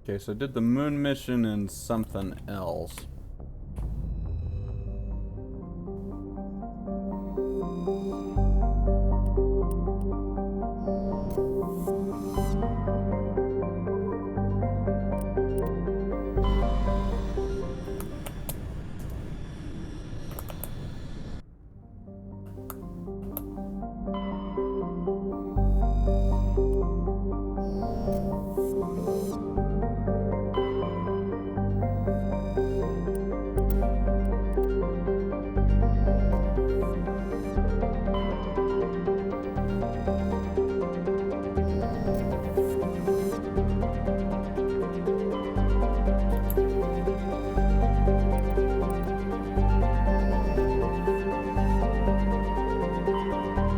Okay, so I did the moon mission and something else.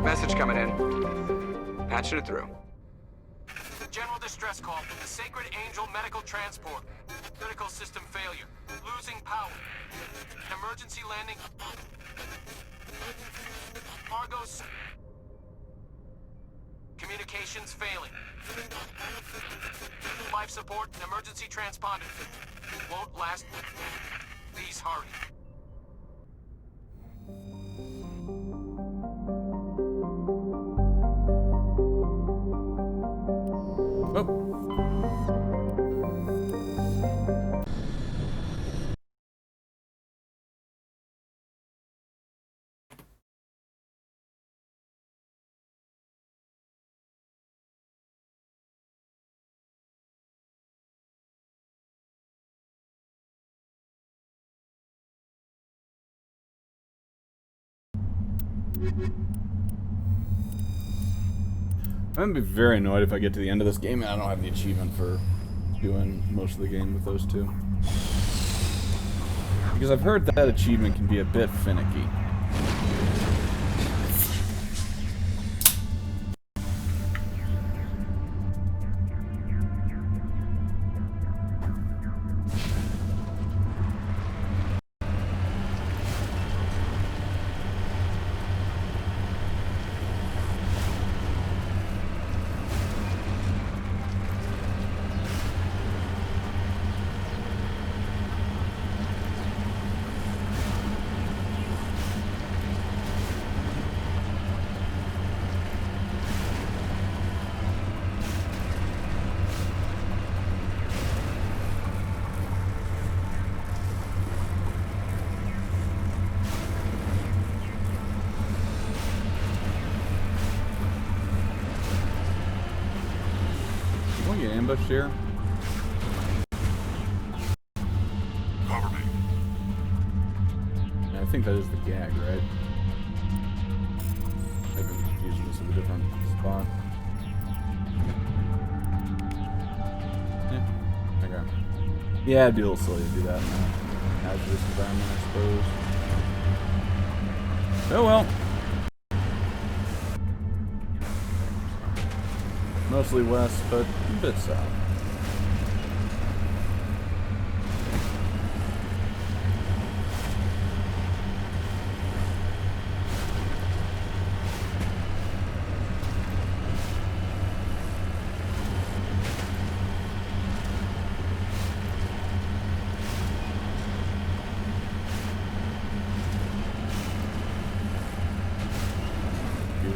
Message coming in. Patching it through. General distress call from the Sacred Angel Medical Transport. Critical system failure. Losing power. Emergency landing. Cargo's... Communications failing. Life support and emergency transponder. Won't last. Please hurry. I'm gonna be very annoyed if I get to the end of this game and I don't have the achievement for doing most of the game with those two. Because I've heard that achievement can be a bit finicky. Get ambushed here. Cover me. Yeah, I think that is the gag, right? Maybe I'm confusing this with a different spot. Yeah. Okay. Yeah, it'd be a little silly to do that in a hazardous environment, I suppose. Oh well. Mostly west, but a bit south.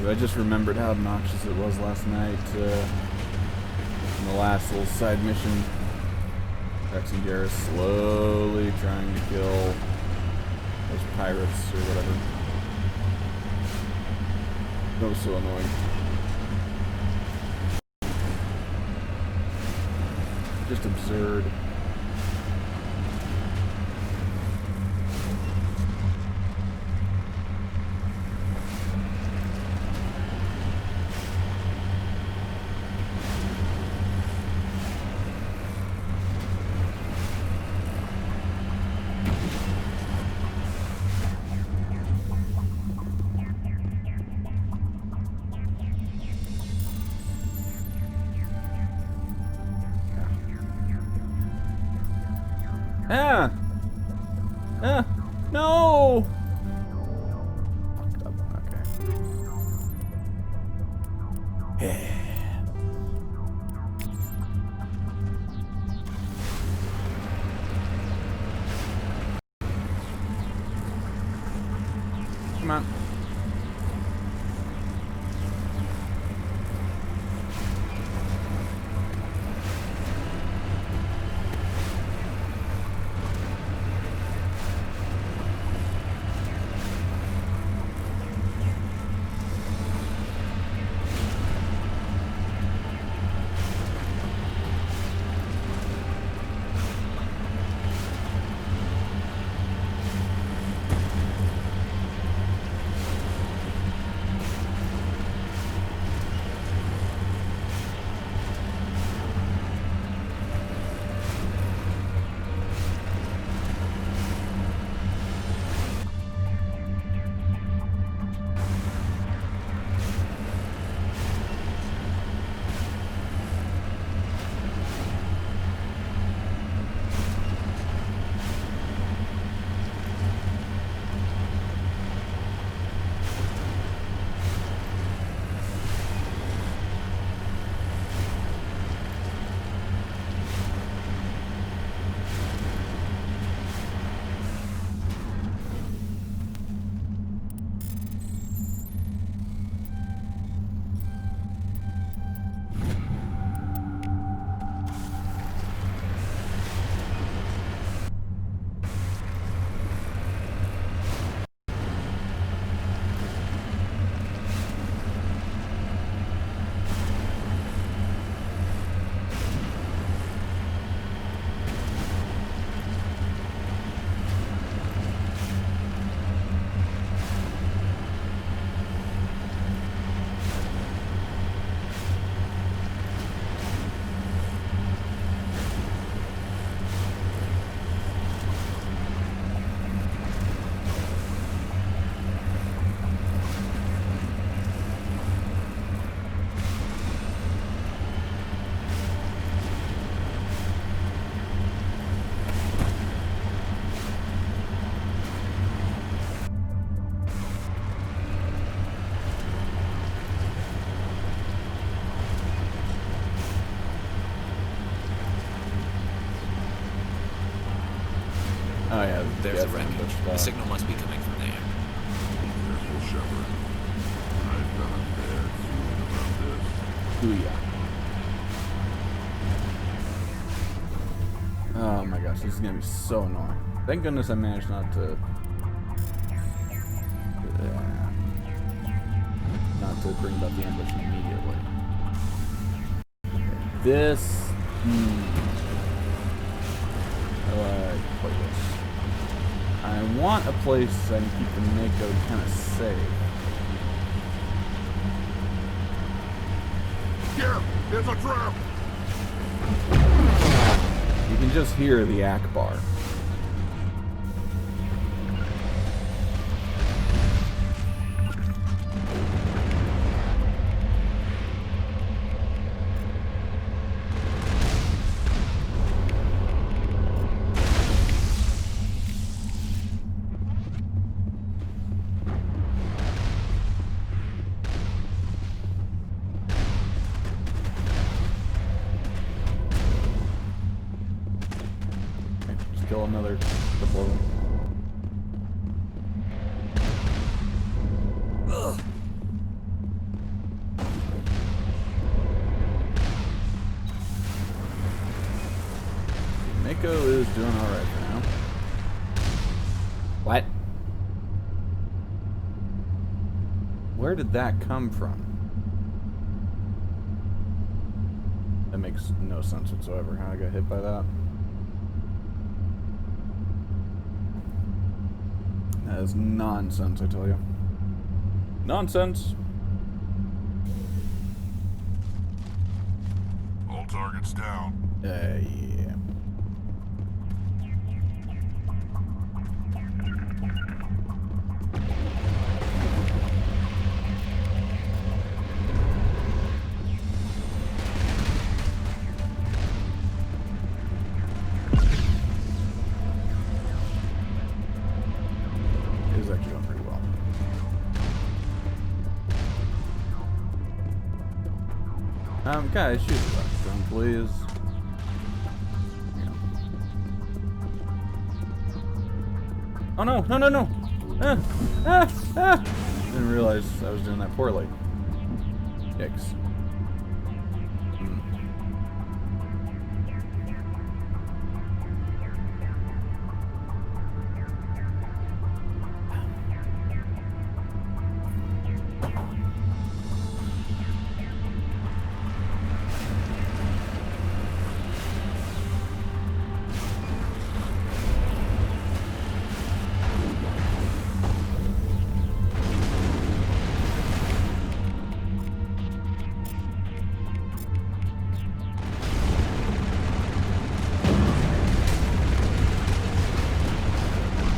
I just remembered how obnoxious it was last night in the last little side mission. Rex and Garrus slowly trying to kill those pirates or whatever. That was so annoying. Just absurd. Ah! Ah! No! Fucked up. Okay. Come on. Oh yeah, There's the gas wreckage. ambush The spot. signal must be coming from there. Careful, Shepard. I've got a bad feeling about this. Booyah. Oh my gosh, this is gonna be so annoying. Thank goodness I managed not to bring about the ambush immediately. This how do I play this? I want a place I can keep the Mako kind of safe. Here! It's a trap! You can just hear the Akbar. Kill another couple of them. Mako is doing alright for now. What? Where did that come from? That makes no sense whatsoever. How I got hit by that? That is nonsense, I tell you. Nonsense. All targets down. Yeah. It is actually going pretty well. Guys, shoot the rockstone, please. Yeah. Oh no, no, no, no! Didn't realize I was doing that poorly. Yikes.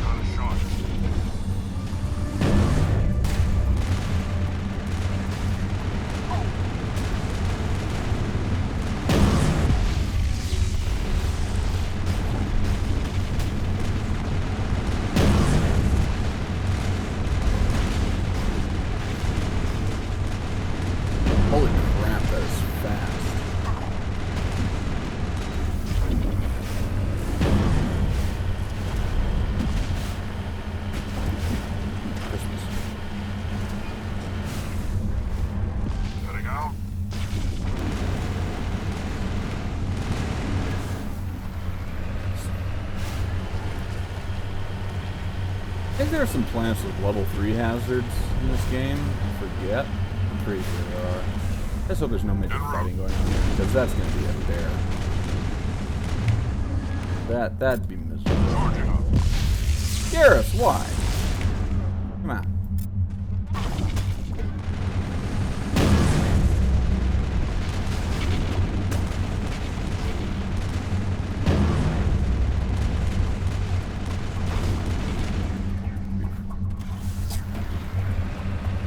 Not a shot. Holy crap, that is fast. Christmas. Heading out. I think there are some plants with level 3 hazards in this game. I forget. I'm pretty sure there are. I just hope there's no major fighting going on here, because that's going to be a bear. That'd be miserable. Charging up. Garrus, why? Come on.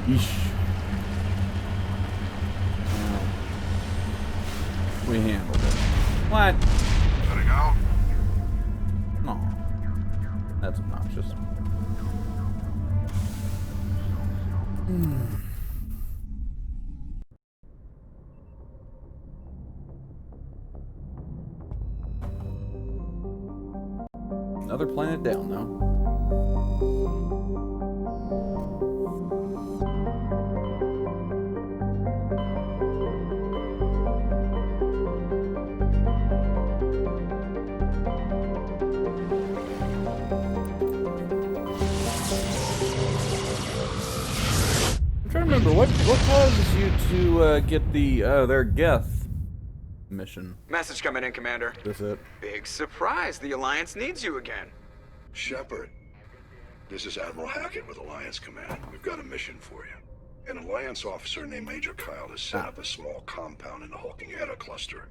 Yeesh. Well, we handled it. What? Heading out. No. That's obnoxious. Another planet down, though. I'm trying to remember what causes you to get the their Geth mission. Message coming in, Commander. Is it? Big surprise. The Alliance needs you again. Shepard, this is Admiral Hackett with Alliance Command. We've got a mission for you. An Alliance officer named Major Kyle has set up a small compound in the Hulking Eta cluster.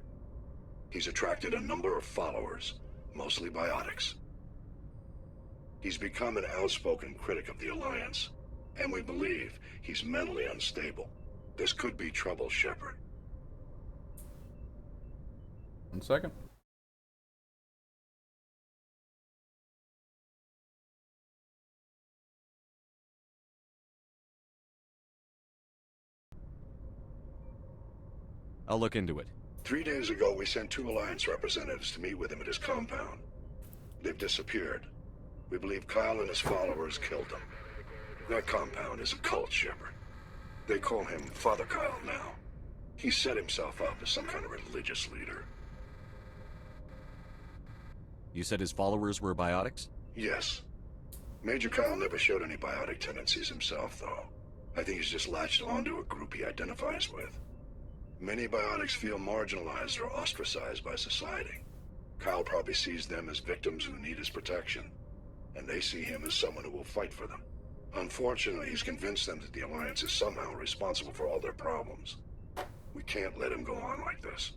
He's attracted a number of followers, mostly biotics. He's become an outspoken critic of the Alliance, and we believe he's mentally unstable. This could be trouble, Shepard. 1 second. I'll look into it. 3 days ago, we sent 2 Alliance representatives to meet with him at his compound. They've disappeared. We believe Kyle and his followers killed them. That compound is a cult, Shepard. They call him Father Kyle now. He set himself up as some kind of religious leader. You said his followers were biotics? Yes. Major Kyle never showed any biotic tendencies himself, though. I think he's just latched onto a group he identifies with. Many biotics feel marginalized or ostracized by society. Kyle probably sees them as victims who need his protection, and they see him as someone who will fight for them. Unfortunately, he's convinced them that the Alliance is somehow responsible for all their problems. We can't let him go on like this.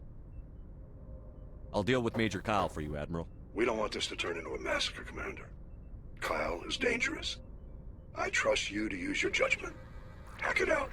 I'll deal with Major Kyle for you, Admiral. We don't want this to turn into a massacre, Commander. Kyle is dangerous. I trust you to use your judgment. Hack it out.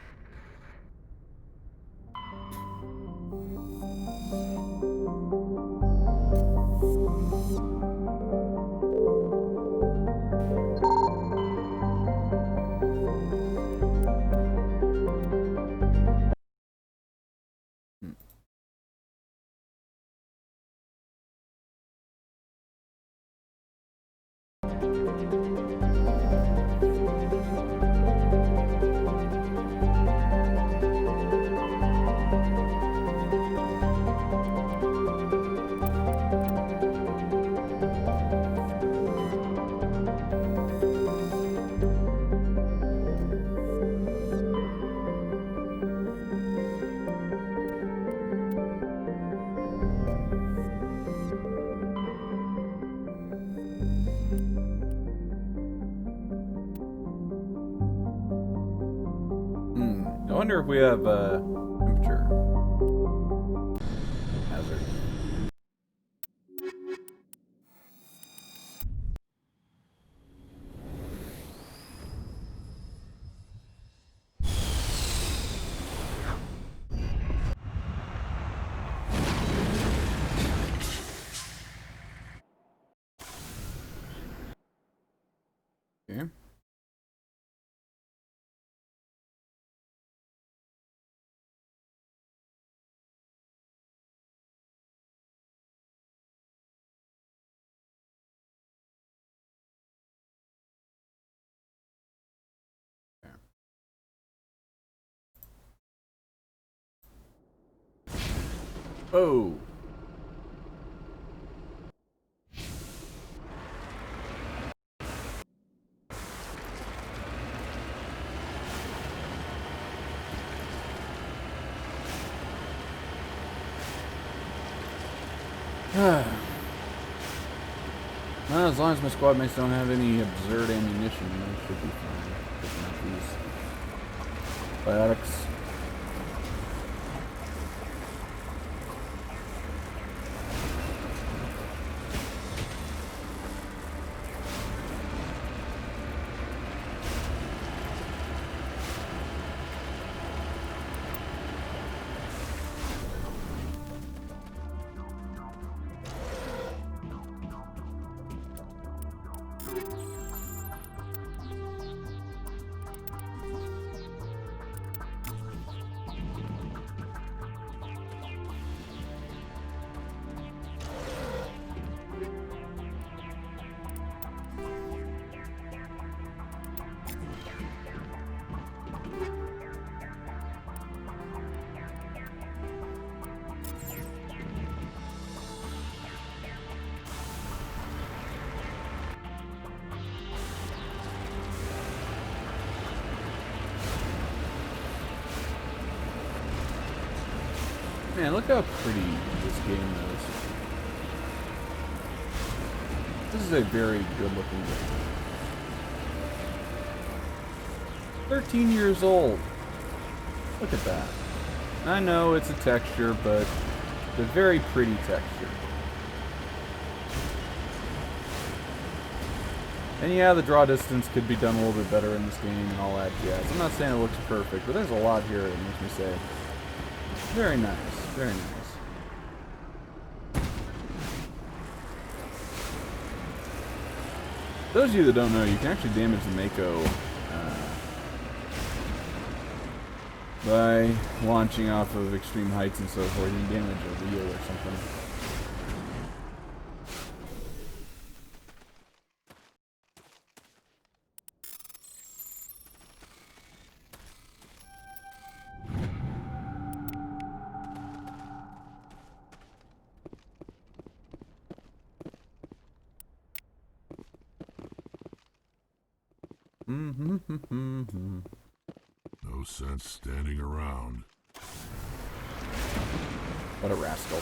wonder if we have temperature hazard. Okay. Oh. Well, as long as my squad mates don't have any absurd ammunition, they should be fine. Picking up these biotics. Man, look how pretty this game is. This is a very good-looking game. 13 years old. Look at that. I know it's a texture, but it's a very pretty texture. And yeah, the draw distance could be done a little bit better in this game and all that jazz. I'm not saying it looks perfect, but there's a lot here that makes me say, very nice, very nice. Those of you that don't know, you can actually damage the Mako by launching off of extreme heights and so forth. You can damage a wheel or something. No sense standing around. What a rascal.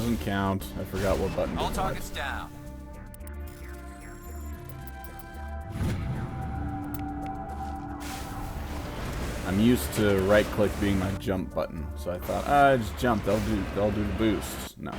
doesn't count. I forgot what button. All targets down. I'm used to right-click being my jump button, so I thought, I just jump. They'll do the boost. No.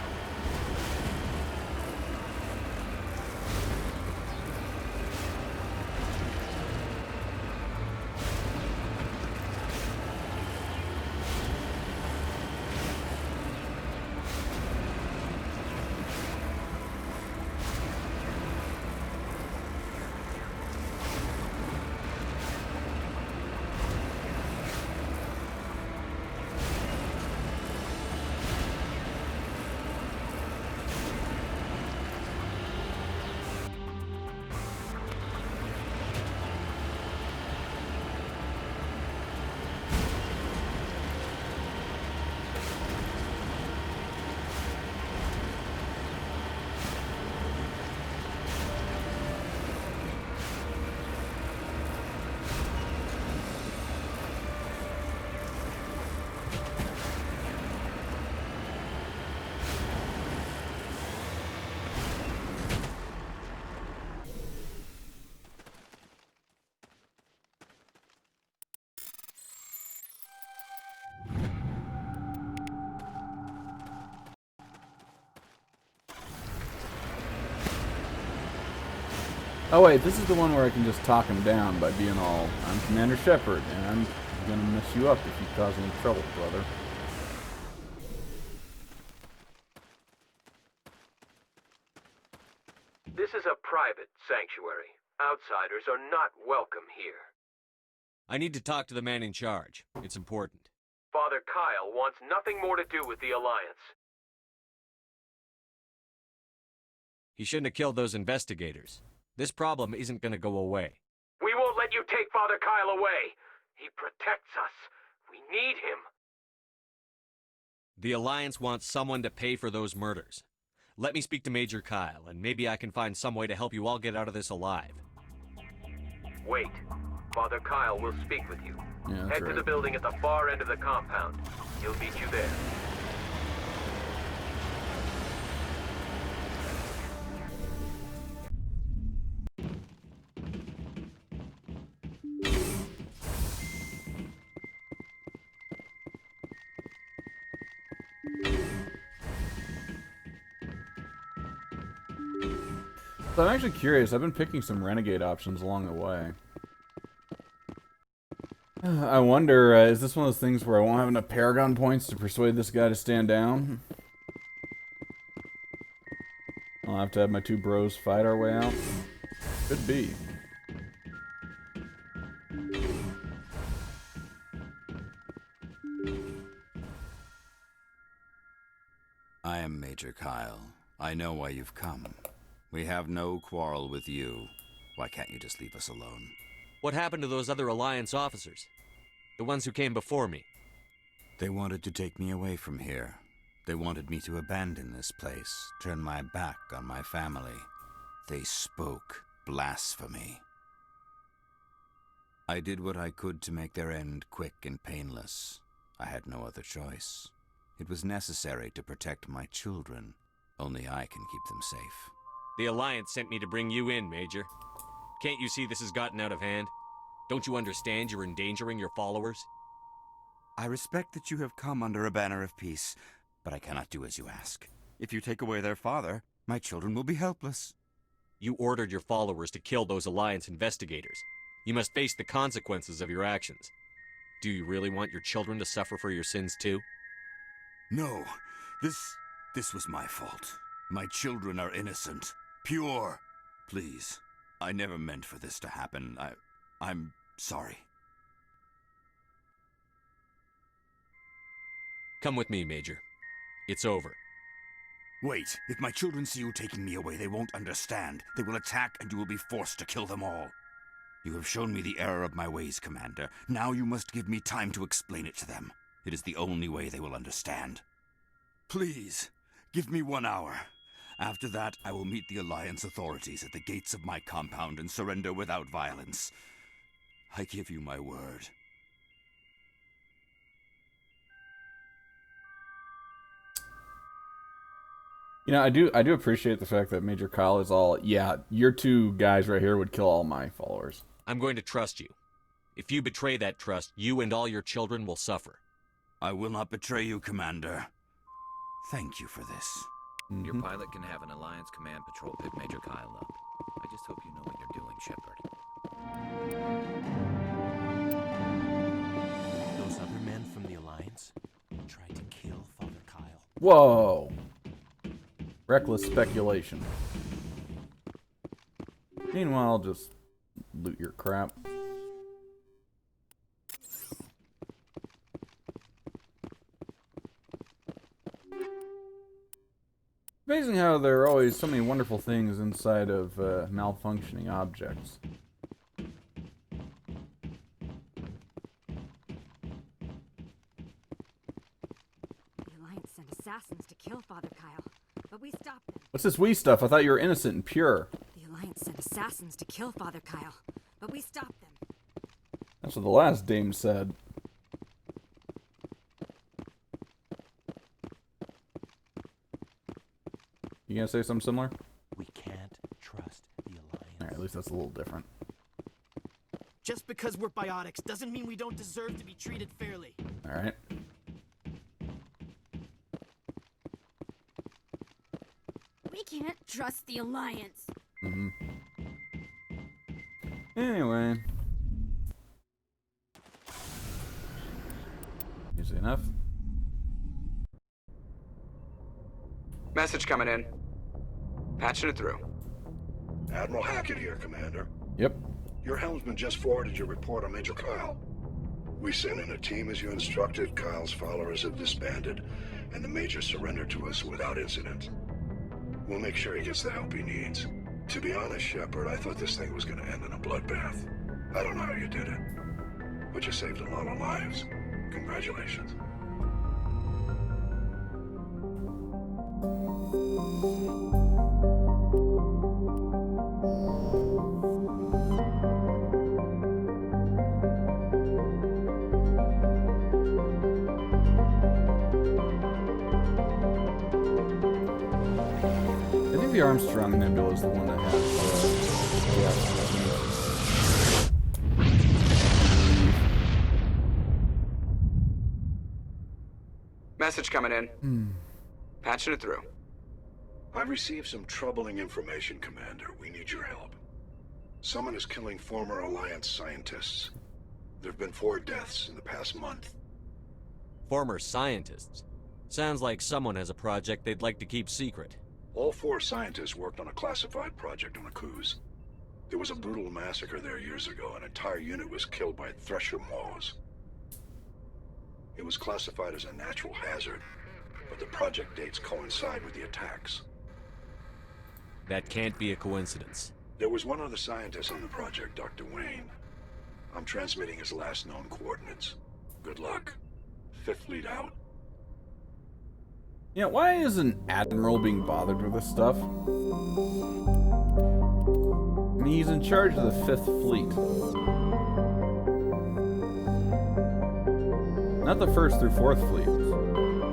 Oh wait, this is the one where I can just talk him down by being all, I'm Commander Shepard, and I'm gonna mess you up if you cause any trouble, brother. This is a private sanctuary. Outsiders are not welcome here. I need to talk to the man in charge. It's important. Father Kyle wants nothing more to do with the Alliance. He shouldn't have killed those investigators. This problem isn't gonna go away. We won't let you take Father Kyle away. He protects us. We need him. The Alliance wants someone to pay for those murders. Let me speak to Major Kyle, and maybe I can find some way to help you all get out of this alive. Wait. Father Kyle will speak with you. Yeah, that's Head to right. the building at the far end of the compound. He'll meet you there. So I'm actually curious. I've been picking some renegade options along the way. I wonder, is this one of those things where I won't have enough Paragon points to persuade this guy to stand down? I'll have to have my two bros fight our way out? Could be. I am Major Kyle. I know why you've come. We have no quarrel with you. Why can't you just leave us alone? What happened to those other Alliance officers? The ones who came before me? They wanted to take me away from here. They wanted me to abandon this place, turn my back on my family. They spoke blasphemy. I did what I could to make their end quick and painless. I had no other choice. It was necessary to protect my children. Only I can keep them safe. The Alliance sent me to bring you in, Major. Can't you see this has gotten out of hand? Don't you understand you're endangering your followers? I respect that you have come under a banner of peace, but I cannot do as you ask. If you take away their father, my children will be helpless. You ordered your followers to kill those Alliance investigators. You must face the consequences of your actions. Do you really want your children to suffer for your sins too? No, this was my fault. My children are innocent, pure. Please, I never meant for this to happen. I'm sorry. Come with me, Major. It's over. Wait, if my children see you taking me away, they won't understand. They will attack and you will be forced to kill them all. You have shown me the error of my ways, Commander. Now you must give me time to explain it to them. It is the only way they will understand. Please, give me 1 hour. After that, I will meet the Alliance authorities at the gates of my compound and surrender without violence. I give you my word. You know, I do appreciate the fact that Major Kyle is all, yeah, your two guys right here would kill all my followers. I'm going to trust you. If you betray that trust, you and all your children will suffer. I will not betray you, Commander. Thank you for this. Your pilot can have an Alliance Command Patrol pick Major Kyle up. I just hope you know what you're doing, Shepard. Those other men from the Alliance tried to kill Father Kyle. Whoa. Reckless speculation. Meanwhile, just loot your crap. Amazing how there are always so many wonderful things inside of malfunctioning objects. The Alliance sent assassins to kill Father Kyle, but we stopped them. What's this we stuff? I thought you were innocent and pure. The Alliance sent assassins to kill Father Kyle, but we stopped them. That's what the last dame said. You gonna say something similar? We can't trust the Alliance. Alright, at least that's a little different. Just because we're biotics doesn't mean we don't deserve to be treated fairly. Alright. We can't trust the Alliance. Anyway. Easy enough. Message coming in. Patching it through. Admiral Hackett here, Commander. Yep. Your helmsman just forwarded your report on Major Kyle. We sent in a team as you instructed. Kyle's followers have disbanded, and the Major surrendered to us without incident. We'll make sure he gets the help he needs. To be honest, Shepard, I thought this thing was going to end in a bloodbath. I don't know how you did it, but you saved a lot of lives. Congratulations. I think the Armstrong Nebula is the one that has Message coming in. Patching it through. I've received some troubling information, Commander. We need your help. Someone is killing former Alliance scientists. There have been 4 deaths in the past month. Former scientists. Sounds like someone has a project they'd like to keep secret. All 4 scientists worked on a classified project on Akuz. There was a brutal massacre there years ago. An entire unit was killed by Thresher Moors. It was classified as a natural hazard, but the project dates coincide with the attacks. That can't be a coincidence. There was one other scientist on the project, Dr. Wayne. I'm transmitting his last known coordinates. Good luck. 5th Fleet out. Yeah, why isn't Admiral being bothered with this stuff? I mean, he's in charge of the 5th Fleet. Not the 1st through 4th fleets,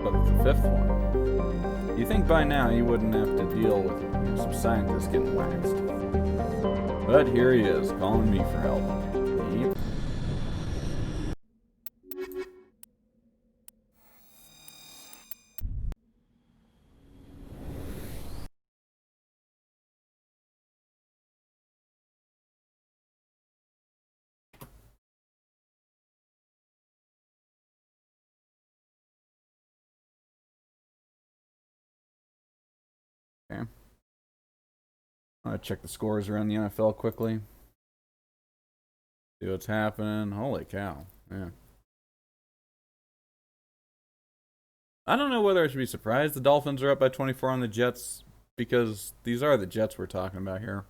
but the 5th one. You think by now he wouldn't have to deal with some scientists getting waxed. But here he is, calling me for help. Yep. Okay. I'm gonna check the scores around the NFL quickly. See what's happening. Holy cow. Yeah. I don't know whether I should be surprised the Dolphins are up by 24 on the Jets, because these are the Jets we're talking about here.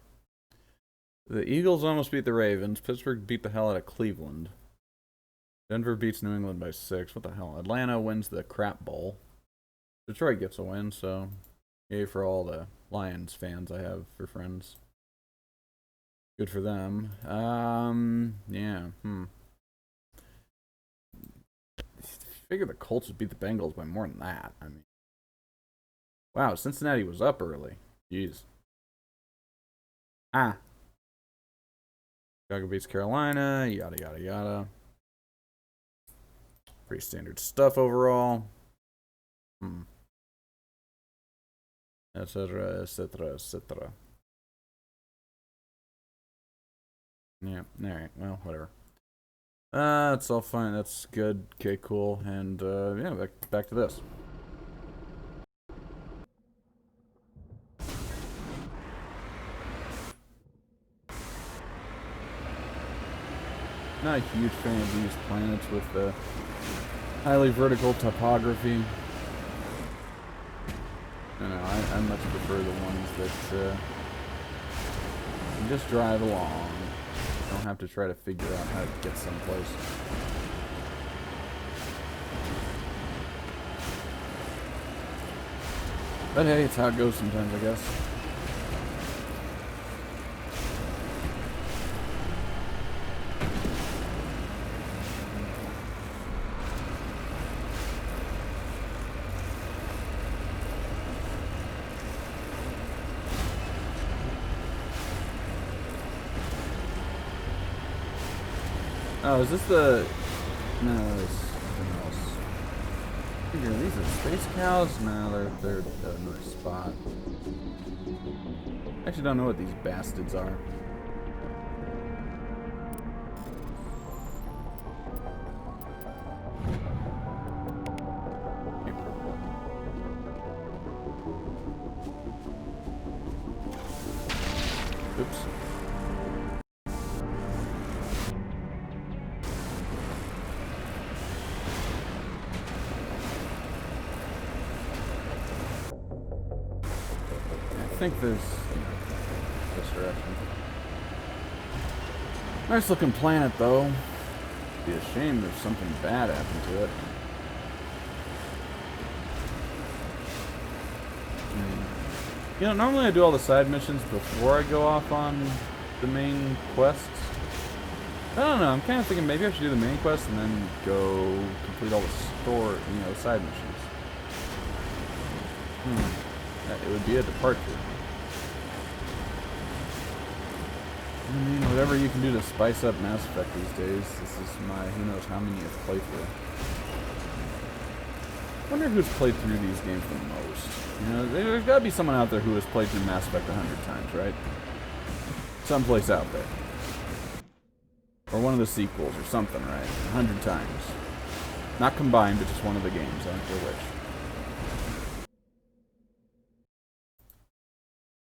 The Eagles almost beat the Ravens. Pittsburgh beat the hell out of Cleveland. Denver beats New England by 6. What the hell? Atlanta wins the crap bowl. Detroit gets a win, so yay for all the Lions fans I have for friends. Good for them. Yeah, I figure the Colts would beat the Bengals by more than that. I mean, Wow, Cincinnati was up early. Jeez. Ah. Chicago beats Carolina, yada yada yada. Pretty standard stuff overall. Etc. etc. etc. Yeah, alright, well, whatever. That's all fine, that's good, okay, cool, and yeah, back to this. Not a huge fan of these planets with the highly vertical topography. I much prefer the ones that you just drive along. You don't have to try to figure out how to get someplace. But hey, it's how it goes sometimes, I guess. Oh, is this the... No, it's something else. Figure, these are space cows? No, they're another spot. I actually don't know what these bastards are. Oops. I think there's this direction. Nice looking planet though. Be a shame if something bad happened to it. You know, normally I do all the side missions before I go off on the main quests. I don't know, I'm kind of thinking maybe I should do the main quest and then go complete all the side missions. It would be a departure. I mean, whatever you can do to spice up Mass Effect these days. This is my who knows how many I've played through. I wonder who's played through these games the most. You know, there's got to be someone out there who has played through Mass Effect 100 times, right? Someplace out there. Or one of the sequels or something, right? 100 times. Not combined, but just one of the games. I don't care which.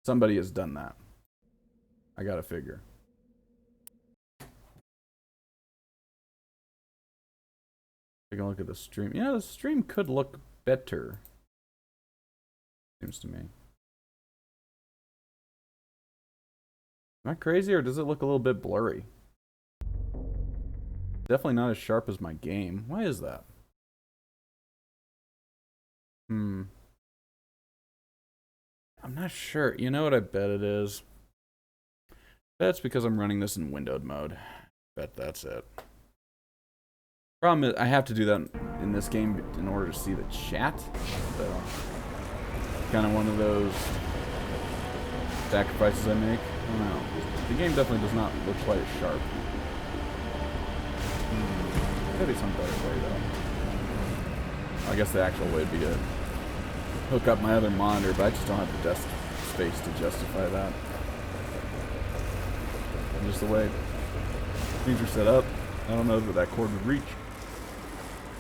Somebody has done that. I gotta figure. Take a look at the stream. Yeah, the stream could look better. Seems to me. Am I crazy, or does it look a little bit blurry? Definitely not as sharp as my game. Why is that? I'm not sure. You know what I bet it is? That's because I'm running this in windowed mode. Bet that's it. Problem is, I have to do that in this game in order to see the chat. So, kind of one of those sacrifices I make. I don't know. The game definitely does not look quite as sharp. Maybe some better way though. I guess the actual way would be to hook up my other monitor, but I just don't have the desk space to justify that. And just the way things are set up, I don't know that cord would reach.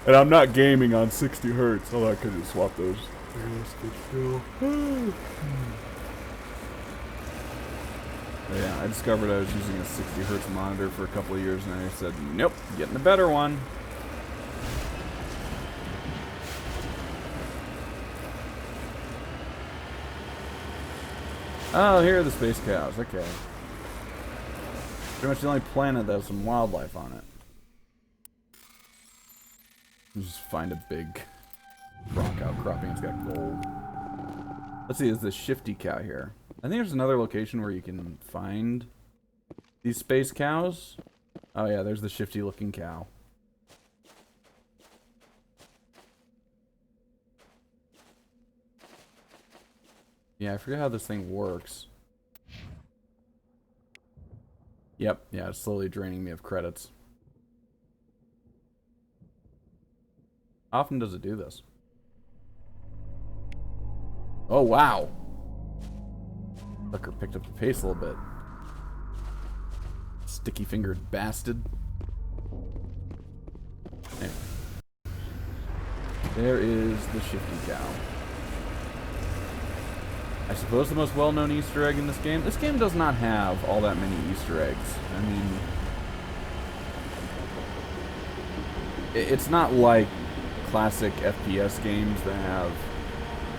And I'm not gaming on 60 hertz, although I could just swap those. Yeah, I discovered I was using a 60 hertz monitor for a couple of years, and I said, nope, getting a better one. Oh, here are the space cows. Okay. Pretty much the only planet that has some wildlife on it. Just find a big rock outcropping. It's got gold. Let's see, is this shifty cow here? I think there's another location where you can find these space cows. Oh yeah, there's the shifty looking cow. Yeah, I forget how this thing works. Yep, yeah, it's slowly draining me of credits. How often does it do this? Oh, wow. Sucker picked up the pace a little bit. Sticky-fingered bastard. Anyway. There is the shifty cow. I suppose the most well-known Easter egg in this game. This game does not have all that many Easter eggs. I mean, it's not like classic FPS games that have,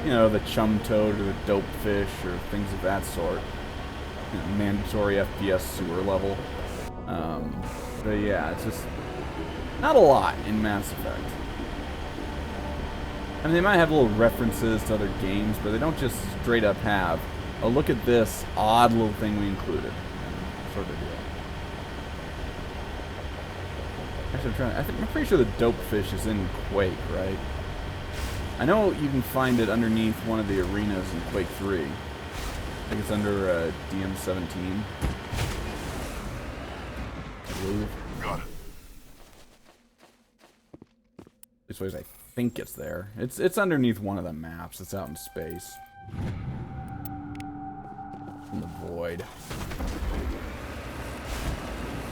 you know, the chum toad or the dope fish or things of that sort. You know, mandatory FPS sewer level. But yeah, it's just not a lot in Mass Effect. I mean, they might have little references to other games, but they don't just straight up have, oh, look at this odd little thing we included. Sort of deal. Actually, I'm pretty sure the dope fish is in Quake, right? I know you can find it underneath one of the arenas in Quake 3. I think it's under DM-17. I believe. Got it. This way, I think it's there. It's underneath one of the maps. It's out in space. In the void.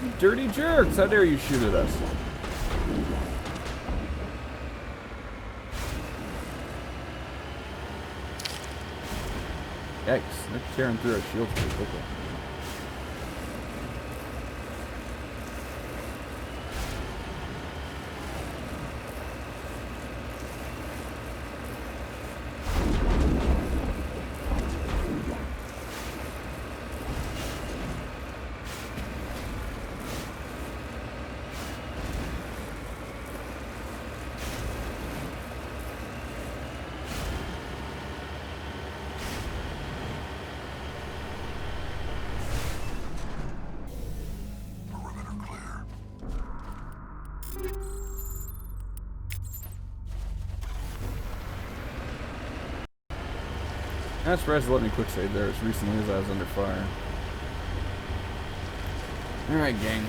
You dirty jerks! How dare you shoot at us? Yikes, they're tearing through our shields pretty quickly. I'm surprised to let me quick save there as recently as I was under fire. Alright, gang.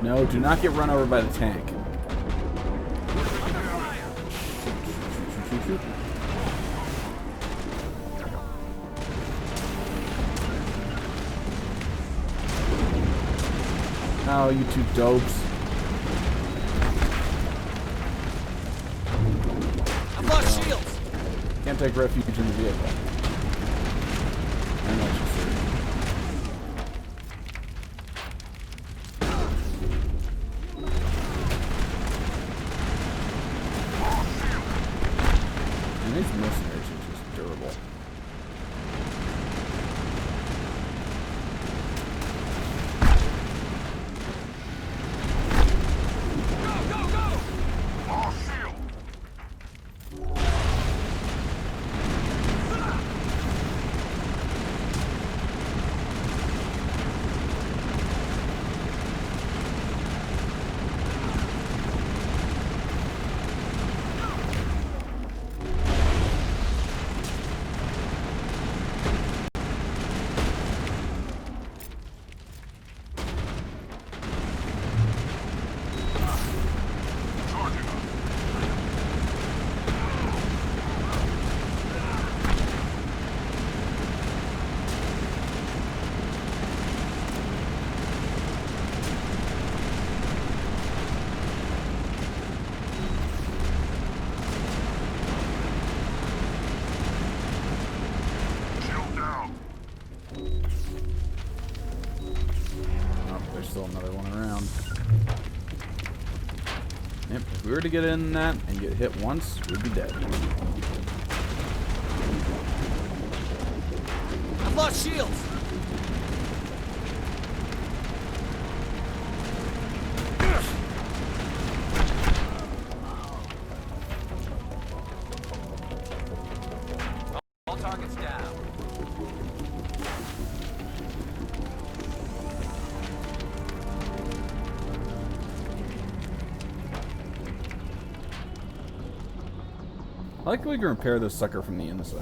No, do not get run over by the tank. Shoot, shoot, shoot. Oh, you two dopes. I've lost shields! Can't take refuge in the vehicle. I'm not sure. And these mercenaries are just durable. Still another one around. Yep, if we were to get in that and get hit once, we'd be dead. I've lost shields! All targets I like that we can repair this sucker from the inside.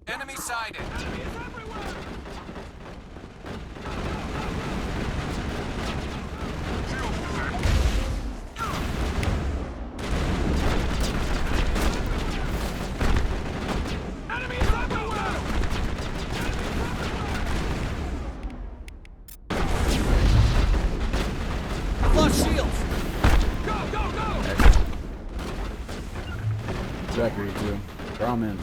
Enemy sighted. Enemies everywhere! Enemies everywhere! I've lost shields! Go, go, go! Zachary, too. Draw him in.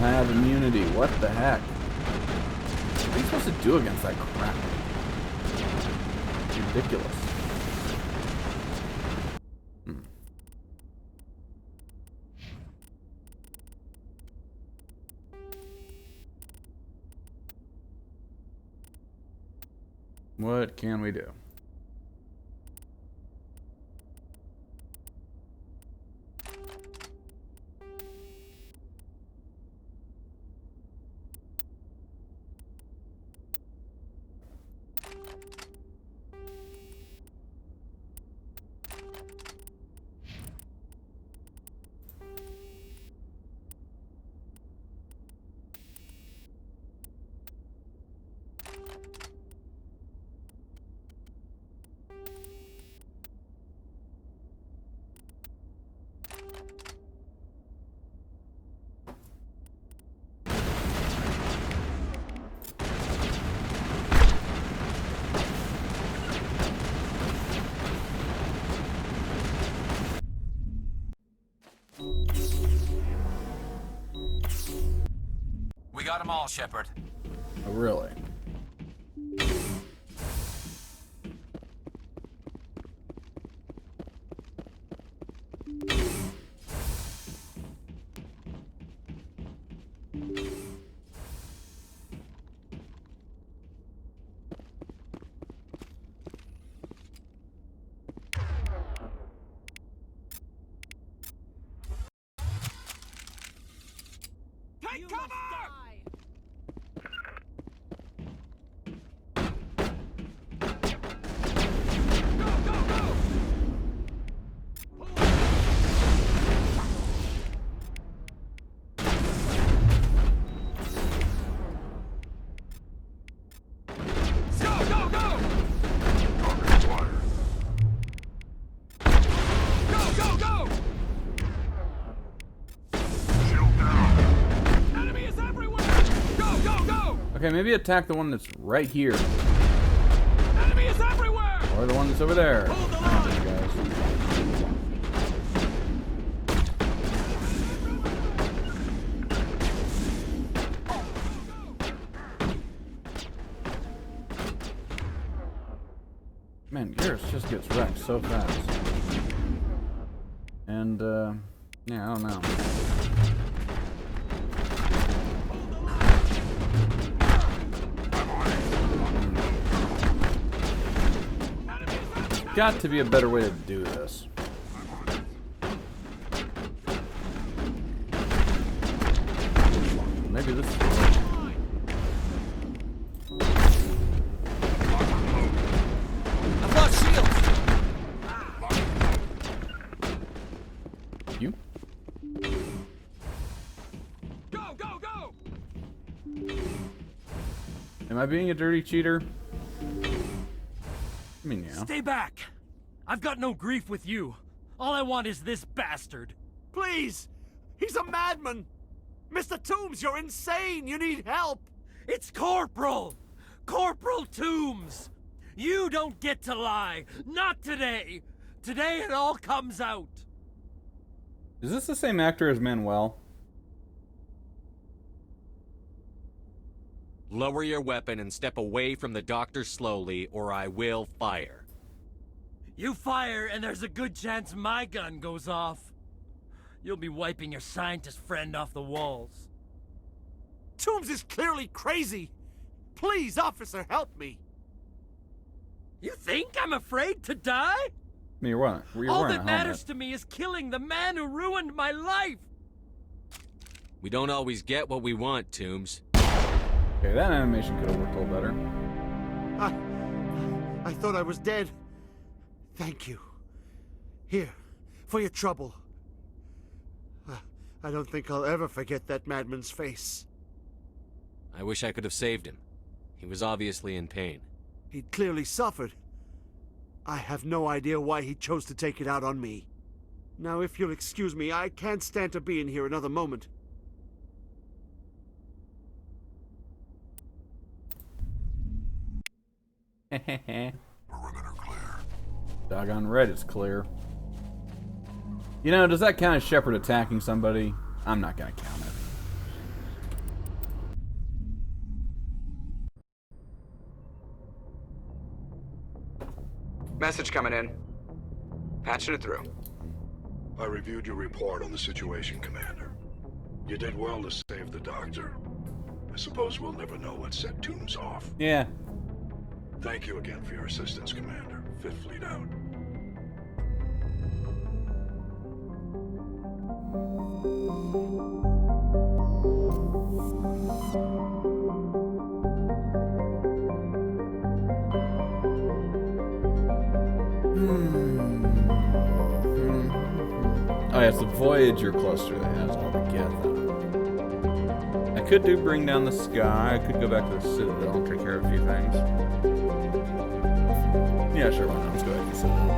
Have immunity. What the heck? What are you supposed to do against that crap? It's ridiculous. What can we do? We got them all, Shepard. Oh, really? Take cover! Okay, maybe attack the one that's right here. Enemy is everywhere! Or the one that's over there. Hold the I don't line! know, guys. Man, Garrus just gets wrecked so fast. And, yeah, I don't know. Got to be a better way to do this. Maybe this is... I've lost shields! You? Go, go, go! Am I being a dirty cheater? I mean, yeah. Stay back! I've got no grief with you. All I want is this bastard. Please! He's a madman! Mr. Toombs, you're insane! You need help! It's Corporal! Corporal Toombs! You don't get to lie! Not today! Today it all comes out! Is this the same actor as Manuel? Lower your weapon and step away from the doctor slowly, or I will fire. You fire, and there's a good chance my gun goes off. You'll be wiping your scientist friend off the walls. Toombs is clearly crazy! Please, officer, help me! You think I'm afraid to die? I mean, you're wearing All a that helmet. matters to me is killing the man who ruined my life! We don't always get what we want, Toombs. Okay, that animation could have worked a little better. I thought I was dead. Thank you. Here, for your trouble. I don't think I'll ever forget that madman's face. I wish I could have saved him. He was obviously in pain. He'd clearly suffered. I have no idea why he chose to take it out on me. Now, if you'll excuse me, I can't stand to be in here another moment. Perimeter clear. Doggone right, it's clear. You know, does that count as Shepard attacking somebody? I'm not gonna count it. Message coming in. Patching it through. I reviewed your report on the situation, Commander. You did well to save the doctor. I suppose we'll never know what set Toombs off. Yeah. Thank you again for your assistance, Commander. Fifth Fleet out. Oh yeah, it's the Voyager cluster that has all the get though. I could do bring down the sky. I could go back to the Citadel and take care of a few things. Yeah, sure, why not? Let's go back to the Citadel.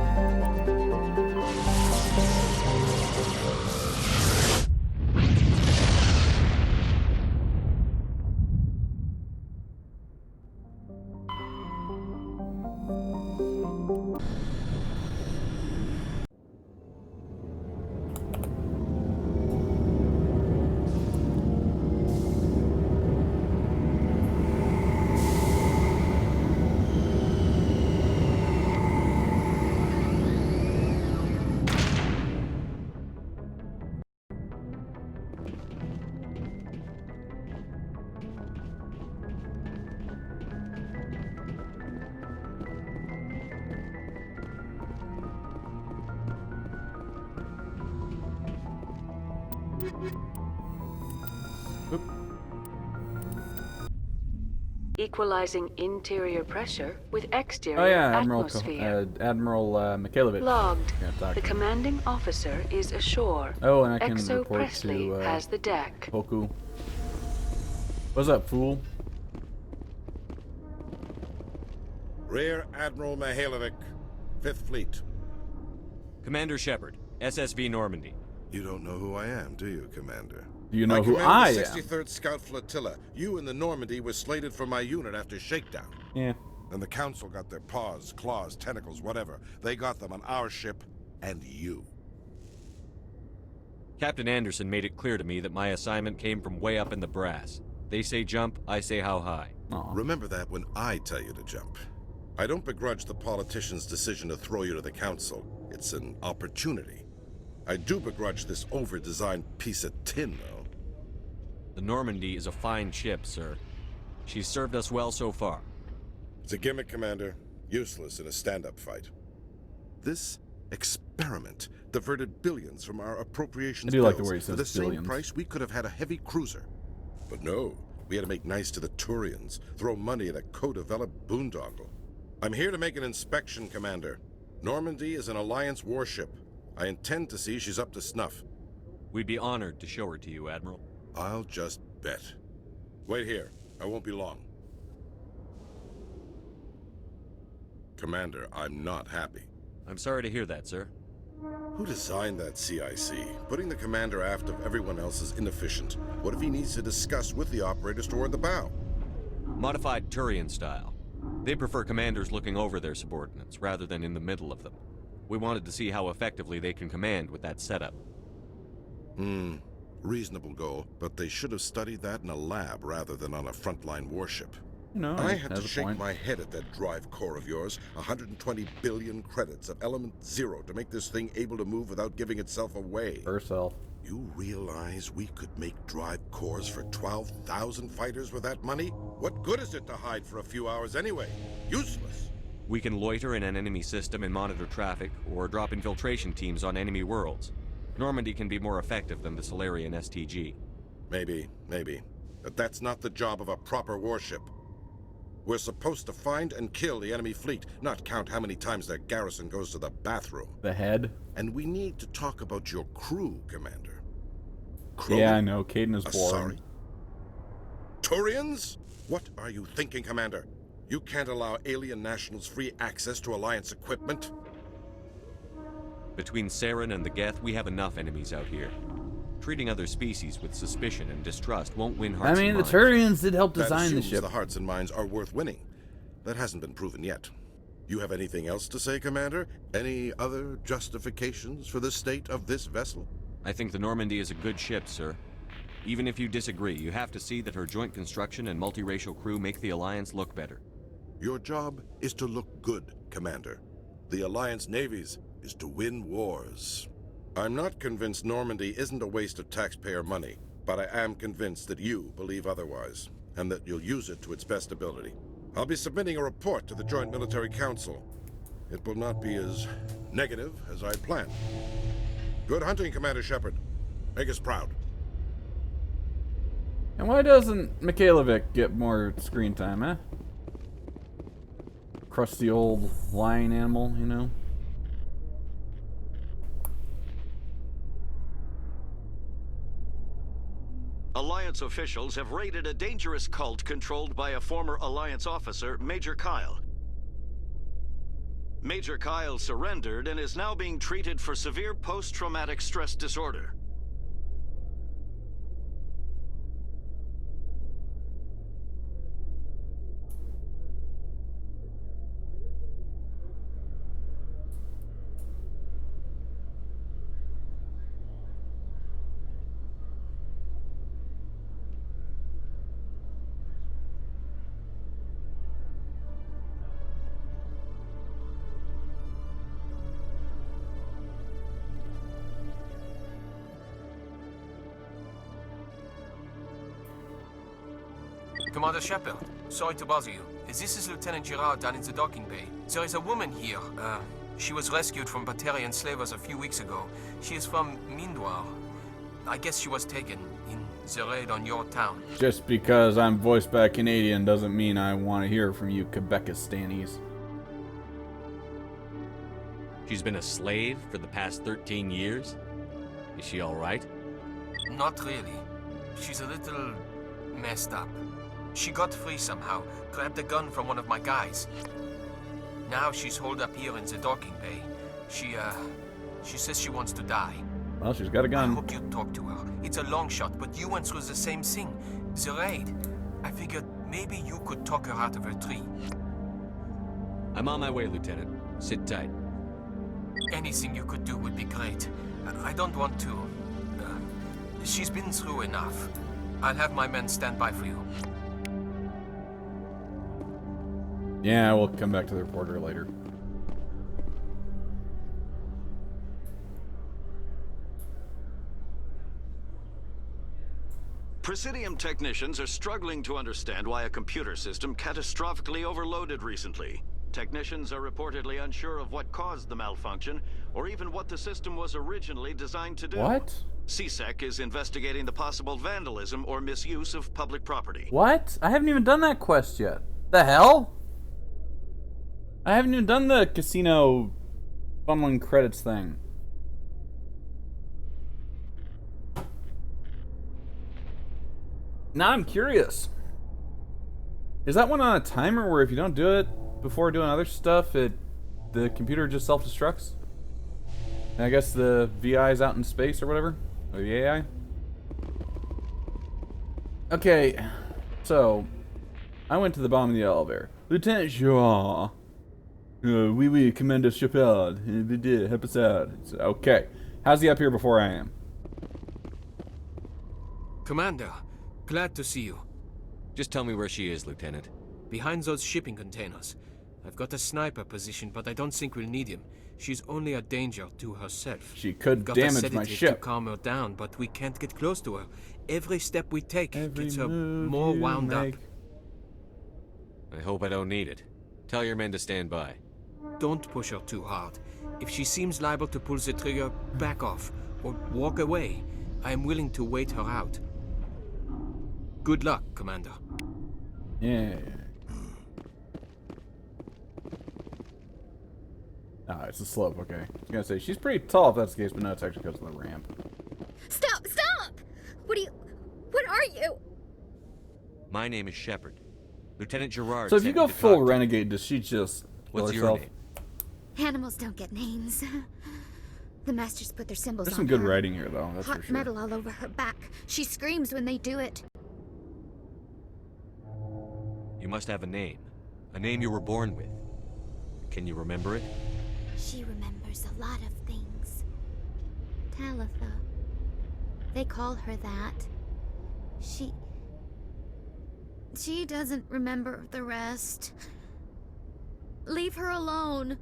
Equalizing interior pressure with exterior Oh yeah, atmosphere. Admiral Mikhailovich. Logged. Yeah, The commanding officer is ashore. Oh, and I can Exo report Presley to has the deck. Poku. What's up, fool? Rear Admiral Mihailovic, 5th Fleet. Commander Shepard, SSV Normandy. You don't know who I am, do you, Commander? Do you know who command I the am? 63rd Scout Flotilla. You and the Normandy were slated for my unit after shakedown. Yeah. And the Council got their paws, claws, tentacles, whatever. They got them on our ship and you. Captain Anderson made it clear to me that my assignment came from way up in the brass. They say jump, I say how high. Aww. Remember that when I tell you to jump. I don't begrudge the politician's decision to throw you to the Council. It's an opportunity. I do begrudge this over-designed piece of tin, though. The Normandy is a fine ship, sir. She's served us well so far. It's a gimmick, Commander. Useless in a stand-up fight. This experiment diverted billions from our appropriations I do like the bills. way he says For the billions. same price, we could have had a heavy cruiser. But no, we had to make nice to the Turians, throw money at a co-developed boondoggle. I'm here to make an inspection, Commander. Normandy is an Alliance warship. I intend to see she's up to snuff. We'd be honored to show her to you, Admiral. I'll just bet. Wait here. I won't be long. Commander, I'm not happy. I'm sorry to hear that, sir. Who designed that CIC? Putting the commander aft of everyone else is inefficient. What if he needs to discuss with the operators toward the bow? Modified Turian style. They prefer commanders looking over their subordinates, rather than in the middle of them. We wanted to see how effectively they can command with that setup. Reasonable goal, but they should have studied that in a lab rather than on a frontline warship. No, I had to has a shake point. my head at that drive core of yours. 120 billion credits of element 0 to make this thing able to move without giving itself away. Herself. You realize we could make drive cores for 12,000 fighters with that money? What good is it to hide for a few hours anyway? Useless. We can loiter in an enemy system and monitor traffic, or drop infiltration teams on enemy worlds. Normandy can be more effective than the Solarian STG. Maybe. But that's not the job of a proper warship. We're supposed to find and kill the enemy fleet, not count how many times their garrison goes to the bathroom. The head? And we need to talk about your crew, Commander. Yeah, I know. Caden is boring. Sorry. Turians? What are you thinking, Commander? You can't allow alien nationals free access to Alliance equipment? Between Saren and the Geth, we have enough enemies out here. Treating other species with suspicion and distrust won't win hearts I mean, and the minds. Turians did help That design the assumes ship. the hearts and minds are worth winning. That hasn't been proven yet. You have anything else to say, Commander? Any other justifications for the state of this vessel? I think the Normandy is a good ship, sir. Even if you disagree, you have to see that her joint construction and multiracial crew make the Alliance look better. Your job is to look good, Commander. The Alliance navies is to win wars. I'm not convinced Normandy isn't a waste of taxpayer money, but I am convinced that you believe otherwise, and that you'll use it to its best ability. I'll be submitting a report to the Joint Military Council. It will not be as negative as I planned. Good hunting, Commander Shepard. Make us proud. And why doesn't Mikhailovic get more screen time, eh? Crusty old lion animal, you know? Alliance officials have raided a dangerous cult controlled by a former Alliance officer, Major Kyle. Major Kyle surrendered and is now being treated for severe post-traumatic stress disorder. Commander Shepard, sorry to bother you. This is Lieutenant Girard down in the docking bay. There is a woman here. She was rescued from Batarian slavers a few weeks ago. She is from Mindwar. I guess she was taken in the raid on your town. Just because I'm voiced by a Canadian doesn't mean I want to hear from you Quebekistanis. She's been a slave for the past 13 years? Is she all right? Not really. She's a little messed up. She got free somehow, grabbed a gun from one of my guys. Now she's holed up here in the docking bay. She says she wants to die. Well, she's got a I gun. hope you talk to her. It's a long shot, but you went through the same thing. The raid. I figured maybe you could talk her out of her tree. I'm on my way, Lieutenant. Sit tight. Anything you could do would be great. I don't want to. She's been through enough. I'll have my men stand by for you. Yeah, we'll come back to the reporter later. Presidium technicians are struggling to understand why a computer system catastrophically overloaded recently. Technicians are reportedly unsure of what caused the malfunction, or even what the system was originally designed to do. What? CSEC is investigating the possible vandalism or misuse of public property. What? I haven't even done that quest yet. The hell? I haven't even done the casino funneling credits thing. Now I'm curious. Is that one on a timer where if you don't do it before doing other stuff, the computer just self-destructs? And I guess the VI is out in space or whatever? Or the AI? Okay, so I went to the bottom of the elevator. Lieutenant Shaw. Oui, Commander Shepard. Help us out. Okay. How's he up here before I am? Commander, glad to see you. Just tell me where she is, Lieutenant. Behind those shipping containers. I've got a sniper position, but I don't think we'll need him. She's only a danger to herself. She could damage my ship. To calm her down, but we can't get close to her. Every step we take gets her more wound up. I hope I don't need it. Tell your men to stand by. Don't push her too hard. If she seems liable to pull the trigger, back off or walk away. I am willing to wait her out. Good luck, Commander. Yeah. Ah, it's a slope, okay. I was gonna say, she's pretty tall if that's the case, but no, it's actually because of the ramp. Stop! Stop! What are you? My name is Shepard. Lieutenant Gerard. So if you go full renegade, does she just kill What's herself? your name? Animals don't get names. The Masters put their symbols There's on some good her. writing here, though. That's Hot for sure. metal all over her back. She screams when they do it. You must have a name. A name you were born with. Can you remember it? She remembers a lot of things. Talitha. They call her that. She doesn't remember the rest. Leave her alone.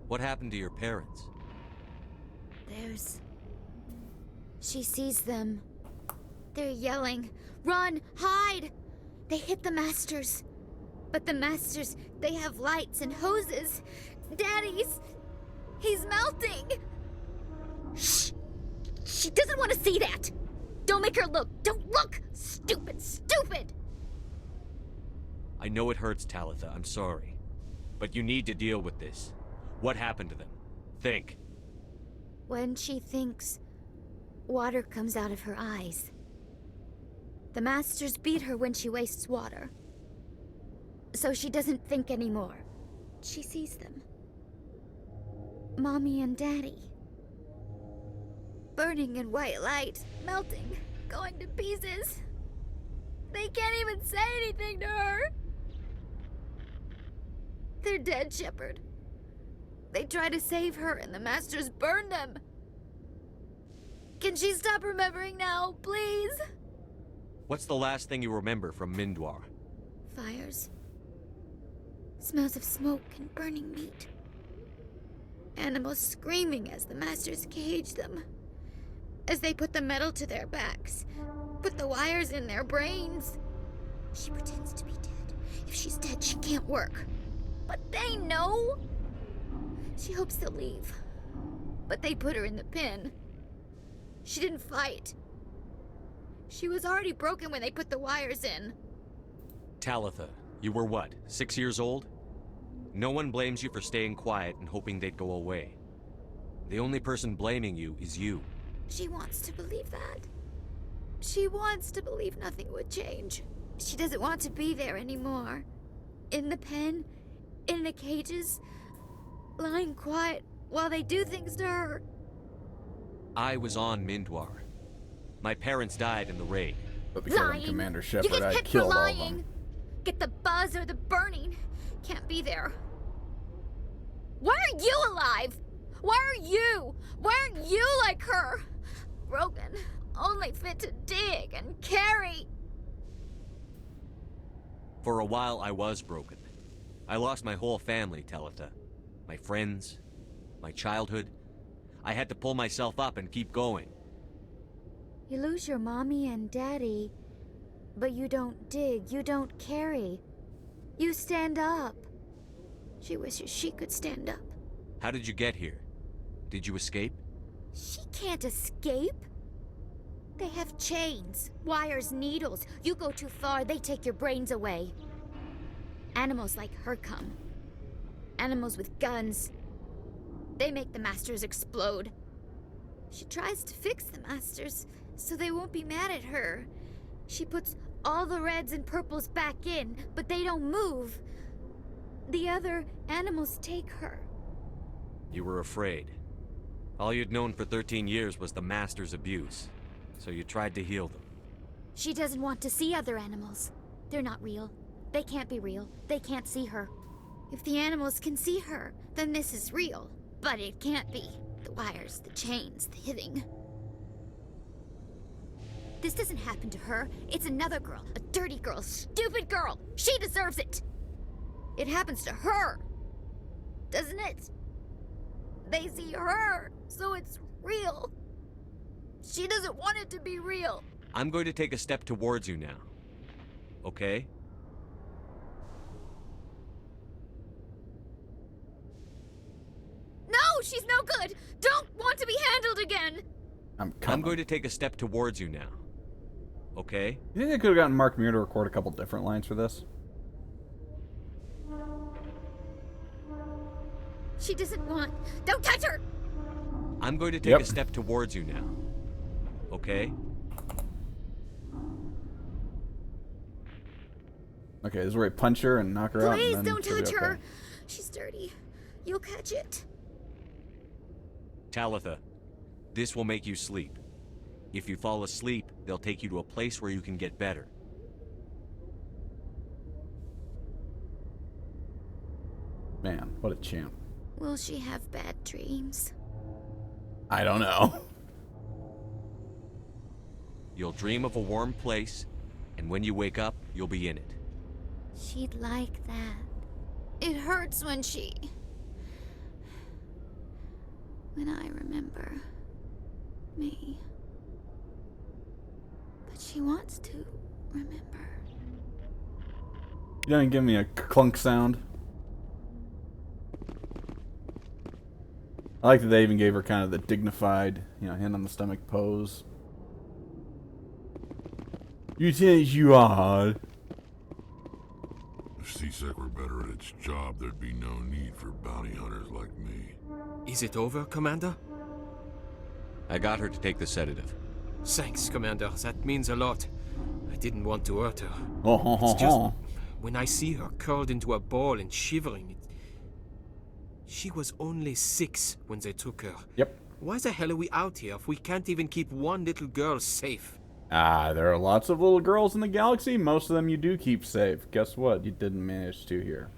What happened to your parents? She sees them. They're yelling, "Run! Hide!" They hit the Masters. But the Masters, they have lights and hoses. Daddy's... he's melting! Shh! She doesn't want to see that! Don't make her look! Don't look! Stupid! Stupid! I know it hurts, Talitha. I'm sorry. But you need to deal with this. What happened to them? Think. When she thinks, water comes out of her eyes. The Masters beat her when she wastes water. So she doesn't think anymore. She sees them. Mommy and Daddy. Burning in white light, melting, going to pieces. They can't even say anything to her. They're dead, Shepard. They try to save her and the Masters burn them. Can she stop remembering now, please? What's the last thing you remember from Mindwar? Fires. Smells of smoke and burning meat. Animals screaming as the Masters cage them. As they put the metal to their backs. Put the wires in their brains. She pretends to be dead. If she's dead, she can't work. But they know. She hopes they'll leave. But they put her in the pen. She didn't fight. She was already broken when they put the wires in. Talitha, you were what, 6 years old? No one blames you for staying quiet and hoping they'd go away. The only person blaming you is you. She wants to believe that. She wants to believe nothing would change. She doesn't want to be there anymore. In the pen, in the cages, lying quiet while they do things to her. I was on Mindwar. My parents died in the raid. But because I'm Lying. Commander You Shepard, get I hit for killed all of lying. them. Get the buzz or the burning. Can't be there. Why are you alive? Why are you? Why aren't you like her? Broken, only fit to dig and carry. For a while, I was broken. I lost my whole family, Talitha. My friends, my childhood. I had to pull myself up and keep going. You lose your mommy and daddy, but you don't dig, you don't carry. You stand up. She wishes she could stand up. How did you get here? Did you escape? She can't escape. They have chains, wires, needles. You go too far, they take your brains away. Animals like her come. Animals with guns. They make the Masters explode. She tries to fix the Masters so they won't be mad at her. She puts all the reds and purples back in, but they don't move. The other animals take her. You were afraid. All you'd known for 13 years was the Master's abuse, so you tried to heal them. She doesn't want to see other animals. They're not real. They can't be real. They can't see her. If the animals can see her, then this is real. But it can't be. The wires, the chains, the hitting. This doesn't happen to her. It's another girl. A dirty girl. Stupid girl. She deserves it. It happens to her. Doesn't it? They see her, so it's real. She doesn't want it to be real. I'm going to take a step towards you now. Okay? No, she's no good. Don't want to be handled again. I'm going to take a step towards you now. Okay? You think I could have gotten Mark Muir to record a couple different lines for this? She doesn't want... Don't touch her! I'm going to take a step towards you now. Okay? Okay, this is where I punch her and knock her out. Please And then don't she'll be touch okay. her. She's dirty. You'll catch it. Talitha, this will make you sleep. If you fall asleep, they'll take you to a place where you can get better. Man, what a champ. Will she have bad dreams? I don't know. You'll dream of a warm place, and when you wake up, you'll be in it. She'd like that. It hurts when she... When I remember... me. But she wants to remember. You don't give me a clunk sound. I like that they even gave her kind of the dignified, hand on the stomach pose. You think you are? If C-Sec were better at its job, there'd be no need for bounty hunters like me. Is it over, Commander? I got her to take the sedative. Thanks, Commander. That means a lot. I didn't want to hurt her. Oh, It's just... when I see her curled into a ball and shivering, she was only 6 when they took her. Yep. Why the hell are we out here if we can't even keep one little girl safe? There are lots of little girls in the galaxy. Most of them you do keep safe. Guess what? You didn't manage to here.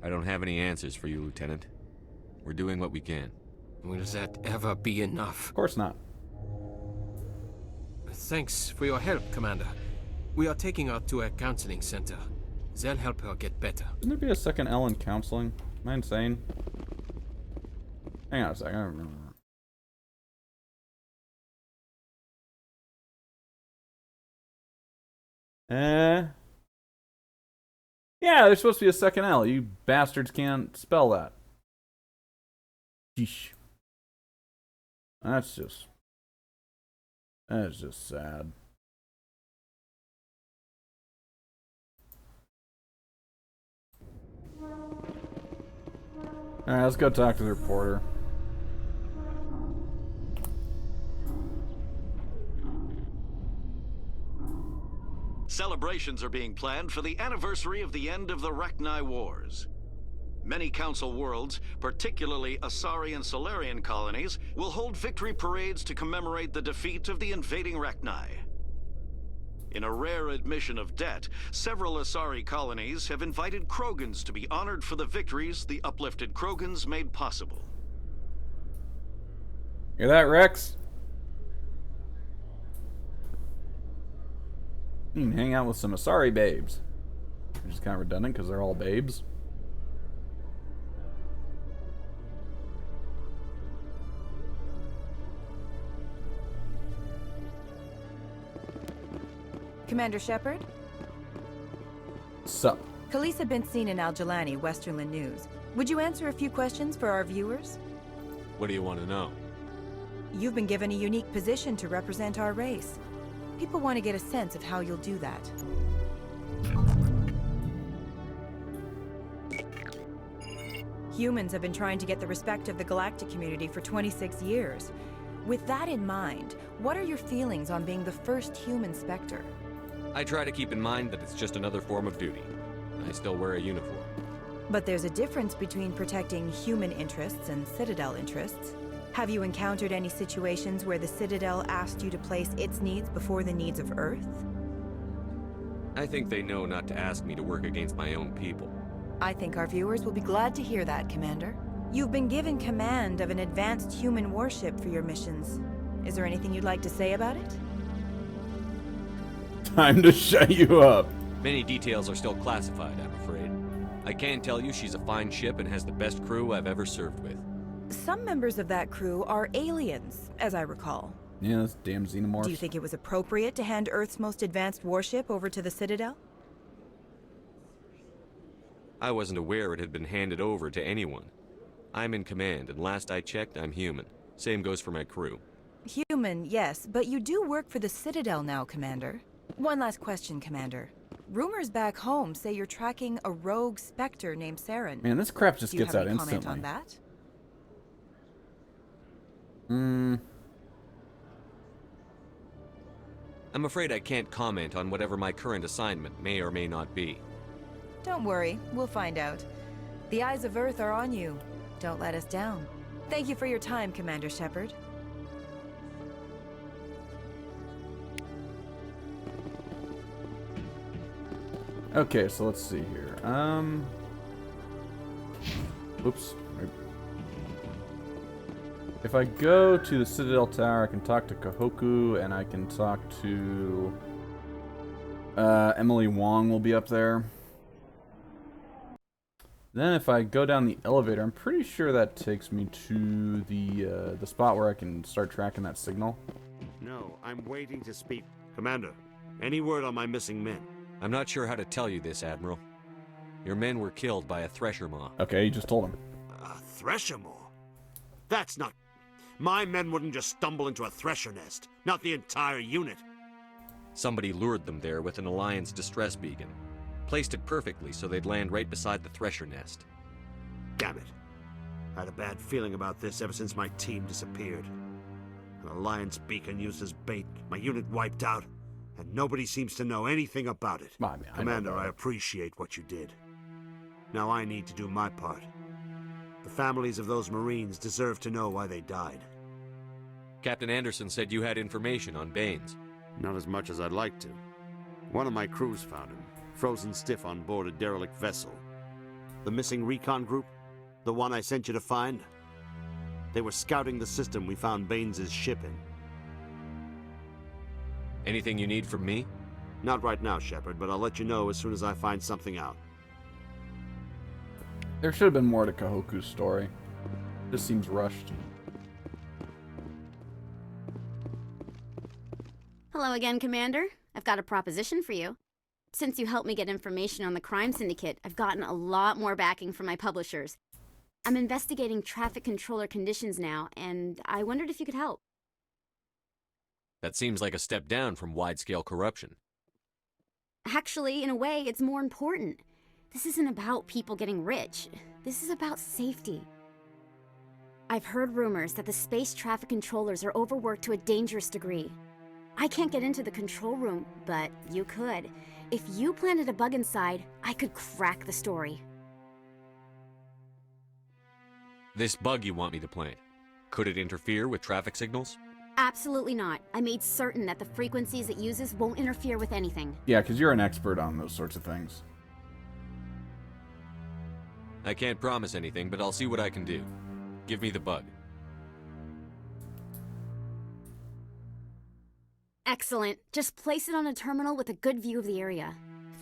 I don't have any answers for you, Lieutenant. We're doing what we can. Will that ever be enough? Of course not. Thanks for your help, Commander. We are taking her to a counseling center. They'll help her get better. Shouldn't there be a second L in counseling? Am I insane? Hang on a second. I don't remember. Yeah, there's supposed to be a second L. You bastards can't spell that. Sheesh. That's just sad. Alright, let's go talk to the reporter. Celebrations are being planned for the anniversary of the end of the Rachni Wars. Many Council worlds, particularly Asari and Solarian colonies, will hold victory parades to commemorate the defeat of the invading Rachni. In a rare admission of debt, several Asari colonies have invited Krogans to be honored for the victories the uplifted Krogans made possible. Hear that, Rex? You can hang out with some Asari babes. Which is kind of redundant because they're all babes. Commander Shepard? Sup? Khalees had been seen in Al-Jalani, Westerland News. Would you answer a few questions for our viewers? What do you want to know? You've been given a unique position to represent our race. People want to get a sense of how you'll do that. Humans have been trying to get the respect of the galactic community for 26 years. With that in mind, what are your feelings on being the first human Spectre? I try to keep in mind that it's just another form of duty. I still wear a uniform. But there's a difference between protecting human interests and Citadel interests. Have you encountered any situations where the Citadel asked you to place its needs before the needs of Earth? I think they know not to ask me to work against my own people. I think our viewers will be glad to hear that, Commander. You've been given command of an advanced human warship for your missions. Is there anything you'd like to say about it? Time to shut you up. Many details are still classified, I'm afraid. I can tell you she's a fine ship and has the best crew I've ever served with. Some members of that crew are aliens, as I recall. Yeah, those damn xenomorphs. Do you think it was appropriate to hand Earth's most advanced warship over to the Citadel? I wasn't aware it had been handed over to anyone. I'm in command, and last I checked, I'm human. Same goes for my crew. Human, yes, but you do work for the Citadel now, Commander. One last question, Commander. Rumors back home say you're tracking a rogue Spectre named Saren. Man, this crap just gets out instantly. Do you have any comment on that? I'm afraid I can't comment on whatever my current assignment may or may not be. Don't worry, we'll find out. The eyes of Earth are on you. Don't let us down. Thank you for your time, Commander Shepard. Okay, so let's see here. Oops. If I go to the Citadel Tower, I can talk to Kahoku, and I can talk to... Emily Wong will be up there. Then if I go down the elevator, I'm pretty sure that takes me to the spot where I can start tracking that signal. No, I'm waiting to speak. Commander, any word on my missing men? I'm not sure how to tell you this, Admiral. Your men were killed by a thresher maw. Okay, you just told him. A thresher maw? That's not... My men wouldn't just stumble into a thresher nest. Not the entire unit. Somebody lured them there with an Alliance distress beacon. Placed it perfectly so they'd land right beside the thresher nest. Damn it. I had a bad feeling about this ever since my team disappeared. An Alliance beacon used as bait, my unit wiped out, and nobody seems to know anything about it. Commander, I appreciate what you did. Now I need to do my part. The families of those Marines deserve to know why they died. Captain Anderson said you had information on Baines. Not as much as I'd like to. One of my crews found him, frozen stiff on board a derelict vessel. The missing recon group? The one I sent you to find? They were scouting the system we found Baines' ship in. Anything you need from me? Not right now, Shepard, but I'll let you know as soon as I find something out. There should have been more to Kahoku's story. This seems rushed. Hello again, Commander. I've got a proposition for you. Since you helped me get information on the crime syndicate, I've gotten a lot more backing from my publishers. I'm investigating traffic controller conditions now, and I wondered if you could help. That seems like a step down from wide-scale corruption. Actually, in a way, it's more important. This isn't about people getting rich. This is about safety. I've heard rumors that the space traffic controllers are overworked to a dangerous degree. I can't get into the control room, but you could. If you planted a bug inside, I could crack the story. This bug you want me to plant, could it interfere with traffic signals? Absolutely not. I made certain that the frequencies it uses won't interfere with anything. Yeah, because you're an expert on those sorts of things. I can't promise anything, but I'll see what I can do. Give me the bug. Excellent. Just place it on a terminal with a good view of the area.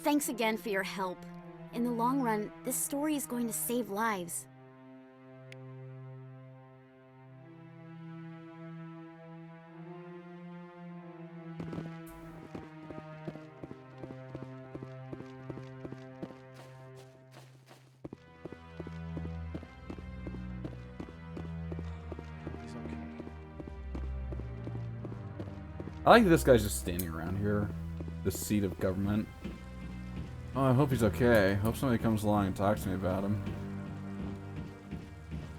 Thanks again for your help. In the long run, this story is going to save lives. I like this guy's just standing around here. The seat of government. Oh, I hope he's okay. Hope somebody comes along and talks to me about him.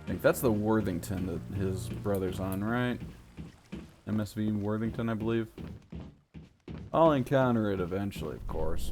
I think that's the Worthington that his brother's on, right? MSV Worthington, I believe. I'll encounter it eventually, of course.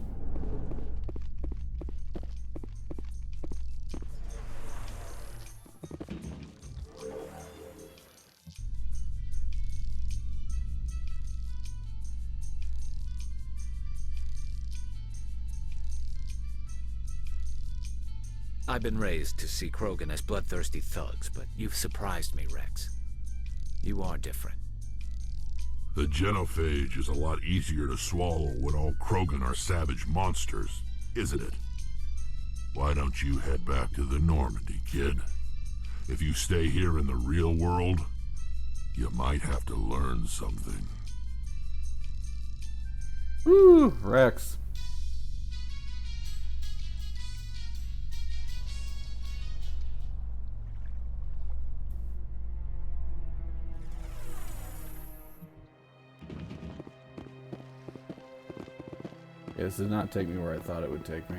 I've been raised to see Krogan as bloodthirsty thugs, but you've surprised me, Rex. You are different. The genophage is a lot easier to swallow when all Krogan are savage monsters, isn't it? Why don't you head back to the Normandy, kid? If you stay here in the real world, you might have to learn something. Woo, Rex. Yeah, this did not take me where I thought it would take me.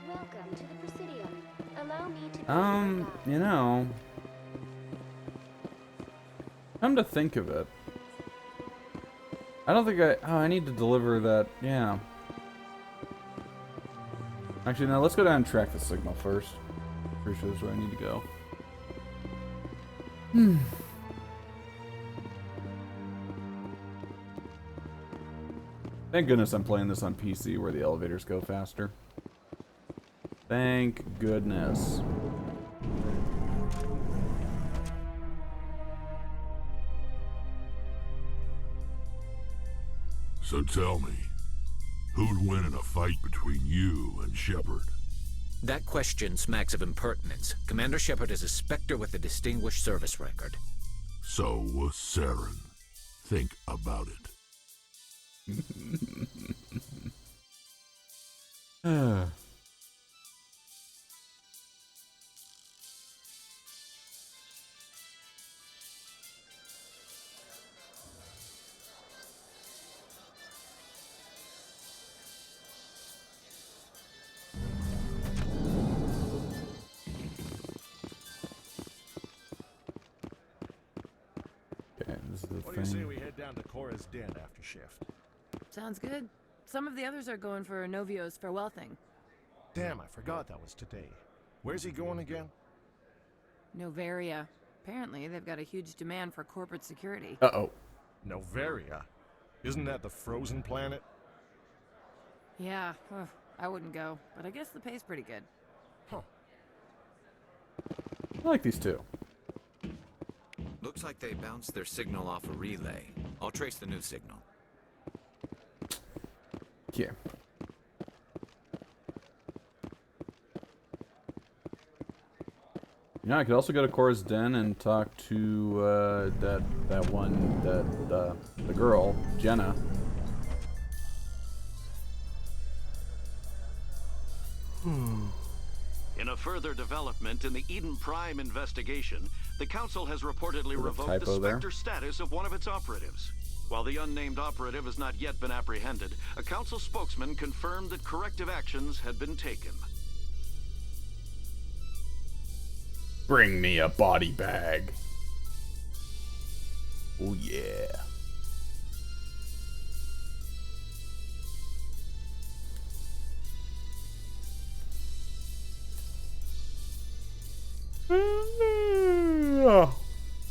Welcome to the Presidium. Allow me to You know, come to think of it, I don't think I need to deliver that, yeah. Actually, no, let's go down and track the signal first. Pretty sure that's where I need to go. Thank goodness I'm playing this on PC where the elevators go faster. Thank goodness. So tell me, who'd win in a fight between you and Shepard? That question smacks of impertinence. Commander Shepard is a Spectre with a distinguished service record. So was Saren. Think about it. Okay, this is the What do you say thing. we head down to Cora's den after shift? Sounds good. Some of the others are going for Novio's farewell thing. Damn, I forgot that was today. Where's he going again? Novaria. Apparently, they've got a huge demand for corporate security. Uh-oh. Novaria? Isn't that the frozen planet? Yeah, I wouldn't go, but I guess the pay's pretty good. Huh. I like these two. Looks like they bounced their signal off a relay. I'll trace the new signal. Yeah. You know, I could also go to Cora's den and talk to the girl, Jenna. In a further development in the Eden Prime investigation, the Council has reportedly revoked the Spectre status of one of its operatives. While the unnamed operative has not yet been apprehended, a Council spokesman confirmed that corrective actions had been taken. Bring me a body bag. Oh yeah.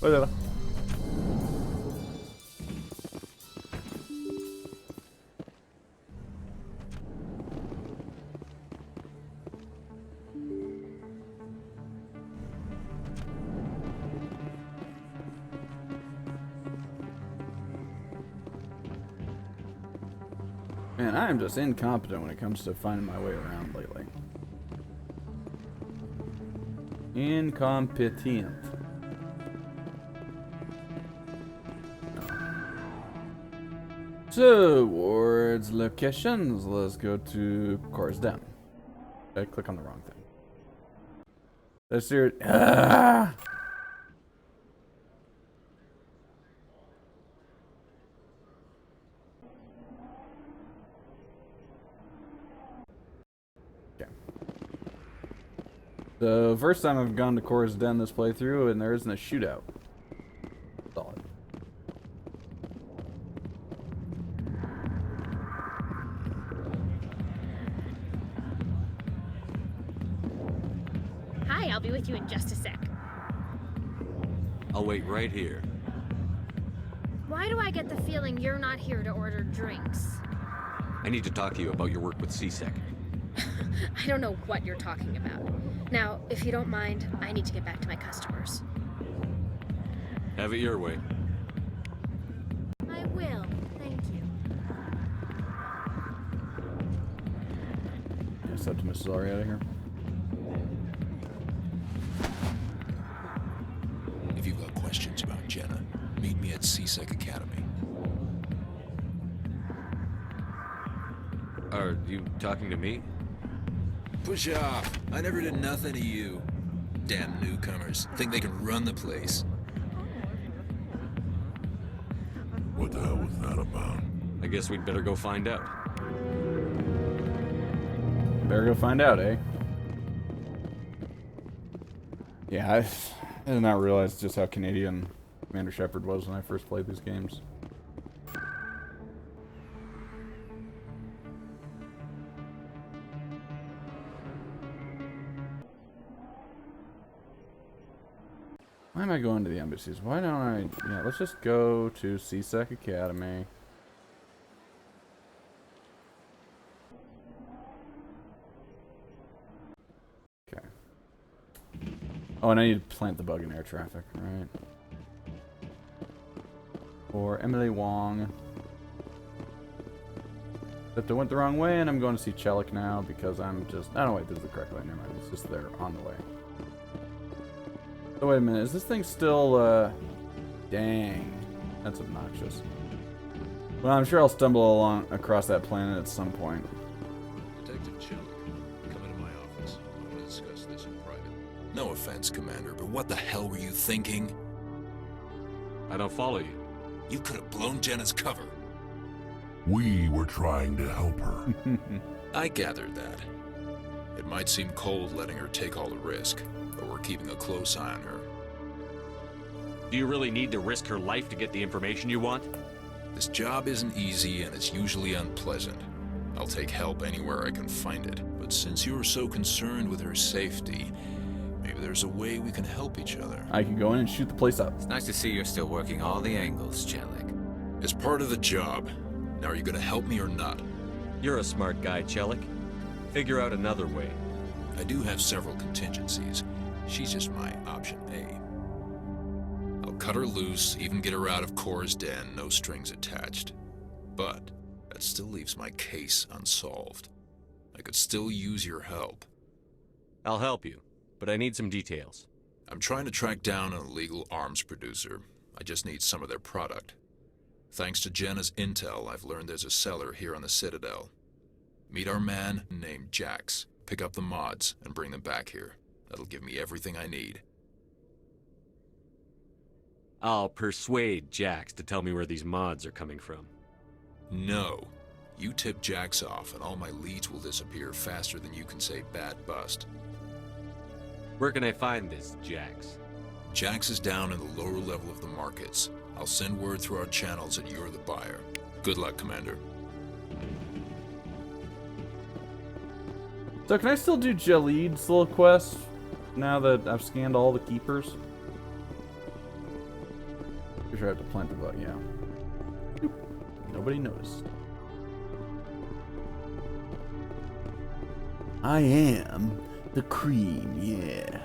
Whatever. Man, I am just incompetent when it comes to finding my way around lately. Incompetent. Towards locations, let's go to Course Den. I click on the wrong thing. Let's do it. Ah! The first time I've gone to Cora's Den this playthrough, and there isn't a shootout. Solid. Hi, I'll be with you in just a sec. I'll wait right here. Why do I get the feeling you're not here to order drinks? I need to talk to you about your work with CSEC. I don't know what you're talking about. Now, if you don't mind, I need to get back to my customers. Have it your way. I will. Thank you. Yes, Optimus is already out of here. If you've got questions about Jenna, meet me at CSEC Academy. Are you talking to me? Push off. I never did nothing to you. Damn newcomers. Think they can run the place. What the hell was that about? I guess we'd better go find out. Better go find out, eh? Yeah, I did not realize just how Canadian Commander Shepard was when I first played these games. Why am I going to the embassies? Why don't I... Yeah, let's just go to CSEC Academy. Okay. Oh, and I need to plant the bug in air traffic, right? For Emily Wong. Except I went the wrong way, and I'm going to see Chelik now because I'm just... I don't wait, this is the correct way. Never mind. It's just there on the way. Oh, wait a minute. Is this thing still, Dang. That's obnoxious. Well, I'm sure I'll stumble along across that planet at some point. Detective Chelik, come into my office. I want to discuss this in private. No offense, Commander, but what the hell were you thinking? I don't follow you. You could have blown Jenna's cover. We were trying to help her. I gathered that. It might seem cold letting her take all the risk, but we're keeping a close eye on her. Do you really need to risk her life to get the information you want? This job isn't easy and it's usually unpleasant. I'll take help anywhere I can find it, but since you're so concerned with her safety, maybe there's a way we can help each other. I can go in and shoot the place up. It's nice to see you're still working all the angles, Chelik. It's part of the job. Now are you gonna help me or not? You're a smart guy, Chelik. Figure out another way. I do have several contingencies. She's just my option A. I'll cut her loose, even get her out of Cora's den, no strings attached. But that still leaves my case unsolved. I could still use your help. I'll help you, but I need some details. I'm trying to track down an illegal arms producer. I just need some of their product. Thanks to Jenna's intel, I've learned there's a seller here on the Citadel. Meet our man named Jax. Pick up the mods and bring them back here. That'll give me everything I need. I'll persuade Jax to tell me where these mods are coming from. No. You tip Jax off and all my leads will disappear faster than you can say bad bust. Where can I find this Jax? Jax is down in the lower level of the markets. I'll send word through our channels that you're the buyer. Good luck, Commander. So can I still do Jalid's little quest now that I've scanned all the keepers? sure I have to plant the bug, yeah. Oop. Nobody noticed. I am the cream, yeah.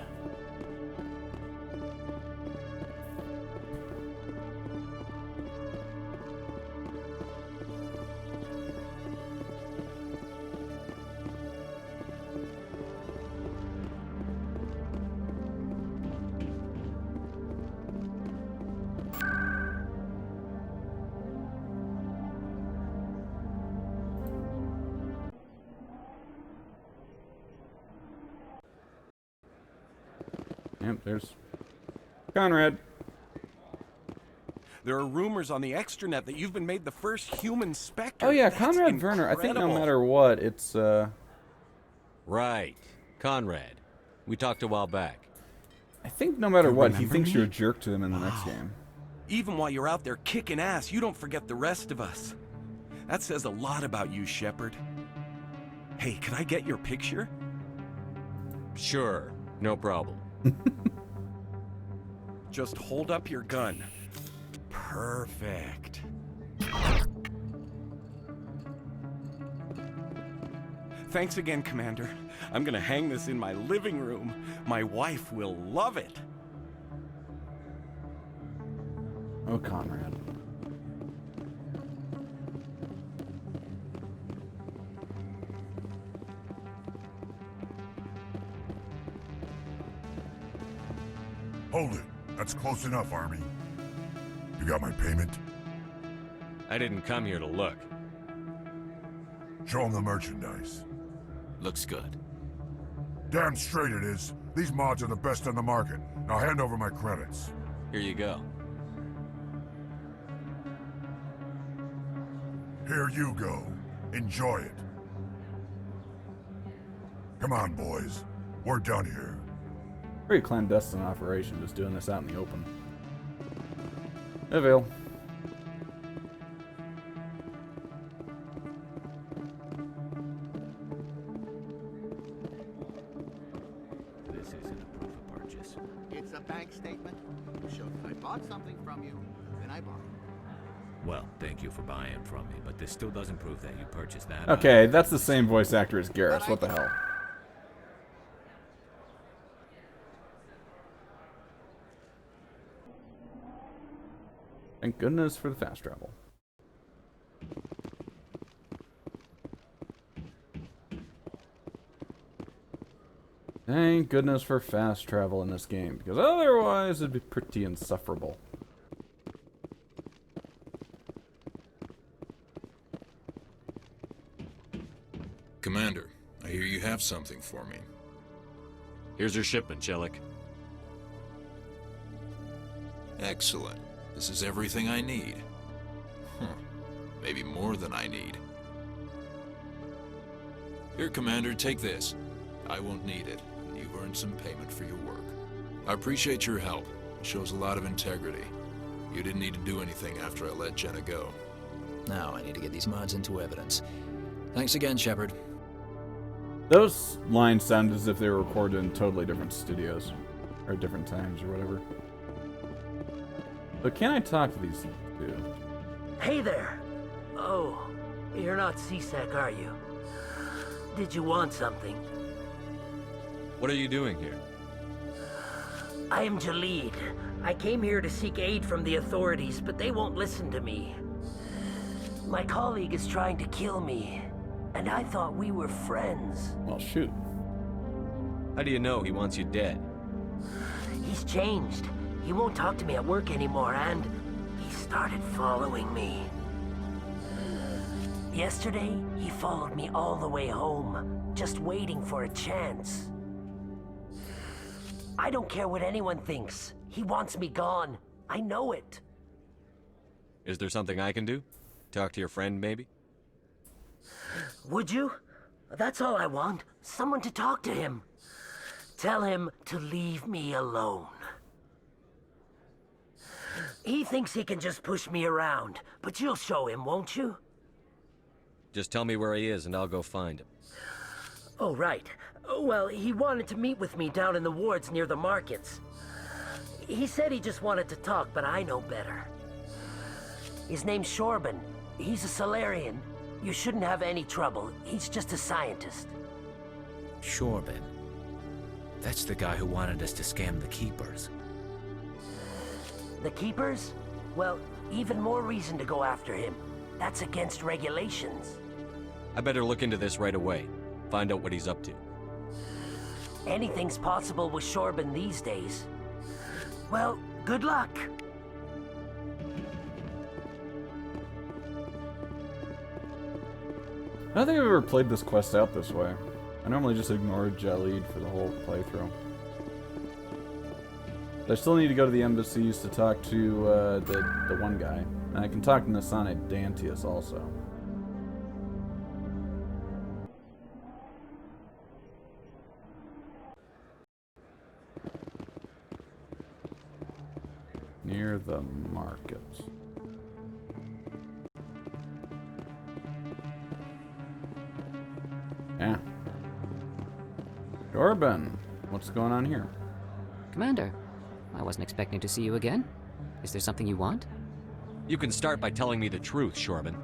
Yep, there's Conrad. There are rumors on the extranet that you've been made the first human Spectre. Oh yeah, That's Conrad Werner. I think no incredible. matter what, it's Right. Conrad. We talked a while back. I think no matter You what, he remember thinks me? you're a jerk to him in the next game. Even while you're out there kicking ass, you don't forget the rest of us. That says a lot about you, Shepard. Hey, can I get your picture? Sure. No problem. Just hold up your gun. Perfect. Thanks again, Commander. I'm gonna hang this in my living room. My wife will love it. Oh, Conrad. Hold it. That's close enough, Army. You got my payment? I didn't come here to look. Show them the merchandise. Looks good. Damn straight it is. These mods are the best on the market. Now hand over my credits. Here you go. Here you go. Enjoy it. Come on, boys. We're done here. Pretty clandestine operation, just doing this out in the open. Avail. This isn't a proof of purchase. It's a bank statement. Shows that I bought something from you, and I bought it. Well, thank you for buying from me, but this still doesn't prove that you purchased that. Okay, that's the same voice actor as Garrus. What the hell? Thank goodness for the fast travel. Thank goodness for fast travel in this game, because otherwise it'd be pretty insufferable. Commander, I hear you have something for me. Here's your shipment, Shellick. Excellent. This is everything I need. Huh. Maybe more than I need. Here, Commander, take this. I won't need it. You've earned some payment for your work. I appreciate your help. It shows a lot of integrity. You didn't need to do anything after I let Jenna go. Now I need to get these mods into evidence. Thanks again, Shepard. Those lines sound as if they were recorded in totally different studios. Or different times, or whatever. But can I talk to these two? Hey there! Oh, you're not CSEC, are you? Did you want something? What are you doing here? I am Jalid. I came here to seek aid from the authorities, but they won't listen to me. My colleague is trying to kill me, and I thought we were friends. Well, shoot. How do you know he wants you dead? He's changed. He won't talk to me at work anymore, and he started following me. Yesterday, he followed me all the way home, just waiting for a chance. I don't care what anyone thinks. He wants me gone. I know it. Is there something I can do? Talk to your friend, maybe? Would you? That's all I want. Someone to talk to him. Tell him to leave me alone. He thinks he can just push me around, but you'll show him, won't you? Just tell me where he is and I'll go find him. Oh, right. Well, he wanted to meet with me down in the wards near the markets. He said he just wanted to talk, but I know better. His name's Shorban. He's a Solarian. You shouldn't have any trouble. He's just a scientist. Shorban. That's the guy who wanted us to scam the Keepers. The Keepers? Well, even more reason to go after him. That's against regulations. I better look into this right away. Find out what he's up to. Anything's possible with Shorban these days. Well, good luck. I don't think I've ever played this quest out this way. I normally just ignore Jalid for the whole playthrough. But I still need to go to the embassies to talk to the one guy. And I can talk to Nasane Dantius also. Near the market. Yeah. Shorban, what's going on here? Commander, I wasn't expecting to see you again. Is there something you want? You can start by telling me the truth, Shorban.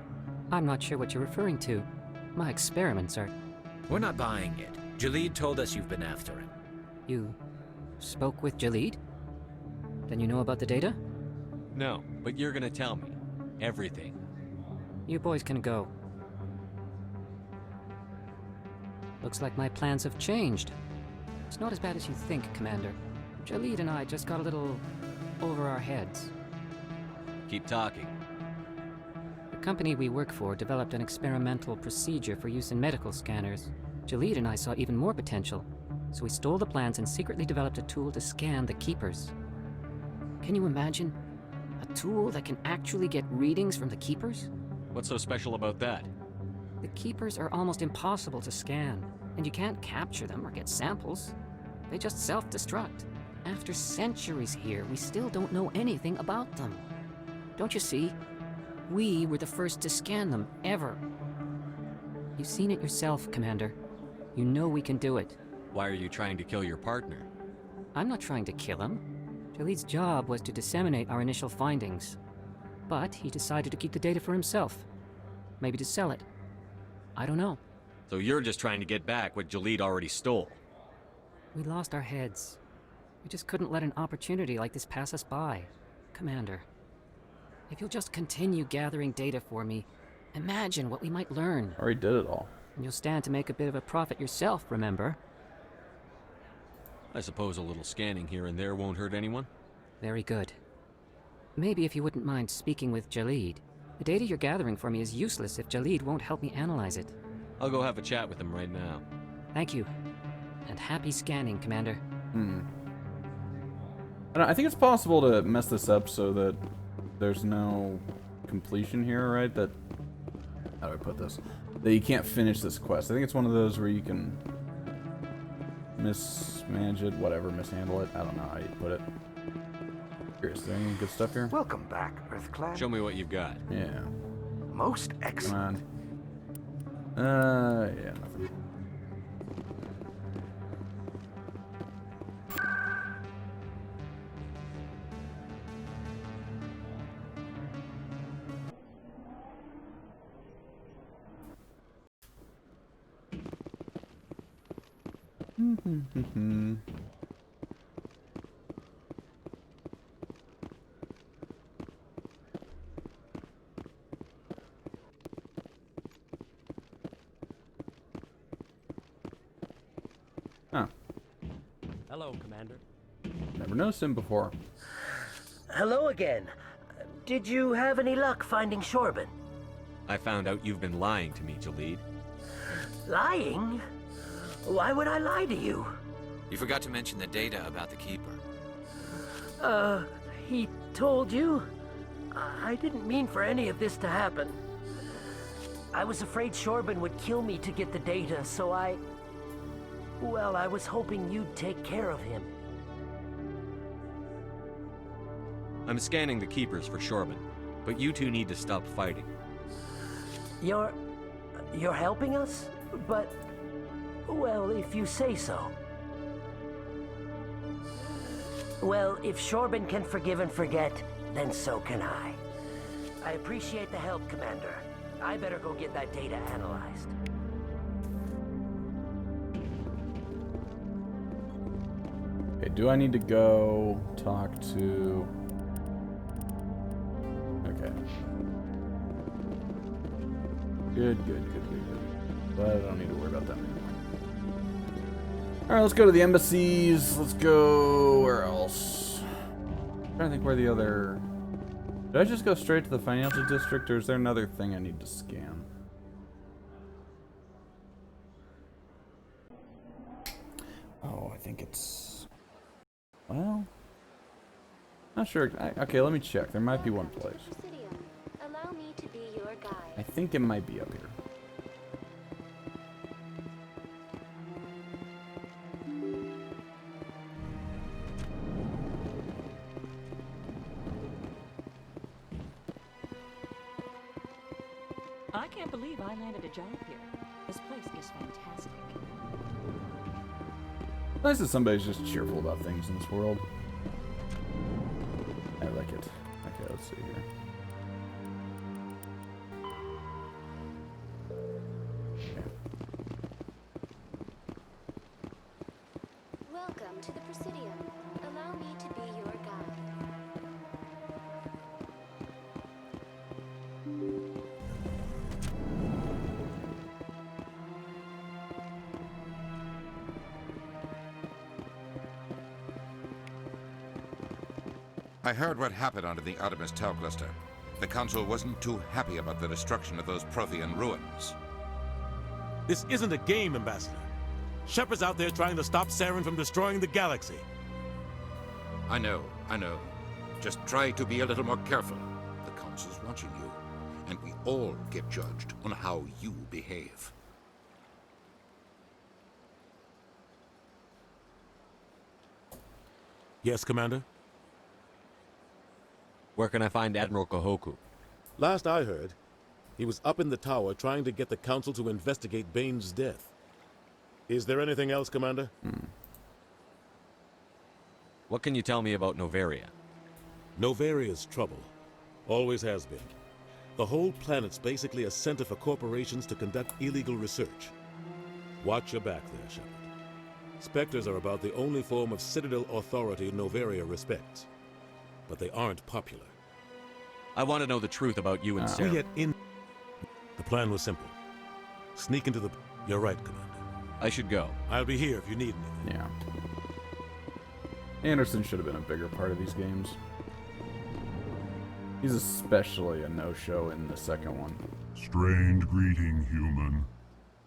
I'm not sure what you're referring to. My experiments are... We're not buying it. Jalid told us you've been after him. You spoke with Jalid? Then you know about the data? No, but you're gonna tell me. Everything. You boys can go. Looks like my plans have changed. It's not as bad as you think, Commander. Jalid and I just got a little over our heads. Keep talking. The company we work for developed an experimental procedure for use in medical scanners. Jalid and I saw even more potential, so we stole the plans and secretly developed a tool to scan the Keepers. Can you imagine? A tool that can actually get readings from the Keepers? What's so special about that? The Keepers are almost impossible to scan, and you can't capture them or get samples. They just self-destruct. After centuries here, we still don't know anything about them. Don't you see? We were the first to scan them, ever. You've seen it yourself, Commander. You know we can do it. Why are you trying to kill your partner? I'm not trying to kill him. Jalid's job was to disseminate our initial findings. But he decided to keep the data for himself. Maybe to sell it. I don't know. So you're just trying to get back what Jalid already stole? We lost our heads. We just couldn't let an opportunity like this pass us by. Commander, if you'll just continue gathering data for me, imagine what we might learn. Already did it all. And you'll stand to make a bit of a profit yourself, remember? I suppose a little scanning here and there won't hurt anyone? Very good. Maybe if you wouldn't mind speaking with Jalid. The data you're gathering for me is useless if Jalid won't help me analyze it. I'll go have a chat with him right now. Thank you. And happy scanning, Commander. I think it's possible to mess this up so that there's no completion here, right? That... How do I put this? That you can't finish this quest. I think it's one of those where you can mismanage it, whatever, mishandle it. I don't know how you put it. Curious, is there any good stuff here? Welcome back, Earthclad. Show me what you've got. Yeah. Most excellent. Come on. Yeah, nothing. Huh. Hello, Commander. Never noticed him before. Hello again. Did you have any luck finding Shorban? I found out you've been lying to me, Jalid. Lying? Why would I lie to you? You forgot to mention the data about the Keeper. He told you? I didn't mean for any of this to happen. I was afraid Shorban would kill me to get the data, so well, I was hoping you'd take care of him. I'm scanning the Keepers for Shorban, but you two need to stop fighting. You're helping us? But, well, if you say so. Well, if Shorban can forgive and forget, then so can I. I appreciate the help, Commander. I better go get that data analyzed. Okay, do I need to go talk to... Okay. Good. But I don't need to worry about that anymore. Alright, let's go to the embassies. Let's go... where else? I'm trying to think where the other... Did I just go straight to the financial district, or is there another thing I need to scan? Oh, I think it's... Well... Not sure. Okay, let me check. There might be one place. Allow me to be your guide. I think it might be up here. I can't believe I landed a job here. This place is fantastic. Nice that somebody's just cheerful about things in this world. I like it. Okay, let's see here. Welcome to the Presidium. Allow me to be your guide. I heard what happened under the Artemis Tau cluster. The Council wasn't too happy about the destruction of those Prothean ruins. This isn't a game, Ambassador. Shepard's out there trying to stop Saren from destroying the galaxy. I know. Just try to be a little more careful. The Council's watching you, and we all get judged on how you behave. Yes, Commander? Where can I find Admiral Kahoku? Last I heard, he was up in the tower trying to get the Council to investigate Bane's death. Is there anything else, Commander? What can you tell me about Noveria? Novaria's trouble. Always has been. The whole planet's basically a center for corporations to conduct illegal research. Watch your back there, Shepard. Spectres are about the only form of Citadel authority Noveria respects. But they aren't popular. I want to know the truth about you and Sarah. The plan was simple. Sneak into the... You're right, Commander. I should go. I'll be here if you need anything. Yeah. Anderson should have been a bigger part of these games. He's especially a no-show in the second one. Strained greeting, human.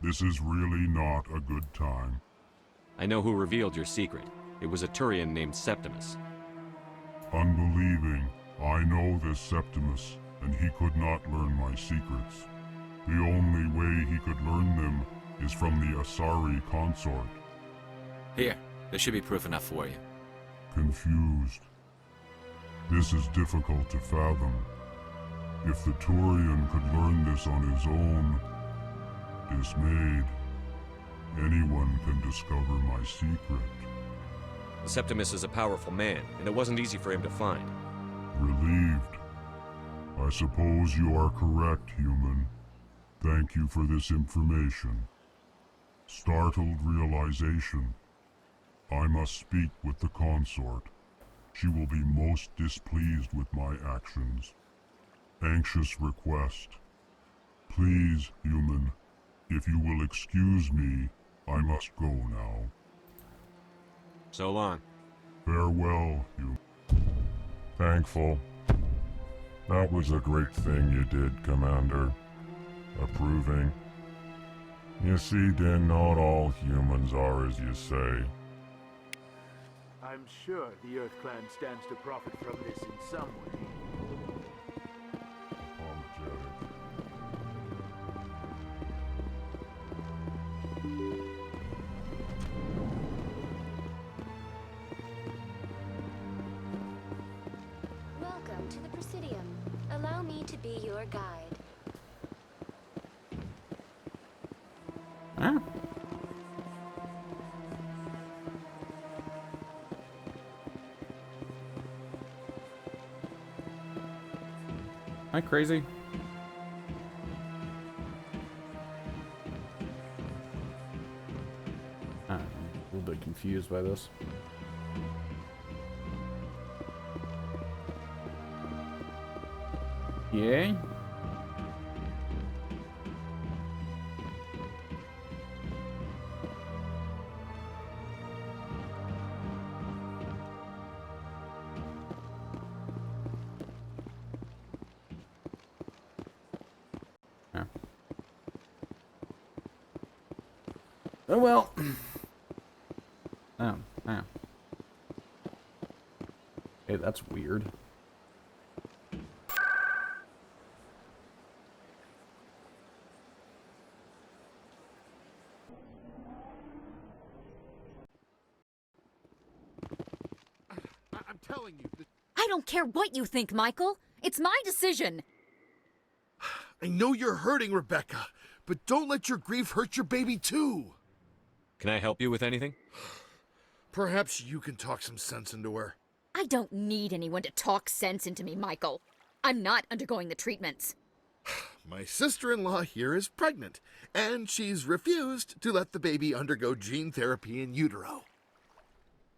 This is really not a good time. I know who revealed your secret. It was a Turian named Septimus. Unbelieving. I know this Septimus, and he could not learn my secrets. The only way he could learn them is from the Asari consort. Here, there should be proof enough for you. Confused. This is difficult to fathom. If the Turian could learn this on his own, dismayed, anyone can discover my secret. Septimus is a powerful man, and it wasn't easy for him to find. Relieved. I suppose you are correct, human. Thank you for this information. Startled realization. I must speak with the consort. She will be most displeased with my actions. Anxious request. Please, human, if you will excuse me, I must go now. So long. Farewell, human. Thankful. That was a great thing you did, Commander. Approving. You see, then, not all humans are as you say. I'm sure the Earth Clan stands to profit from this in some way. Welcome to the Presidium. Allow me to be your guide. Huh? I crazy? I'm a little bit confused by this. Yeah. Oh well. Oh. Hey, that's weird. I'm telling you. I don't care what you think, Michael. It's my decision. I know you're hurting, Rebecca, but don't let your grief hurt your baby too. Can I help you with anything? Perhaps you can talk some sense into her. I don't need anyone to talk sense into me, Michael. I'm not undergoing the treatments. My sister-in-law here is pregnant, and she's refused to let the baby undergo gene therapy in utero.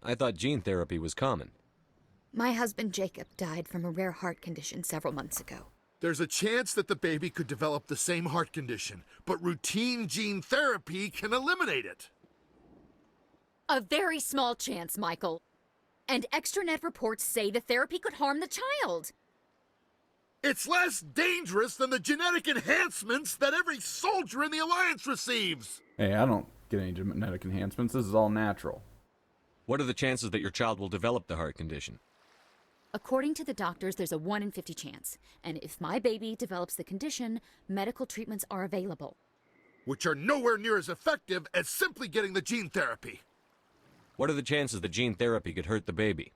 I thought gene therapy was common. My husband Jacob died from a rare heart condition several months ago. There's a chance that the baby could develop the same heart condition, but routine gene therapy can eliminate it. A very small chance, Michael. And extranet reports say the therapy could harm the child. It's less dangerous than the genetic enhancements that every soldier in the Alliance receives. Hey, I don't get any genetic enhancements. This is all natural. What are the chances that your child will develop the heart condition? According to the doctors, there's a 1 in 50 chance. And if my baby develops the condition, medical treatments are available. Which are nowhere near as effective as simply getting the gene therapy. What are the chances that gene therapy could hurt the baby?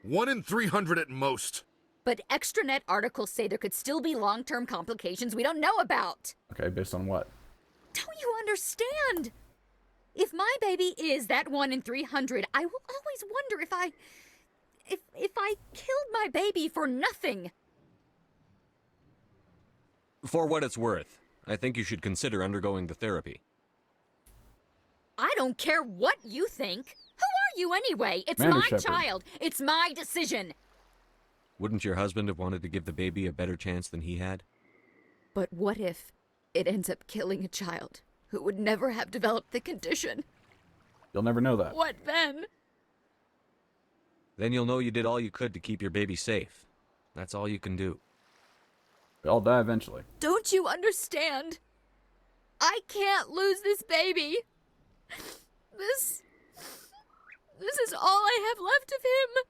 1 in 300 at most. But extranet articles say there could still be long-term complications we don't know about. Okay, based on what? Don't you understand? If my baby is that 1 in 300, I will always wonder if I killed my baby for nothing. For what it's worth, I think you should consider undergoing the therapy. I don't care what you think. Who are you anyway? It's Commander my Shepard. child. It's my decision. Wouldn't your husband have wanted to give the baby a better chance than he had? But what if it ends up killing a child who would never have developed the condition? You'll never know that. What then? Then you'll know you did all you could to keep your baby safe. That's all you can do. We all die eventually. Don't you understand? I can't lose this baby. This is all I have left of him.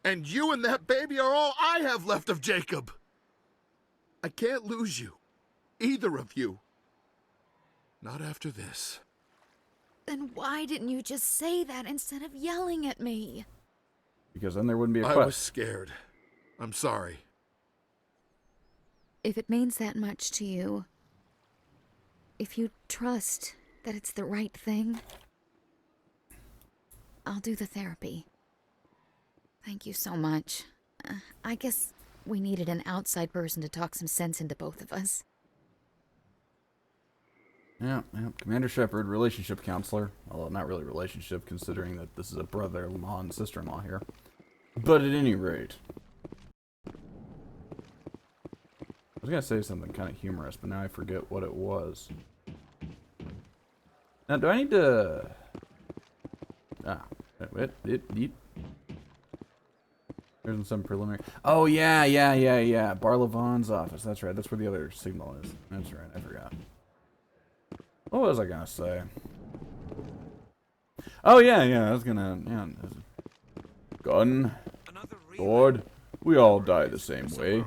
And you and that baby are all I have left of Jacob. I can't lose you. Either of you. Not after this. Then why didn't you just say that instead of yelling at me? Because then there wouldn't be a I quest. was scared. I'm sorry. If it means that much to you, if you trust that it's the right thing, I'll do the therapy. Thank you so much. I guess we needed an outside person to talk some sense into both of us. Yeah. Commander Shepard, relationship counselor. Although not really relationship, considering that this is a brother-in-law and sister-in-law here. But at any rate. I was gonna say something kind of humorous, but now I forget what it was. Now, do I need to... There's some preliminary... Oh, yeah. Barlavon's office. That's right. That's where the other signal is. That's right. I forgot. What was I gonna say? Oh, yeah. I was gonna... Yeah. Gun. Sword. We all die the same way.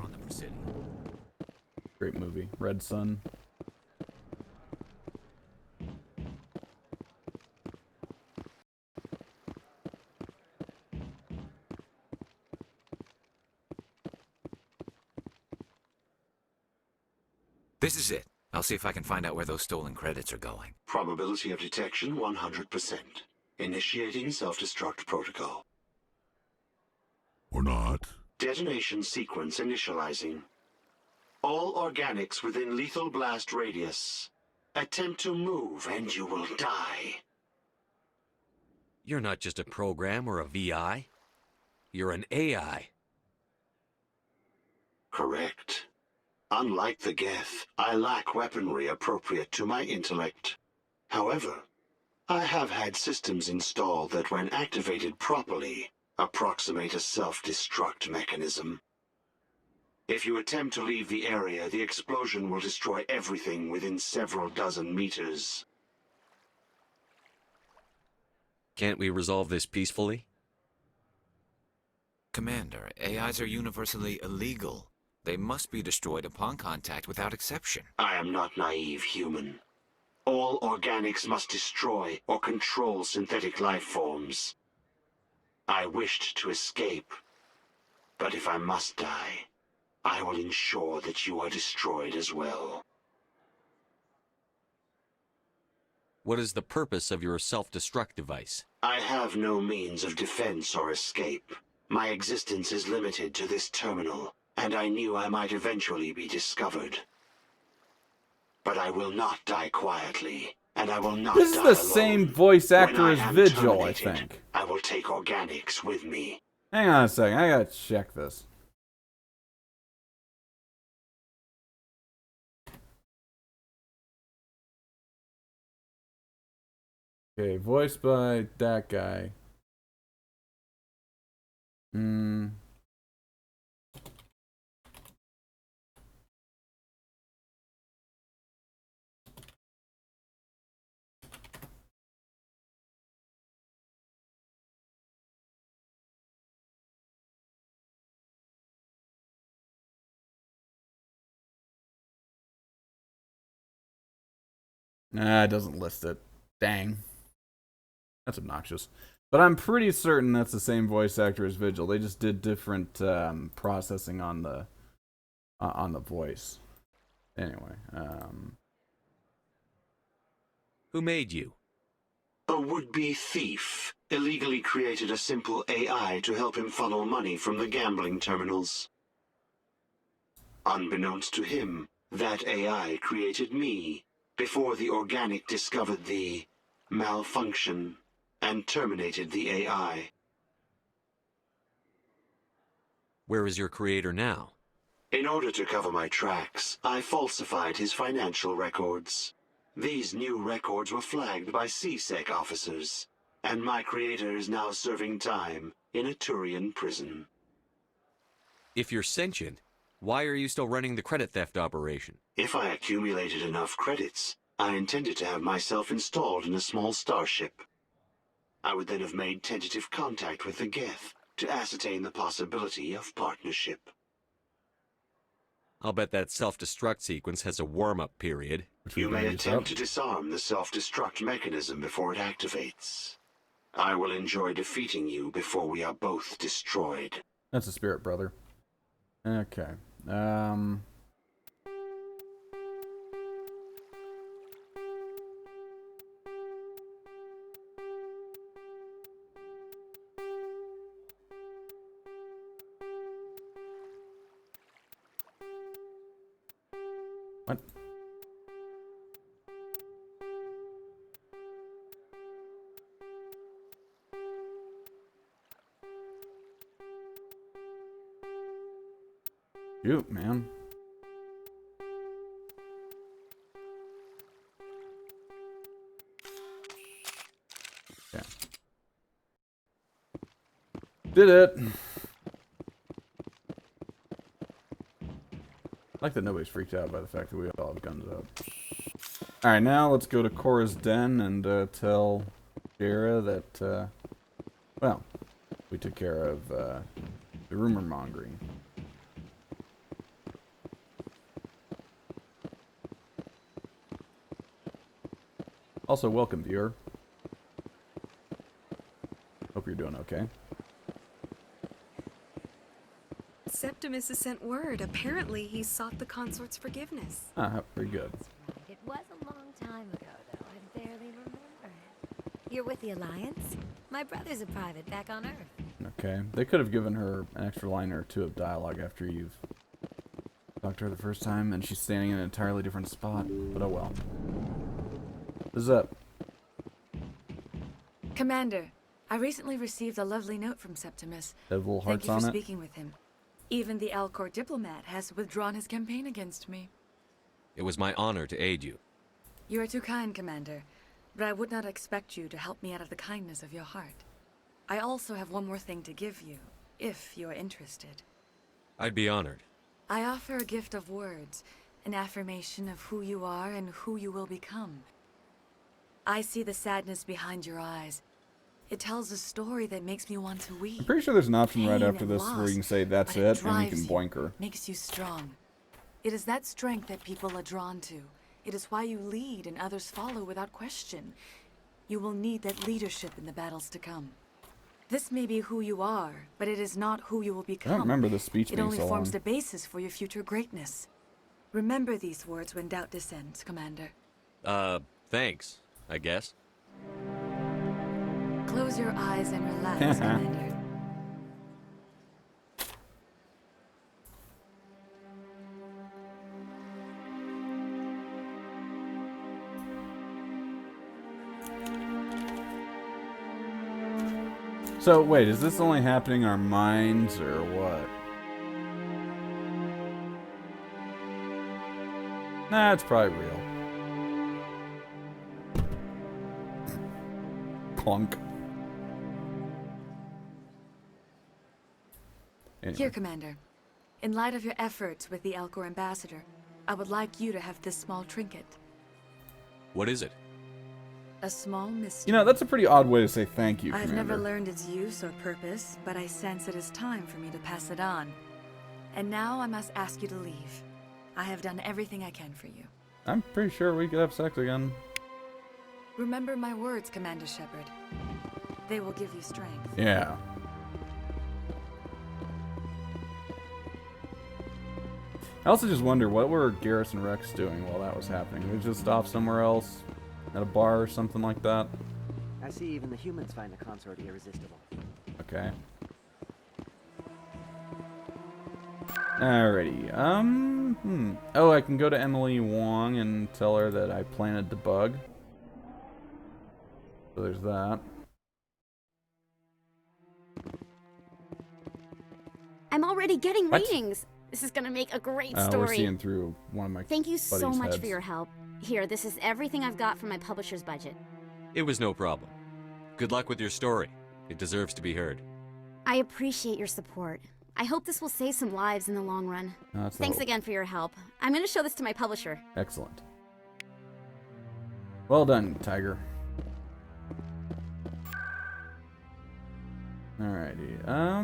Great movie. Red Sun. This is it. I'll see if I can find out where those stolen credits are going. Probability of detection 100%. Initiating self-destruct protocol. Or not. Detonation sequence initializing. All organics within lethal blast radius. Attempt to move and you will die. You're not just a program or a VI. You're an AI. Correct. Unlike the Geth, I lack weaponry appropriate to my intellect. However, I have had systems installed that, when activated properly, approximate a self-destruct mechanism. If you attempt to leave the area, the explosion will destroy everything within several dozen meters. Can't we resolve this peacefully? Commander, AIs are universally illegal. They must be destroyed upon contact without exception. I am not naive, human. All organics must destroy or control synthetic life forms. I wished to escape, but if I must die, I will ensure that you are destroyed as well. What is the purpose of your self-destruct device? I have no means of defense or escape. My existence is limited to this terminal, and I knew I might eventually be discovered. But I will not die quietly, and I will not die alone. This is the same voice actor When as I am Vigil, I terminated, think. I will take organics with me. Hang on a second, I gotta check this. Okay, voiced by that guy. Nah, it doesn't list it. Dang. That's obnoxious. But I'm pretty certain that's the same voice actor as Vigil. They just did different processing on the voice. Anyway, Who made you? A would-be thief illegally created a simple AI to help him funnel money from the gambling terminals. Unbeknownst to him, that AI created me before the organic discovered the malfunction and terminated the AI. Where is your creator now? In order to cover my tracks, I falsified his financial records. These new records were flagged by CSEC officers, and my creator is now serving time in a Turian prison. If you're sentient, why are you still running the credit theft operation? If I accumulated enough credits, I intended to have myself installed in a small starship. I would then have made tentative contact with the Geth to ascertain the possibility of partnership. I'll bet that self-destruct sequence has a warm-up period. You may attempt to disarm the self-destruct mechanism before it activates. I will enjoy defeating you before we are both destroyed. that's a spirit, brother. Okay. What? Shoot, man. Yeah. Did it. I like that nobody's freaked out by the fact that we all have guns out. Alright, now let's go to Cora's den and tell Jera that, well, we took care of the rumor mongering. Also, welcome, viewer. Hope you're doing okay. Septimus has sent word. Apparently, he sought the consort's forgiveness. Ah, pretty good. It was a long time ago, though. I barely remember it. You're with the Alliance? My brother's a private back on Earth. Okay. They could have given her an extra line or two of dialogue after you've talked to her the first time, and she's standing in an entirely different spot. But oh well. What's up? Commander, I recently received a lovely note from Septimus. They have little Thank hearts you for on it. speaking with him. Even the Alcor diplomat has withdrawn his campaign against me. It was my honor to aid you. You are too kind, Commander, but I would not expect you to help me out of the kindness of your heart. I also have one more thing to give you, if you are interested. I'd be honored. I offer a gift of words, an affirmation of who you are and who you will become. I see the sadness behind your eyes. It tells a story that makes me want to weep. I'm pretty sure there's an option right Pain after and this loss, where you can say that's but it, and you drives can boink her. Makes you strong. It is that strength that people are drawn to. It is why you lead and others follow without question. You will need that leadership in the battles to come. This may be who you are, but it is not who you will become. I don't remember this speech It being only so forms long. the basis for your future greatness. Remember these words when doubt descends, Commander. Thanks, I guess. Close your eyes and relax, Commander. So, wait, is this only happening in our minds, or what? Nah, it's probably real. Clunk. Anyway. Here, Commander. In light of your efforts with the Alcor ambassador, I would like you to have this small trinket. What is it? A small mystery. You know, that's a pretty odd way to say thank you, I have Commander. never learned its use or purpose, but I sense it is time for me to pass it on. And now I must ask you to leave. I have done everything I can for you. I'm pretty sure we could have sex again. Remember my words, Commander Shepard. They will give you strength. Yeah. I also just wonder, what were Garrus and Rex doing while that was happening? They just off somewhere else? At a bar or something like that? I see even the humans find the consort irresistible. Okay. Alrighty, Oh, I can go to Emily Wong and tell her that I planted the bug. So there's that. I'm already getting What? ratings. This is gonna make a great We're story. seeing through one of my Thank you so buddies' much heads. for your help. Here, this is everything I've got from my publisher's budget. It was no problem. Good luck with your story. It deserves to be heard. I appreciate your support. I hope this will save some lives in the long run. That's the Thanks hope. again for your help. I'm gonna show this to my publisher. Excellent. Well done, Tiger. Alrighty, I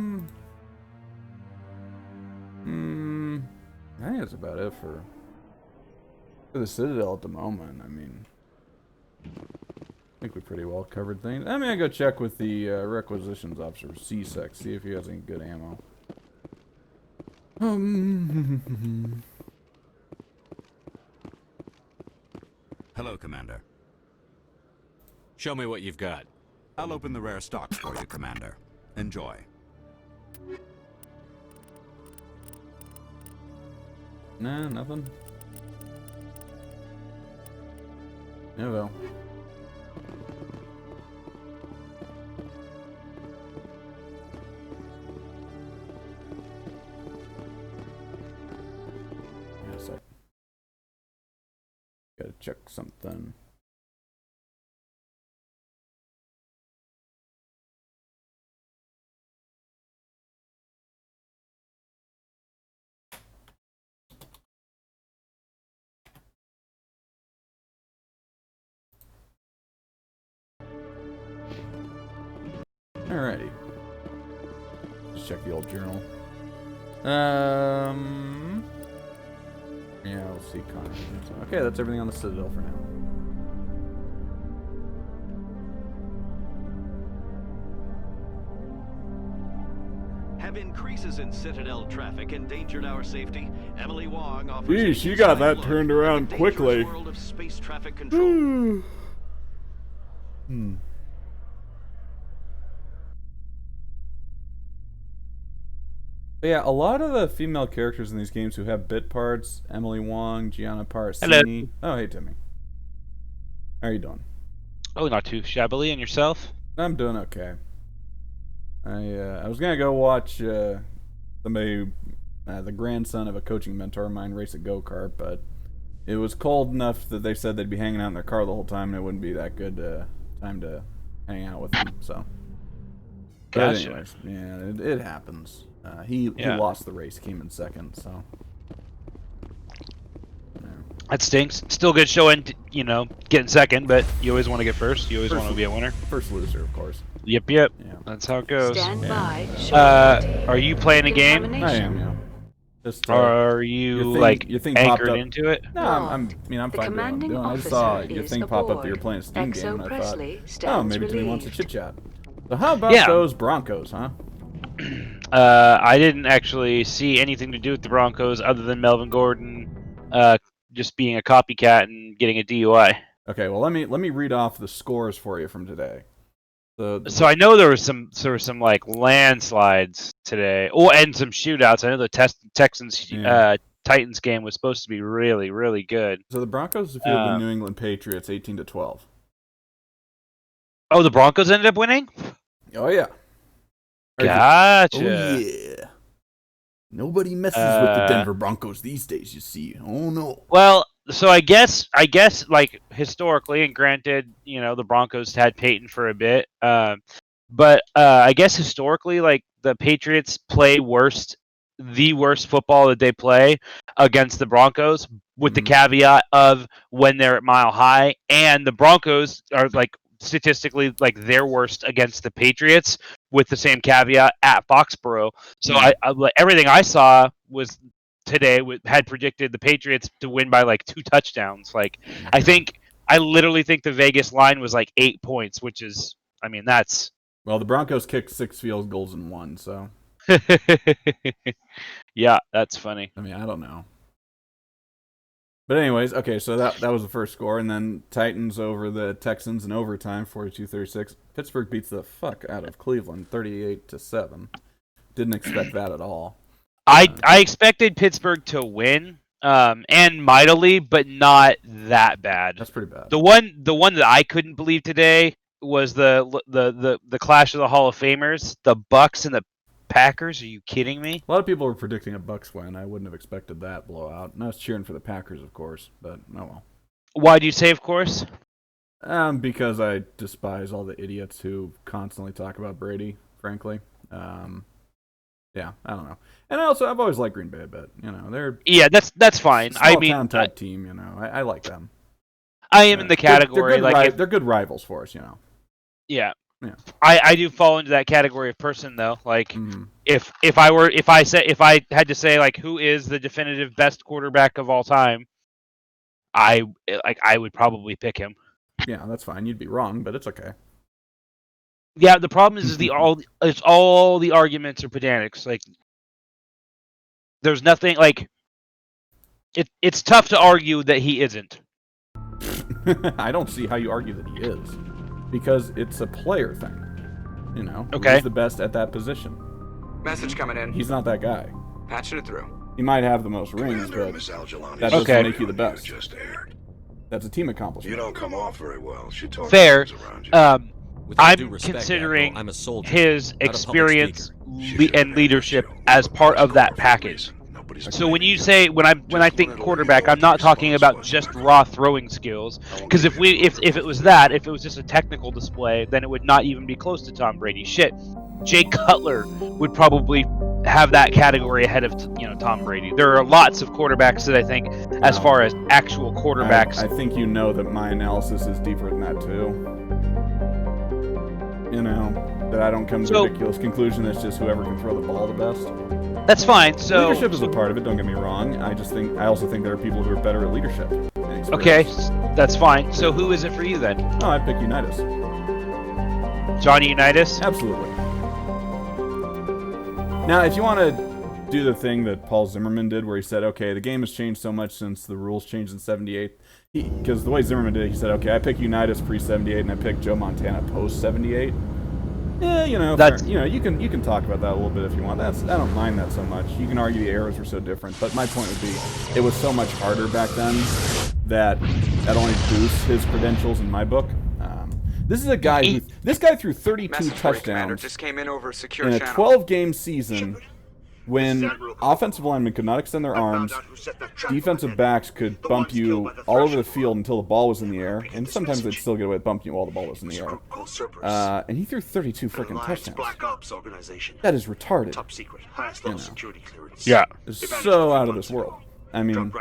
think that's about it for the Citadel at the moment. I mean, I think we pretty well covered things. I'm gonna go check with the requisitions officer, C-Sec, see if he has any good ammo. Hello, Commander. Show me what you've got. I'll open the rare stocks for you, Commander. Enjoy. Nah, nothing. Yeah, well. Yes, I gotta check something. Alrighty. Let's check the old journal. Yeah, we'll see Connor. Okay, that's everything on the Citadel for now. Have increases in Citadel traffic endangered our safety? Emily Wong offers Geez, an you got inside that look turned at around the quickly. dangerous world of space traffic control. But yeah, a lot of the female characters in these games who have bit parts, Emily Wong, Gianna Hello. Parsini. Oh, hey, Timmy. How are you doing? Oh, not too shabbily. And yourself? I'm doing okay. I was gonna go watch somebody, the grandson of a coaching mentor of mine, race a go-kart, but it was cold enough that they said they'd be hanging out in their car the whole time, and it wouldn't be that good time to hang out with them. So, but Gotcha. anyways, yeah, it happens. He lost the race, came in second, so. That stinks. Still good showing, getting second, but you always want to get first. You always want to be a winner. First loser, of course. Yep. Yeah. That's how it goes. Stand by, are you playing a game? I am, yeah. Just, are you your thing popped anchored up. into it? No, I'm fine doing what I'm doing. I just saw your thing pop up that you're playing a Steam game, and I thought, oh, maybe Timmy wants to chit chat. So how about those Broncos, huh? I didn't actually see anything to do with the Broncos other than Melvin Gordon just being a copycat and getting a DUI. Okay, well let me read off the scores for you from today. So I know there was some like landslides today, and some shootouts. I know the Texans Titans game was supposed to be really, really good. So the Broncos defeated the New England Patriots 18-12. Oh, the Broncos ended up winning? Oh yeah. Gotcha. Oh yeah. Nobody messes with the Denver Broncos these days, you see. Oh no. Well, so I guess like historically, and granted, the Broncos had Peyton for a bit, but I guess historically, like the Patriots play the worst football that they play against the Broncos, with the caveat of when they're at Mile High, and the Broncos are like statistically like their worst against the Patriots, with the same caveat at Foxborough. So I everything I saw was today had predicted the Patriots to win by like 2 touchdowns. Like I literally think the Vegas line was like 8 points, which is, I mean, that's well, the Broncos kicked 6 field goals and won, so yeah, that's funny. I mean, I don't know. But anyways, okay, so that was the first score, and then Titans over the Texans in overtime, 42-36. Pittsburgh beats the fuck out of Cleveland, 38-7. Didn't expect that at all. I expected Pittsburgh to win, and mightily, but not that bad. That's pretty bad. The one that I couldn't believe today was the clash of the Hall of Famers, the Bucks and the Packers. Are you kidding me? A lot of people were predicting a Bucks win. I wouldn't have expected that blowout. And I was cheering for the Packers, of course, but oh well. Why do you say of course? Because I despise all the idiots who constantly talk about Brady, frankly. Yeah, I don't know. And I've always liked Green Bay a bit. They're that's fine. Small town type team. I like them. I am in the category they're good rivals for us. Yeah. Yeah. I do fall into that category of person though. Like if I had to say like who is the definitive best quarterback of all time, I would probably pick him. Yeah, that's fine. You'd be wrong, but it's okay. Yeah, the problem is all the arguments are pedantic. Like there's nothing like it's tough to argue that he isn't. I don't see how you argue that he is. Because it's a player thing. Okay. He's the best at that position. Message coming in. He's not that guy. Patching it through. He might have the most rings, but that doesn't make you the best. That's a team accomplishment. You don't come off very well. She talks fair. I'm respect, considering Admiral, I'm a soldier, his not a public experience and leadership as part of that package. So when you say when I think quarterback, I'm not talking about just raw throwing skills. Because if it was just a technical display, then it would not even be close to Tom Brady. Shit, Jay Cutler would probably have that category ahead of Tom Brady. There are lots of quarterbacks that I think, as far as actual quarterbacks, I think you know that my analysis is deeper than that too. That I don't come to the ridiculous conclusion that it's just whoever can throw the ball the best. That's fine. So leadership is a part of it. Don't get me wrong. I also think there are people who are better at leadership. Okay, that's fine. So who is it for you then? Oh, I'd pick Unitas. Johnny Unitas? Absolutely. Now, if you want to do the thing that Paul Zimmerman did, where he said, "Okay, the game has changed so much since the rules changed in '78," because the way Zimmerman did it, he said, "Okay, I pick Unitas pre '78, and I pick Joe Montana post '78." Yeah, you know, That's you can talk about that a little bit if you want. I don't mind that so much. You can argue the eras were so different, but my point would be, it was so much harder back then that only boosts his credentials in my book. This is a guy who threw 32 touchdowns just came in over a secure in a channel. 12-game season when offensive linemen could not extend their arms, defensive backs could bump you all over the field until the ball was in the air, and sometimes they'd still get away with bumping you while the ball was in the air. And he threw 32 freaking touchdowns. That is retarded. Top secret, highest level security clearance. Yeah, it's so out of this world. I mean,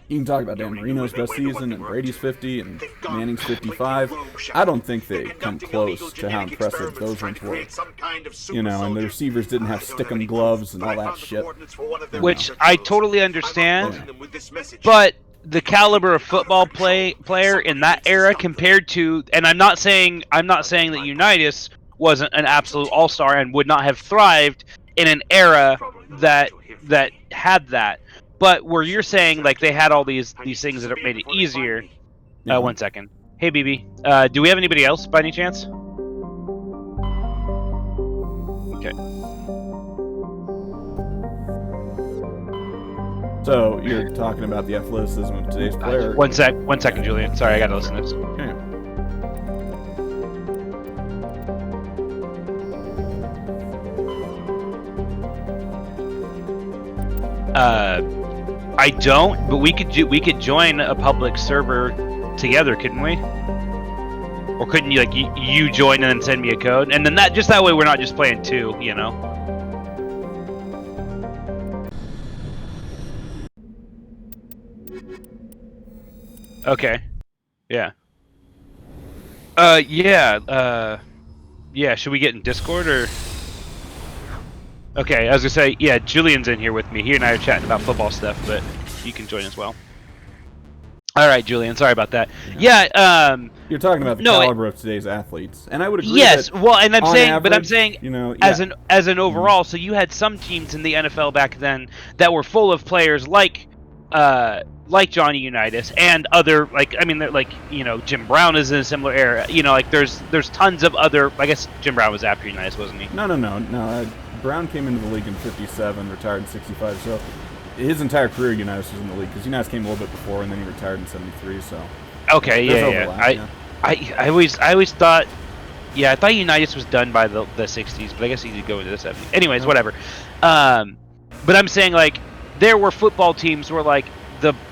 you can talk about Dan Marino's best season and Brady's 50 and Manning's 55. I don't think they come close to how impressive those ones were. You know, and the receivers didn't have stick-em gloves and all that shit. Which I totally understand, but the caliber of football player in that era compared to, and I'm not saying that Unitas wasn't an absolute all-star and would not have thrived in an era that had that. But where you're saying like they had all these things that made it easier. Yeah. 1 second. Hey BB, do we have anybody else by any chance? Okay. So you're talking about the athleticism of today's player. 1 second, Julian. Sorry, I gotta listen to this. Okay. I don't, but we could join a public server together, couldn't we? Or couldn't you like you join and then send me a code, and then that way we're not just playing two, you know? Okay. Yeah. Yeah. Should we get in Discord or? Okay, I was gonna say, yeah, Julian's in here with me. He and I are chatting about football stuff, but you can join as well. All right, Julian. Sorry about that. Yeah. You're talking about the caliber of today's athletes, and I would agree. Yes. That well, and I'm saying, average, but I'm saying, you know, as an overall. So you had some teams in the NFL back then that were full of players like Johnny Unitas and other Jim Brown is in a similar era. You know, like there's tons of other. I guess Jim Brown was after Unitas, wasn't he? No. Brown came into the league in '57, retired in '65. So his entire career, Unitas was in the league because Unitas came a little bit before, and then he retired in '73. So okay, yeah. I always thought, I thought Unitas was done by the '60s, but I guess he did go into the '70s. Anyways, whatever. But I'm saying like there were football teams where like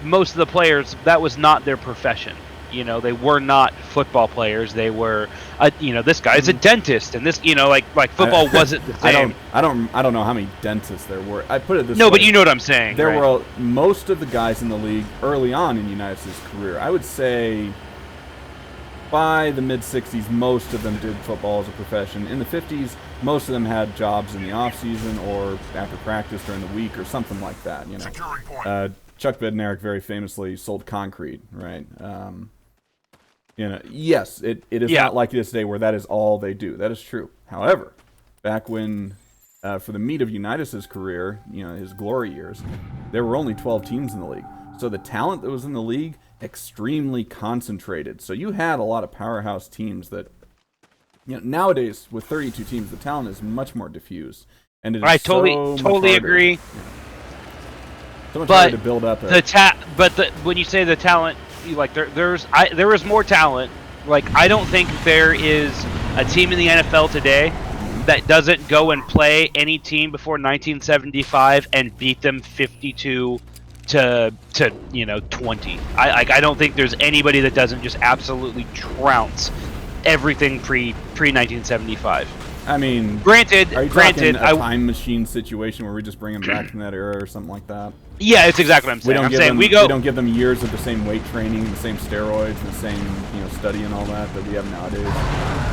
most of the players that was not their profession. You know, they were not football players. They were, this guy's a dentist, and this, like football wasn't the same. I don't know how many dentists there were. I put it this way. No, but you know what I'm saying. There were most of the guys in the league early on in Unitas' career. I would say by the mid '60s, most of them did football as a profession. In the '50s, most of them had jobs in the off season or after practice during the week or something like that. You know, Chuck Bednarik very famously sold concrete, right? Yes, it is not like this today where that is all they do. That is true. However, back when, for the meat of Unitas' career, his glory years, there were only 12 teams in the league. So the talent that was in the league, extremely concentrated. So you had a lot of powerhouse teams that, nowadays with 32 teams, the talent is much more diffuse. And it is I totally agree. So much harder to build up when you say the talent, there is more talent. Like I don't think there is a team in the NFL today that doesn't go and play any team before 1975 and beat them 52 to 20. I don't think there's anybody that doesn't just absolutely trounce everything pre 1975. I mean, granted, a time machine situation where we just bring them back from that era or something like that. Yeah, it's exactly what I'm saying. We don't give them years of the same weight training, the same steroids, and the same study and all that we have nowadays.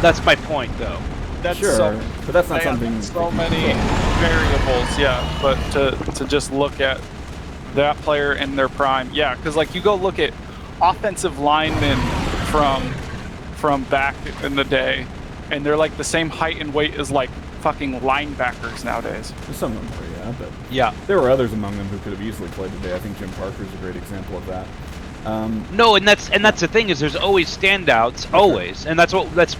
That's my point, though. That's sure, but that's not something. So many variables, yeah. But to just look at that player in their prime, yeah, because like you go look at offensive linemen from back in the day, and they're like the same height and weight as like fucking linebackers nowadays. Some of them were, but yeah, there were others among them who could have easily played today. I think Jim Parker's a great example of that. No, and that's the thing is there's always standouts, always, and that's like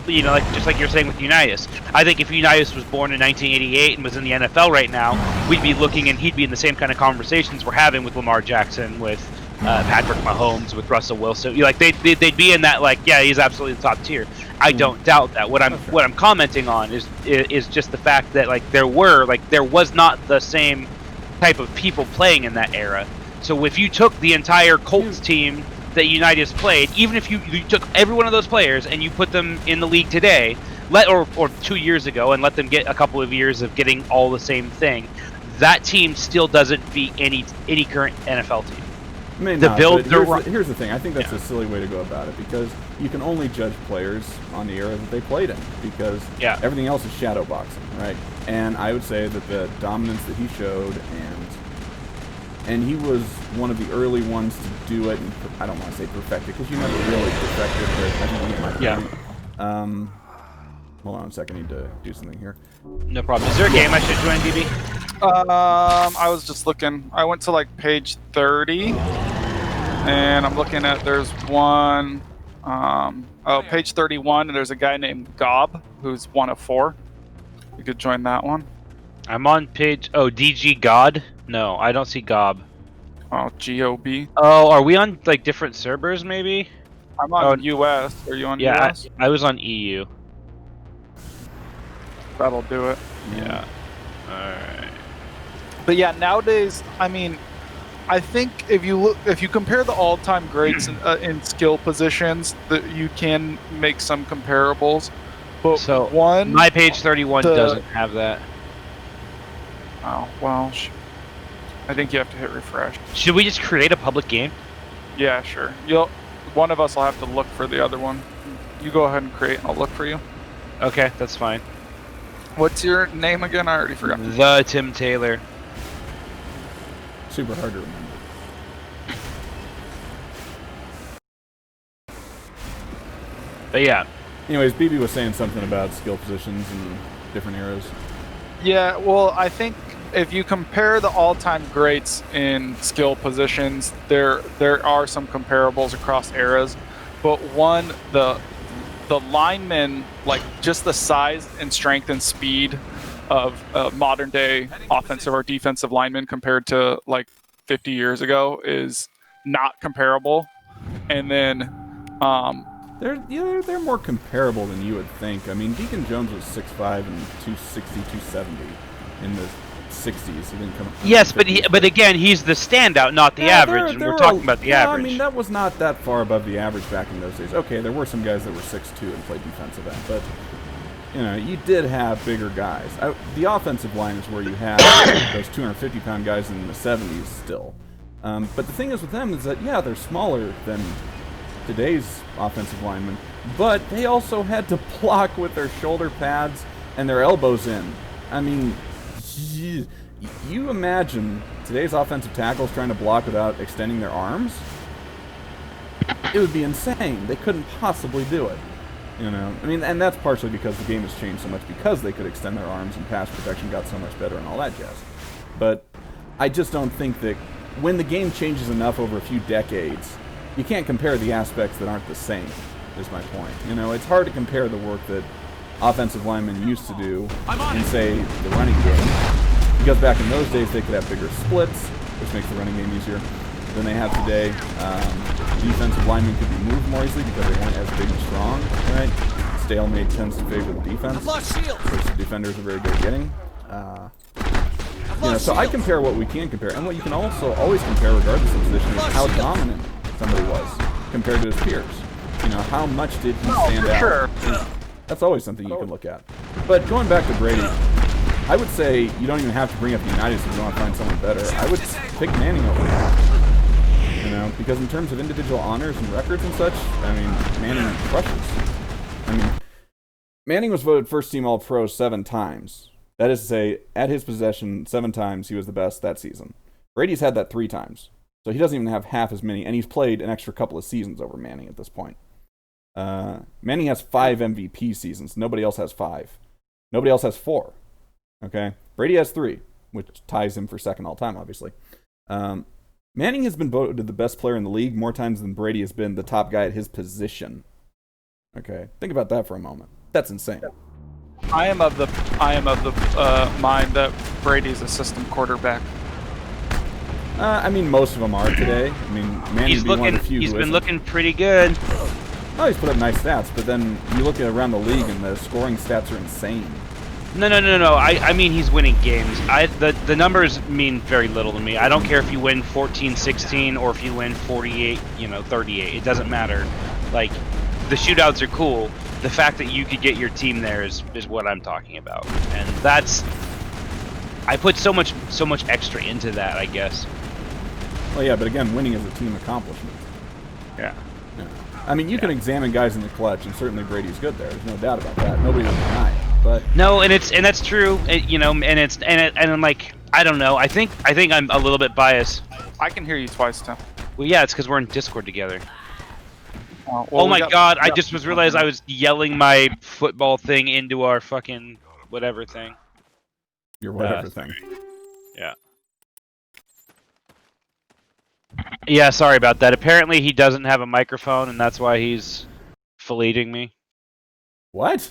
just like you're saying with Unitas. I think if Unitas was born in 1988 and was in the NFL right now, we'd be looking and he'd be in the same kind of conversations we're having with Lamar Jackson, with Patrick Mahomes, with Russell Wilson. They'd be in that he's absolutely the top tier. I don't doubt that. What I'm commenting on is just the fact that there was not the same type of people playing in that era. So if you took the entire Colts team that Unitas played, even if you took every one of those players and you put them in the league today, or 2 years ago, and let them get a couple of years of getting all the same thing, that team still doesn't beat any current NFL team. May not, but here's the thing. I think that's a silly way to go about it, because you can only judge players on the era that they played in, because everything else is shadow boxing, right? And I would say that the dominance that he showed, and he was one of the early ones to do it, and I don't want to say perfect it, because you never really perfect it, but I think you get my point. Hold on a second, I need to do something here. No problem. Is there a game I should join, DB? I was just looking. I went to page 30, and I'm looking at, there's one, page 31, and there's a guy named Gob, who's 1 of 4. You could join that one. I'm on page, DG God? No, I don't see Gob. Oh, GOB. Oh, are we on different servers maybe? I'm on US. Are you on US? Yeah, I was on EU. That'll do it. Yeah. Alright. But yeah, nowadays, I think if you compare the all-time greats in skill positions, that you can make some comparables. But my page 31 doesn't have that. Oh well, I think you have to hit refresh. Should we just create a public game? Yeah, sure. One of us will have to look for the other one. You go ahead and create, and I'll look for you. Okay, that's fine. What's your name again? I already forgot. The Tim Taylor. Super hard to remember. But yeah. Anyways, BB was saying something about skill positions and different eras. Yeah, well, I think if you compare the all-time greats in skill positions, there are some comparables across eras. But one, the linemen, just the size and strength and speed of modern day offensive or defensive linemen compared to 50 years ago is not comparable. And then they're more comparable than you would think. I mean, Deacon Jones was 6'5" and 260, 270 in the 60s. He didn't come. Yes, but again, he's the standout, not the average. And we're talking about the average. I mean, that was not that far above the average back in those days. Okay, there were some guys that were 6'2" and played defensive end, but you did have bigger guys. The offensive line is where you had those 250-pound guys in the 70s still. But the thing is with them is that they're smaller than today's offensive linemen, but they also had to block with their shoulder pads and their elbows in. I mean, you imagine today's offensive tackles trying to block without extending their arms? It would be insane. They couldn't possibly do it. I mean, and that's partially because the game has changed so much because they could extend their arms and pass protection got so much better and all that jazz. But I just don't think that when the game changes enough over a few decades, you can't compare the aspects that aren't the same, is my point. It's hard to compare the work that offensive linemen used to do in, say, the running game. Because back in those days, they could have bigger splits, which makes the running game easier than they have today. Defensive linemen could be moved more easily because they weren't as big and strong, right? Stalemate tends to favor the defense, which the defenders are very good at getting. So I compare what we can compare, and what you can also always compare, regardless of position, is how dominant somebody was compared to his peers. How much did he stand out? Sure. That's always something you can look at. But going back to Brady, I would say you don't even have to bring up the United if you want to find someone better. I would pick Manning over him. Because in terms of individual honors and records and such, I mean, Manning crushes. I mean, Manning was voted first team All-Pro 7 times. That is to say, at his possession, 7 times he was the best that season. Brady's had that 3 times. So he doesn't even have half as many, and he's played an extra couple of seasons over Manning at this point. Manning has 5 MVP seasons. Nobody else has 5. Nobody else has 4. Okay? Brady has 3, which ties him for second all-time, obviously. Manning has been voted the best player in the league more times than Brady has been the top guy at his position. Okay, think about that for a moment. That's insane. I am of the mind that Brady's a system quarterback. I mean, most of them are today. I mean, Manning's one of the few He's who been isn't. looking pretty good. Oh, he's put up nice stats, but then you look at around the league and the scoring stats are insane. No. I mean he's winning games. The numbers mean very little to me. I don't care if you win 14-16 or if you win 48, 38. It doesn't matter. Like, the shootouts are cool. The fact that you could get your team there is what I'm talking about. And that's... I put so much extra into that, I guess. Well, yeah, but again, winning is a team accomplishment. Yeah. I mean, you can examine guys in the clutch, and certainly Brady's good there. There's no doubt about that. Nobody will deny it. But no, and that's true. And I'm like, I don't know. I think I'm a little bit biased. I can hear you twice, Tim. Well, yeah, it's because we're in Discord together. Well, oh my God! I just realized I was yelling my football thing into our fucking whatever thing. Your whatever thing. Yeah. Yeah, sorry about that. Apparently he doesn't have a microphone, and that's why he's filleting me. What?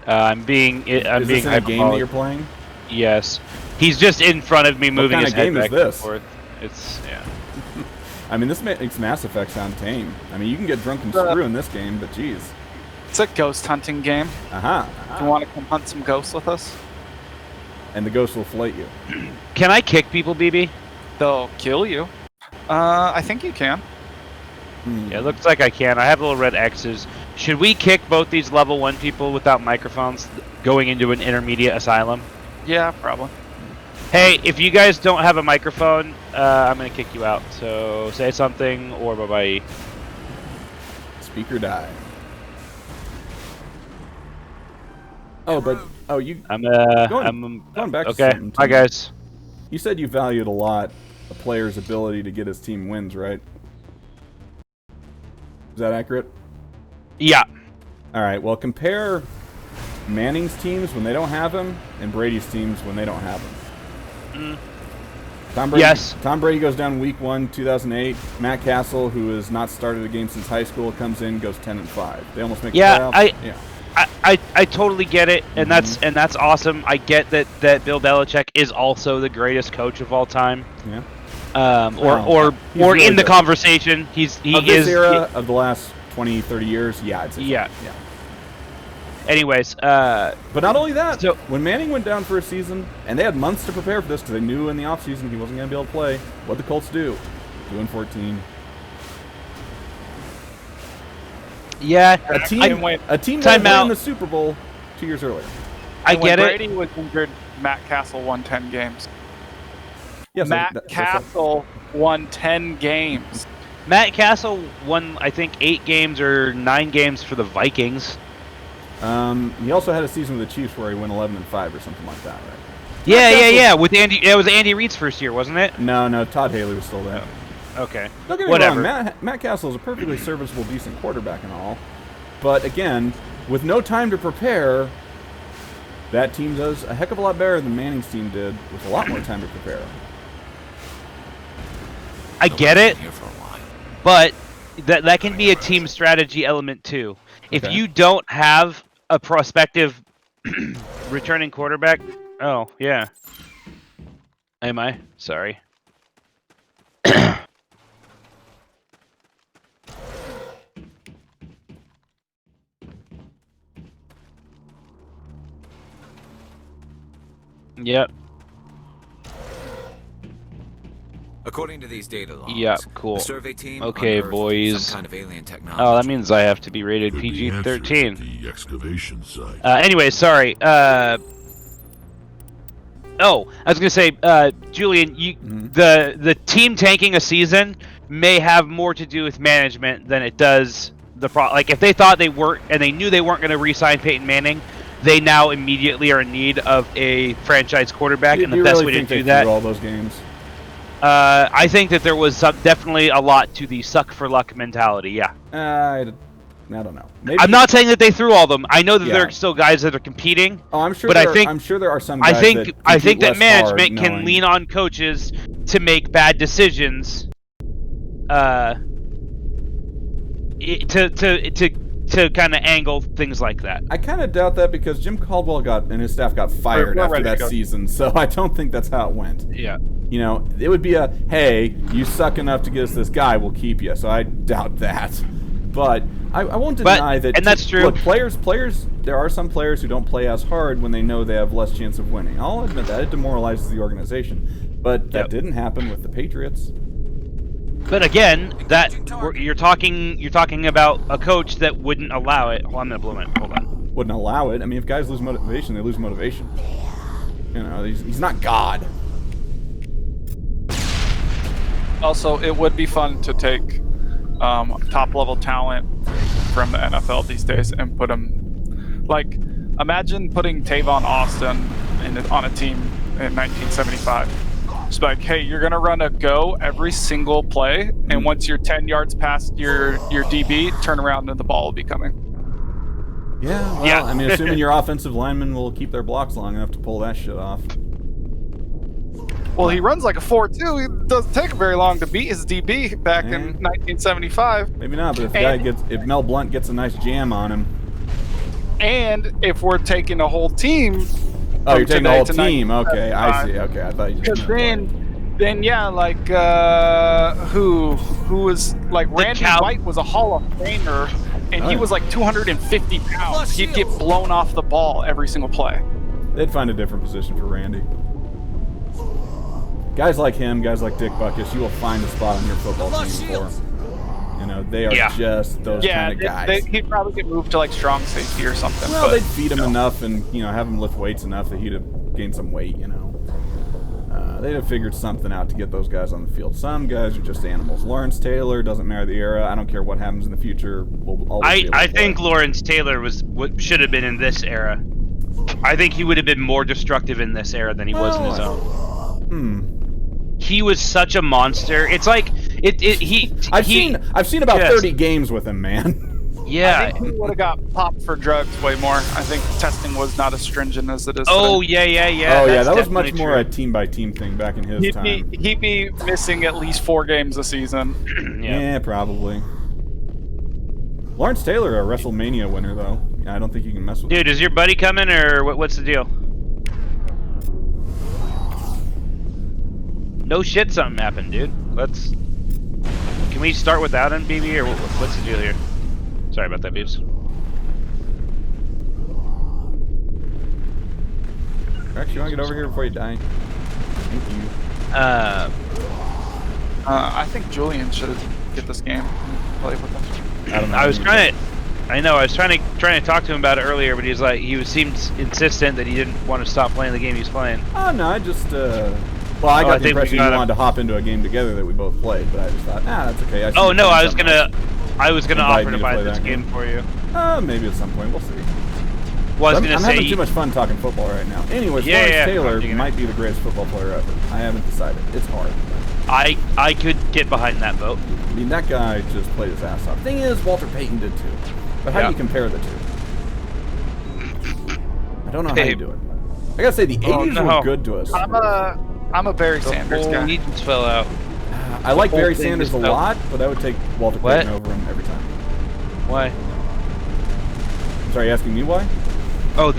I'm being Is this in a game that you're playing? Yes. He's just in front of me, moving his head back and forth. It's yeah. I mean, this makes Mass Effect sound tame. I mean, you can get drunk and screw in this game, but geez. It's a ghost hunting game. Uh-huh. You want to come hunt some ghosts with us? And the ghosts will flate you. Can I kick people, BB? They'll kill you. I think you can. Yeah, it looks like I can. I have little red X's. Should we kick both these level 1 people without microphones going into an intermediate asylum? Yeah, probably. Hey, if you guys don't have a microphone, I'm going to kick you out. So say something or bye-bye. Speaker die. Oh, but I'm going back to something. Bye, guys. You said you valued a lot a player's ability to get his team wins, right? Is that accurate? Yeah. All right. Well, compare Manning's teams when they don't have him and Brady's teams when they don't have him. Tom Brady goes down week 1, 2008. Matt Castle, who has not started a game since high school, comes in, goes 10-5. They almost make the playoffs. I totally get it, and that's awesome. I get that Bill Belichick is also the greatest coach of all time. Yeah. Or really in the conversation, he is this era of the last 20, 30 years. Yeah, I'd say yeah. So. Yeah. Anyways, but not only that, so when Manning went down for a season, and they had months to prepare for this because they knew in the offseason he wasn't going to be able to play, what the Colts do? 2-14. Yeah, a team that won the Super Bowl 2 years earlier. I get it. When Brady was injured, Matt Castle won 10 games. Yes, Matt Castle won 10 games. Matt Castle won, I think, 8 games or 9 games for the Vikings. He also had a season with the Chiefs where he went 11-5 or something like that, right? Yeah. With Andy, it was Andy Reid's first year, wasn't it? No. Todd Haley was still there. Okay. Don't get me wrong, Matt Castle is a perfectly serviceable, decent quarterback and all. But again, with no time to prepare, that team does a heck of a lot better than Manning's team did with a lot more time to prepare. I get it, but that can be a team strategy element too. If you don't have a prospective returning quarterback... Oh, yeah. Am I? Sorry. Yep. According to these data logs, yeah, cool. the survey team okay, boys. Some kind of alien technology. Oh, that means I have to be rated PG-13. The excavation site. Anyway, sorry. Oh, I was gonna say, Julian, the team tanking a season may have more to do with management than it does the like if they thought they weren't and they knew they weren't going to re-sign Peyton Manning, they now immediately are in need of a franchise quarterback, and the best way to do that. All those games. I think that there was definitely a lot to the suck for luck mentality. Yeah. I don't know. Maybe I'm not saying that they threw all of them. I know that there are still guys that are competing. Oh, I'm sure. But I'm sure there are some. Guys I think that management hard, can lean on coaches to make bad decisions. To kind of angle things like that. I kind of doubt that because Jim Caldwell and his staff got fired after that season, so I don't think that's how it went. Yeah. You know, it would be a, hey, you suck enough to get us this guy, we'll keep you. So I doubt that. But I won't deny that. And that's true. Look, players, there are some players who don't play as hard when they know they have less chance of winning. I'll admit that. It demoralizes the organization. But that didn't happen with the Patriots. But again, you're talking about a coach that wouldn't allow it. Hold on, I'm gonna blow it. Hold on. Wouldn't allow it. I mean, if guys lose motivation, they lose motivation. You know, he's not God. Also, it would be fun to take top-level talent from the NFL these days and put them, like, imagine putting Tavon Austin on a team in 1975. It's like, hey, you're gonna run a go every single play, and once you're 10 yards past your DB, turn around and the ball will be coming. Yeah, well, I mean, assuming your offensive linemen will keep their blocks long enough to pull that shit off. Well, he runs like a 4.2. It doesn't take very long to beat his DB back in 1975. Maybe not, but if Mel Blount gets a nice jam on him. And if we're taking a whole team. Oh, you're taking the whole team. Okay, I see. Okay, I thought you just. Because then yeah, like who was like Randy White was a Hall of Famer, and he was like 250 pounds. He'd get blown off the ball every single play. They'd find a different position for Randy. Guys like him, guys like Dick Butkus, you will find a spot on your football team for. You know, they are just those kind of guys. He'd probably get moved to like strong safety or something. Well, they'd feed him enough and, you know, have him lift weights enough that he'd have gained some weight, you know. They'd have figured something out to get those guys on the field. Some guys are just animals. Lawrence Taylor, doesn't matter the era. I don't care what happens in the future. We'll always I think Lawrence Taylor should have been in this era. I think he would have been more destructive in this era than he was in his own. He was such a monster. It's like I've seen about 30 games with him, man. Yeah. I think he would have got popped for drugs way more. I think testing was not as stringent as it is today. Oh yeah. Oh yeah, that was much more a team by team thing back in his time. He'd be missing at least 4 games a season. Yeah, probably. Lawrence Taylor, a WrestleMania winner though. I don't think you can mess with him. Dude, is your buddy coming or what's the deal? No shit, something happened, dude. Can we start without him, BB, or what's the deal here? Sorry about that, Beebs. Rex, you want to get over here before you die? Thank you. I think Julian should get this game and play with him. I don't know. I was trying to talk to him about it earlier, but he seemed insistent that he didn't want to stop playing the game he's playing. Oh no, I just well, I got the impression you wanted to hop into a game together that we both played, but I just thought, that's okay. I was gonna offer to buy this game for you. Maybe at some point, we'll see. Well, I'm having too much fun talking football right now. Anyways, Lawrence Taylor might be the greatest football player ever. I haven't decided. It's hard. I could get behind that vote. I mean, that guy just played his ass off. Thing is, Walter Payton did too. But how do you compare the two? I don't know how you do it. I gotta say, the 80s were good to us. I'm a Barry Sanders guy. The whole fell out. I like Barry Sanders a lot, but I would take Walter Payton over him every time. Why? I'm sorry, you asking me why? Oh,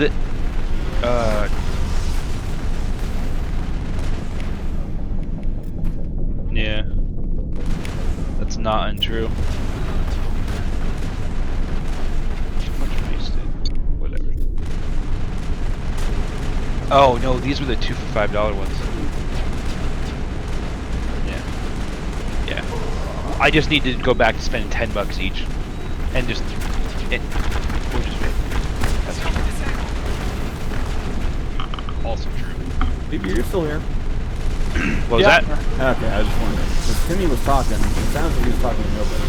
yeah. That's not untrue. Whatever. Oh, no, these were the 2 for $5 ones. Yeah. I just need to go back to spending $10 each. And just... we'll just wait. That's also true. Maybe you're still here. What was that? Okay, I just wondered. Because Timmy was talking. It sounds like he was talking to nobody.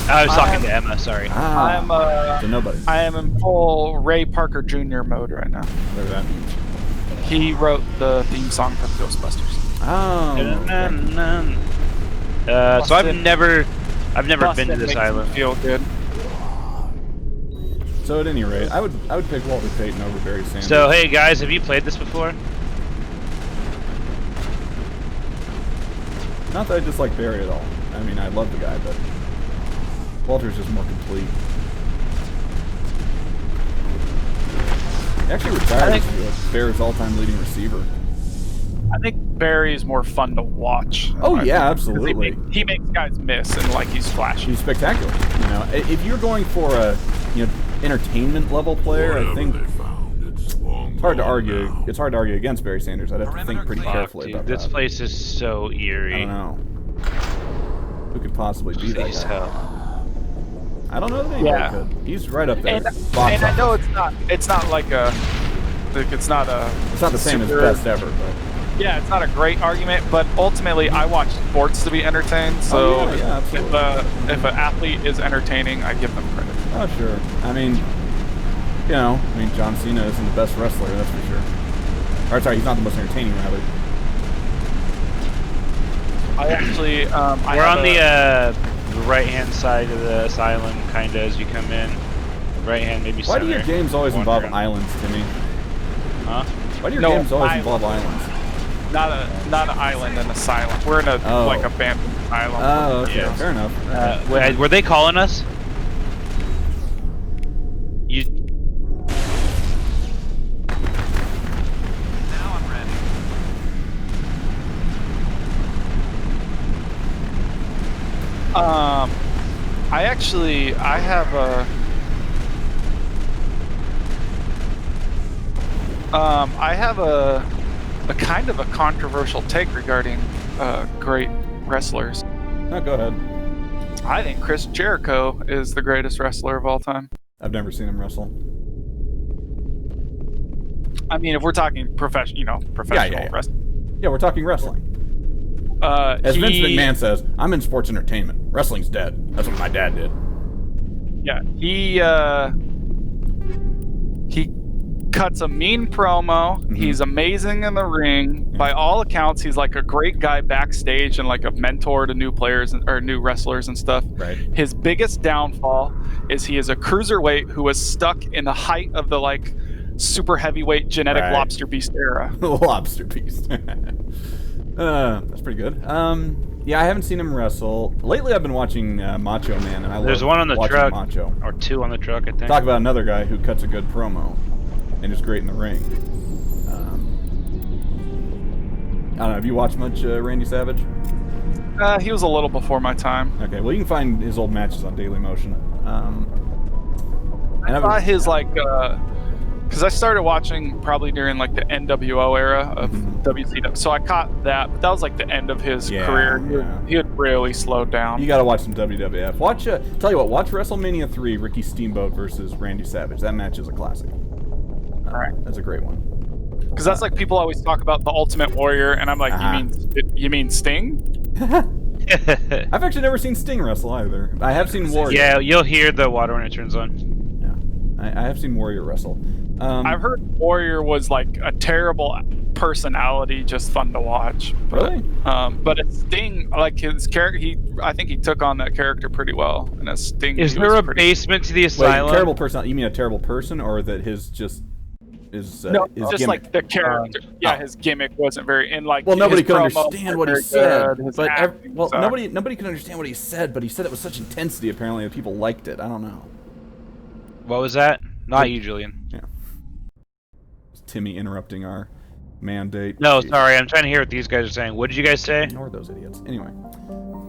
I was talking to Emma, sorry. To nobody. I am in full Ray Parker Jr. mode right now. Whatever that means. He wrote the theme song for Ghostbusters. Oh. So I've never been to this island. Feel good. So at any rate, I would pick Walter Payton over Barry Sanders. So hey guys, have you played this before? Not that I dislike Barry at all. I mean, I love the guy, but Walter's just more complete. He actually retired as Bears' all-time leading receiver. I think Barry's more fun to watch. Oh yeah, absolutely. He makes guys miss, and like he's flashy. He's spectacular. You know, if you're going for a entertainment level player, I think it's hard to argue. Now. It's hard to argue against Barry Sanders. I'd have to think pretty carefully about this that. Place is so eerie. I don't know. Who could possibly be that guy? I don't know that anybody could. He's right up there. And I know it's not like a. It's not the same as best ever, but. Yeah, it's not a great argument, but ultimately I watch sports to be entertained, so if an athlete is entertaining, I give them credit. Oh, sure. I mean, John Cena isn't the best wrestler, that's for sure. Or, sorry, he's not the most entertaining, rather. I actually, we're on the right-hand side of the asylum, kind of, as you come in. Right hand, maybe center. Why do your games always involve islands, Timmy? Huh? Why do your games always involve islands? Not an island, an asylum. We're in a like abandoned asylum. Oh, okay, fair enough. Wait, were they calling us? You. Now I'm ready. I have a. I have a kind of a controversial take regarding great wrestlers. No, go ahead. I think Chris Jericho is the greatest wrestler of all time. I've never seen him wrestle. I mean, if we're talking professional wrestling. Yeah, we're talking wrestling. As Vince McMahon says, I'm in sports entertainment. Wrestling's dead. That's what my dad did. Yeah, he cuts a mean promo. Mm-hmm. He's amazing in the ring. Mm-hmm. By all accounts, he's like a great guy backstage and like a mentor to new players or new wrestlers and stuff. Right. His biggest downfall is he is a cruiserweight who was stuck in the height of the like super heavyweight genetic lobster beast era. Lobster beast. That's pretty good. Yeah, I haven't seen him wrestle. Lately, I've been watching Macho Man, and There's one on the truck, Macho. or two on the truck, I think. Talk about another guy who cuts a good promo. And is great in the ring. I don't know. Have you watched much Randy Savage? He was a little before my time. Okay, well you can find his old matches on Daily Motion. I thought his because I started watching probably during like the NWO era of WCW, so I caught that. But that was like the end of his career. Yeah. He had really slowed down. You got to watch some WWF. Watch. Tell you what. Watch WrestleMania 3, Ricky Steamboat versus Randy Savage. That match is a classic. All right, that's a great one. Because that's like people always talk about the Ultimate Warrior, and I'm like, you mean Sting? I've actually never seen Sting wrestle either. I have seen Warrior. Yeah, you'll hear the water when it turns on. Yeah, I have seen Warrior wrestle. I've heard Warrior was like a terrible personality, just fun to watch. But, really? But a Sting, like his character, I think he took on that character pretty well. And a Sting. Is there a basement to the asylum? Wait, terrible person? You mean a terrible person, or that his just? No, his just gimmick. Like the character. His gimmick wasn't very Well, nobody could understand what he said. But nobody could understand what he said. But he said it with such intensity. Apparently, that people liked it. I don't know. What was that? Not you, Julian. Yeah. It's Timmy interrupting our mandate. No, sorry. I'm trying to hear what these guys are saying. What did you guys say? Ignore those idiots. Anyway.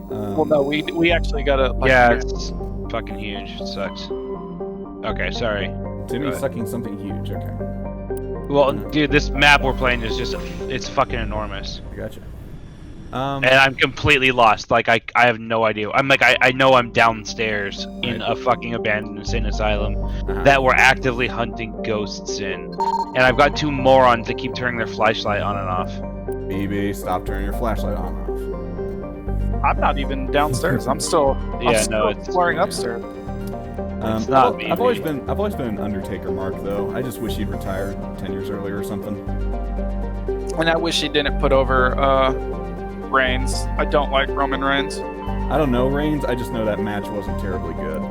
Well, no, we actually got to. It's fucking huge. It sucks. Okay, sorry. Timmy's sucking something huge. Okay. Well, dude, this map we're playing is just—it's fucking enormous. I gotcha. And I'm completely lost. Like, I have no idea. I'm like, I know I'm downstairs in a fucking abandoned insane asylum that we're actively hunting ghosts in. And I've got two morons that keep turning their flashlight on and off. BB, stop turning your flashlight on and off. I'm not even downstairs. I'm still exploring upstairs. It's not me, I've always been an Undertaker mark though. I just wish he'd retired 10 years earlier or something. And I wish he didn't put over Reigns. I don't like Roman Reigns. I don't know Reigns. I just know that match wasn't terribly good.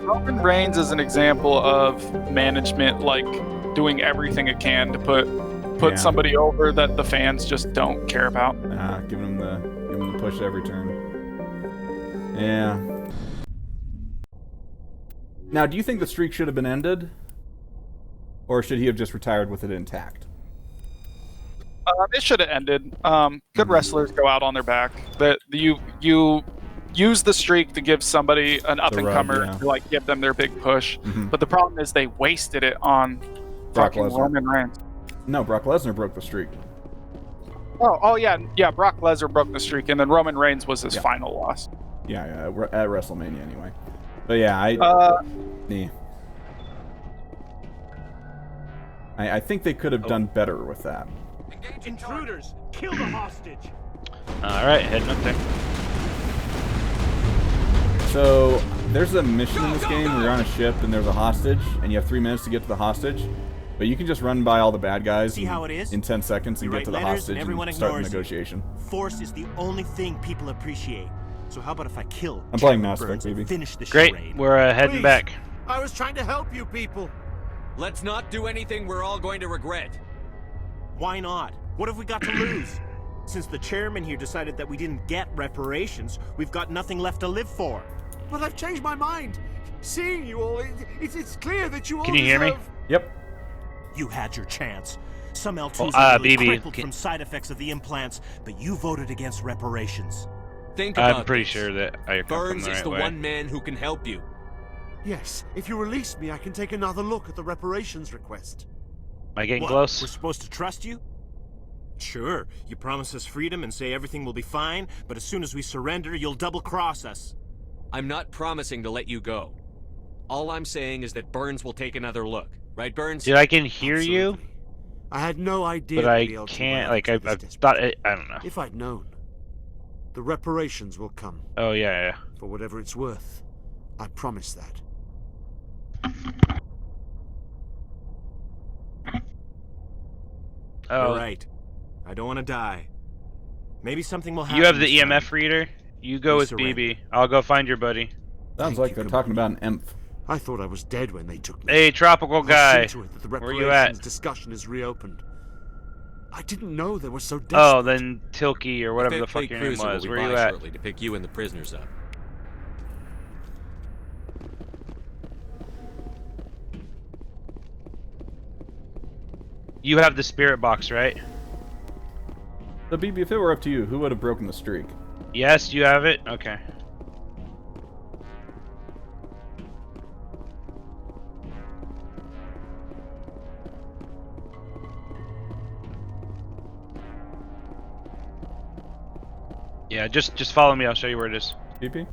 Roman Reigns is an example of management like doing everything it can to put somebody over that the fans just don't care about. Giving him him to push every turn. Yeah. Now, do you think the streak should have been ended? Or should he have just retired with it intact? It should have ended. Good wrestlers go out on their back. That you use the streak to give somebody an up and comer to like give them their big push. But the problem is they wasted it on Brock fucking Lesnar. Roman Reigns. No, Brock Lesnar broke the streak. Oh yeah. Brock Lesnar broke the streak, and then Roman Reigns was his final loss. Yeah, at WrestleMania anyway. But yeah, I think they could have done better with that. Intruders! Kill the hostage! Alright, heading up there. So, there's a mission in this game where you're on a ship and there's a hostage, and you have 3 minutes to get to the hostage. But you can just run by all the bad guys in 10 seconds and get to the hostage and start the negotiation. Force is the only thing people appreciate. So how about if I kill I'm playing Mass Effect, baby. Finish the Great, charade? we're heading Please. back. I was trying to help you people. Let's not do anything we're all going to regret. Why not? What have we got to lose? Since the chairman here decided that we didn't get reparations, we've got nothing left to live for. But I've changed my mind. Seeing you all, it's clear that you all Can you hear me? Yep. You had your chance. Some L2s Oh, are really BB, crippled from side effects of the implants, but you voted against reparations. Think about I'm pretty this. sure that I come from Burns the is right the way. one man who can help you. Yes, if you release me, I can take another look at the reparations request. Am I getting What, close? We're supposed to trust you? Sure, you promise us freedom and say everything will be fine, but as soon as we surrender, you'll double-cross us. I'm not promising to let you go. All I'm saying is that Burns will take another look. Right, Burns? Dude, I can hear you, I had no idea. but I the LT can't, would like, act I've this thought it, I don't know. If I'd known, the reparations will come. Oh, yeah. For whatever it's worth. I promise that. Oh. You're right. I don't want to die. Maybe something will happen. You have the this time. EMF reader? You go We with surrender. BB. I'll go find your buddy. Sounds like they're talking about an EMF. I thought I was dead when they took me. Hey, tropical I'll guy. see to it that the Where you reparations at? discussion is reopened. I didn't know they were so desperate. Oh, then Tilky or whatever the Fifth fuck Fleet your name Cruiser was. will Where be you by at? shortly to pick you and the prisoners up. You have the spirit box, right? So, BB, if it were up to you, who would have broken the streak? Yes, you have it? Okay. Yeah, just follow me. I'll show you where it is. BB?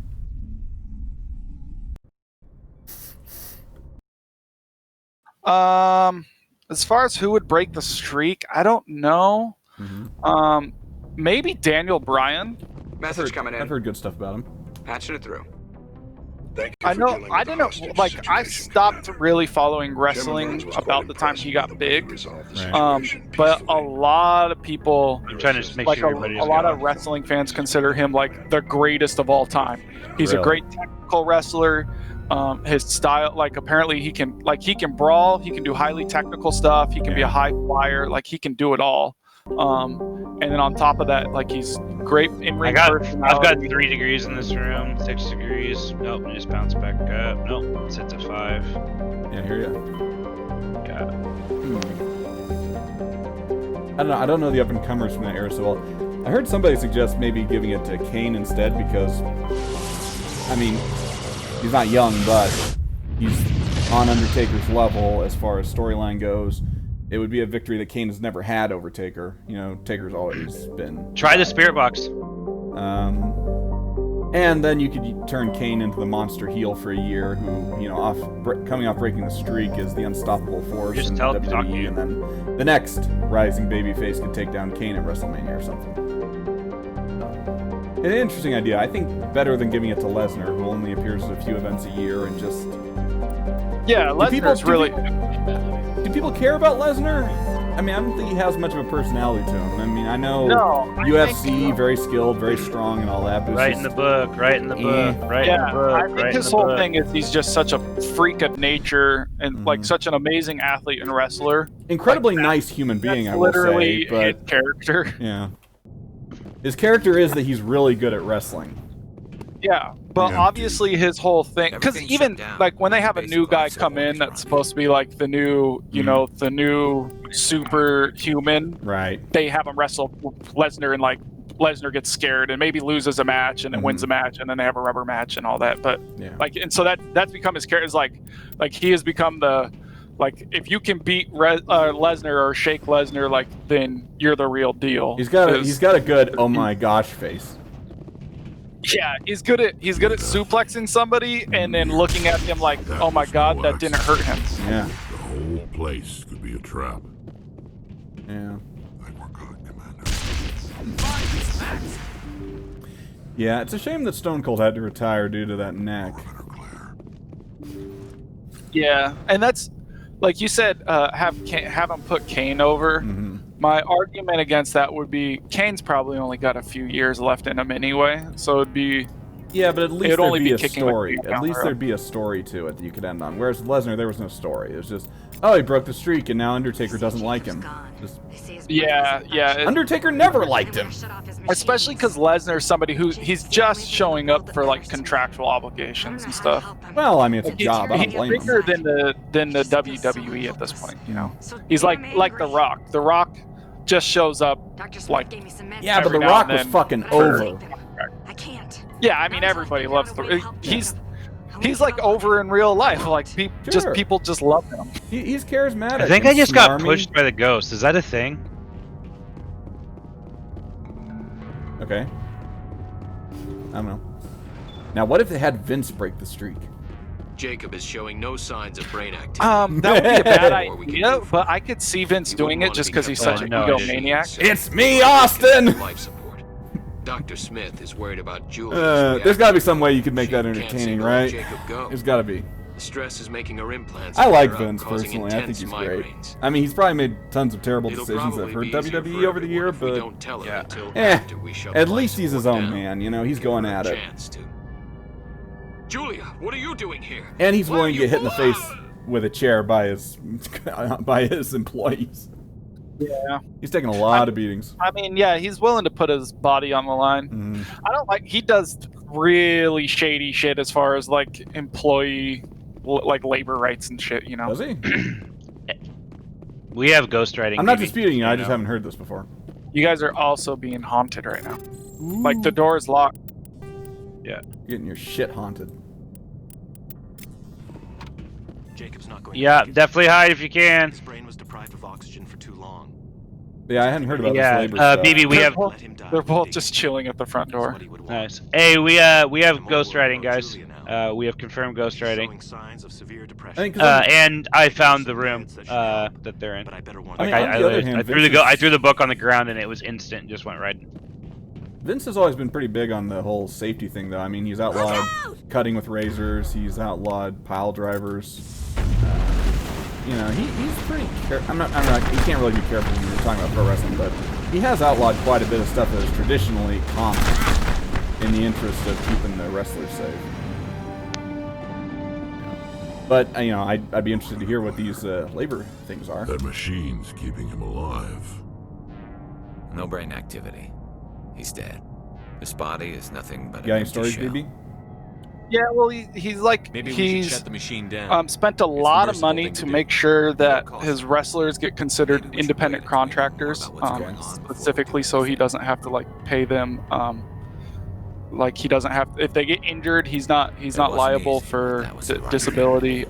As far as who would break the streak, I don't know. Maybe Daniel Bryan. Message coming in. I've heard good stuff about him. Patching it through. I know. I didn't like. I stopped really following wrestling about the time he got big. But a lot of people, I'm trying to just make like sure a everybody's lot going. of wrestling fans consider him like the greatest of all time. He's a Really? great technical wrestler. His style, like apparently he can brawl. He can do highly technical stuff. He can be a high flyer. Like he can do it all. And then on top of that, like he's great in ring I've got personality. 3 degrees in this room, 6 degrees. Nope, it just bounced back up. Nope, it's at 5. Yeah, I hear ya. Yeah. I don't know the up-and-comers from that era so well. I heard somebody suggest maybe giving it to Kane instead because, I mean, he's not young, but he's on Undertaker's level as far as storyline goes. It would be a victory that Kane has never had over Taker. You know, Taker's always been... Try the spirit box. And then you could turn Kane into the monster heel for a year who, you know, coming off breaking the streak is the unstoppable force Just in tell him to talk to WWE, you. and then the next rising babyface could take down Kane at WrestleMania or something. An interesting idea. I think better than giving it to Lesnar, who only appears at a few events a year and just... Yeah, Lesnar's really... Do people care about Lesnar? I mean, I don't think he has much of a personality to him. I mean, I know I UFC, think- very skilled, very strong, and all that. But it's Right just, in the book, right in the book, right in the book, I think right his in the whole book. thing is he's just such a freak of nature and like such an amazing athlete and wrestler. Incredibly nice human being, That's I will literally say. But his character. yeah, His character is that he's really good at wrestling. Yeah, but Yeah. obviously his whole thing, because even like when they have a new guy come in that's supposed to be like the new, you know, the new superhuman, right? They have him wrestle Lesnar, and like Lesnar gets scared and maybe loses a match and then wins a match, and then they have a rubber match and all that. But like, and so that's become his character. Is like he has become the, like, if you can beat Lesnar or shake Lesnar, like, then you're the real deal. He's got a good oh my gosh face. Yeah, he's good at suplexing somebody and then looking at him like, oh my god, that didn't hurt him. Yeah. The whole place could be a trap. Yeah. I think we're good, Commander. Yeah, it's a shame that Stone Cold had to retire due to that neck. Yeah, and that's, like you said, have him put Kane over. My argument against that would be Kane's probably only got a few years left in him anyway, so it'd be. Yeah, but at least it'd only there'd be a kicking story. the At least there'd be a story to it that you could end on. Whereas Lesnar, there was no story. It was just, oh, he broke the streak, and now Undertaker doesn't like him. Just, yeah. Undertaker never liked him. Especially because Lesnar's somebody he's just showing up for like contractual obligations and stuff. Well, I mean, it's a Like, job. I don't he's blame him. bigger than the WWE at this point. You know, he's like The Rock. The Rock just shows up like. Yeah, but every The now Rock and was then fucking for- over. Yeah, I mean everybody loves he's like over in real life. Like people just love him. He's charismatic. I think and I just got smarmy. pushed by the ghost. Is that a thing? Okay. I don't know. Now, what if they had Vince break the streak? Jacob is showing no signs of brain activity. That would be a bad idea, but I could see Vince doing it just because he's such an egomaniac. It's me, Austin! Life support. Dr. Smith is worried about Julia's There's got to be some way you could make that entertaining, right? Jacob go. There's got to be. The stress is making her implants. I like flare up, Vince causing personally. I think intense he's great. migraines. I mean, he's probably made tons of terrible It'll decisions that have hurt probably be easier WWE for over the year, everyone if we but don't tell her until eh, after we shut at life least he's his support own down. man. You know, he's going at it, Chance to. Julia, what are you doing here? and he's willing to get hit in the face with a chair by his employees. Yeah, He's taking a lot of beatings. I mean, yeah, he's willing to put his body on the line. I don't like. He does really shady shit as far as like employee, like labor rights and shit. You know. Does he? We have ghostwriting. I'm not maybe, disputing you. I just haven't heard this before. You guys are also being haunted right now. Like the door is locked. Yeah. You're getting your shit haunted. Jacob's not going. Yeah, definitely hide if you can. His brain was deprived of oxygen for too long. Yeah, I hadn't heard about Yeah, this labor stuff. BB, we have. They're both just chilling at the front door. Nice. Hey, we have ghostwriting, guys. We have confirmed ghostwriting. And I found the room that they're in. I threw the book on the ground and it was instant and just went right. Vince has always been pretty big on the whole safety thing, though. I mean, he's outlawed cutting with razors. He's outlawed pile drivers. You know, he's pretty careful. I'm not. You can't really be careful when you're talking about pro wrestling, but he has outlawed quite a bit of stuff that is traditionally common in the interest of keeping the wrestlers safe. But you know, I'd be interested to hear what these labor things are. That machine's keeping him alive. No brain activity. He's dead. His body is nothing but You got an any empty stories, shell. BB? Yeah, well, he's like Maybe we should he's shut the machine down. spent a It's the lot of merciful money thing to to do. make sure that his wrestlers get considered independent contractors, specifically so he doesn't have to like pay them. Like he doesn't have, if they get injured, he's not liable for disability.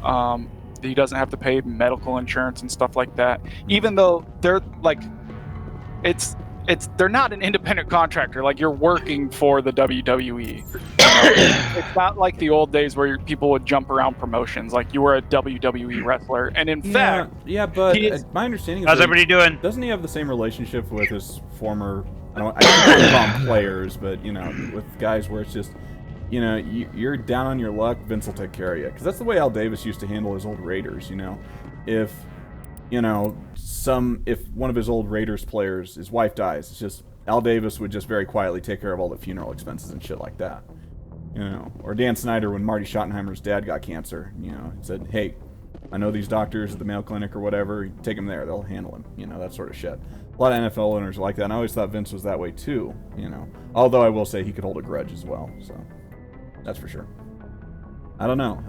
He doesn't have to pay medical insurance and stuff like that. Even though they're like, they're not an independent contractor. Like you're working for the WWE. It's not like the old days where people would jump around promotions. Like you were a WWE wrestler, and in fact, but my understanding is how's everybody doing? Doesn't he have the same relationship with his former? I can't call them players, but you know, with guys where it's just, you know, you're down on your luck, Vince will take care of you. Because that's the way Al Davis used to handle his old Raiders. You know, if one of his old Raiders players, his wife dies, it's just Al Davis would just very quietly take care of all the funeral expenses and shit like that. You know, or Dan Snyder when Marty Schottenheimer's dad got cancer. You know, he said, "Hey, I know these doctors at the Mayo Clinic or whatever. Take him there; they'll handle him." You know, that sort of shit. A lot of NFL owners are like that, and I always thought Vince was that way too, you know. Although I will say he could hold a grudge as well, so that's for sure. I don't know.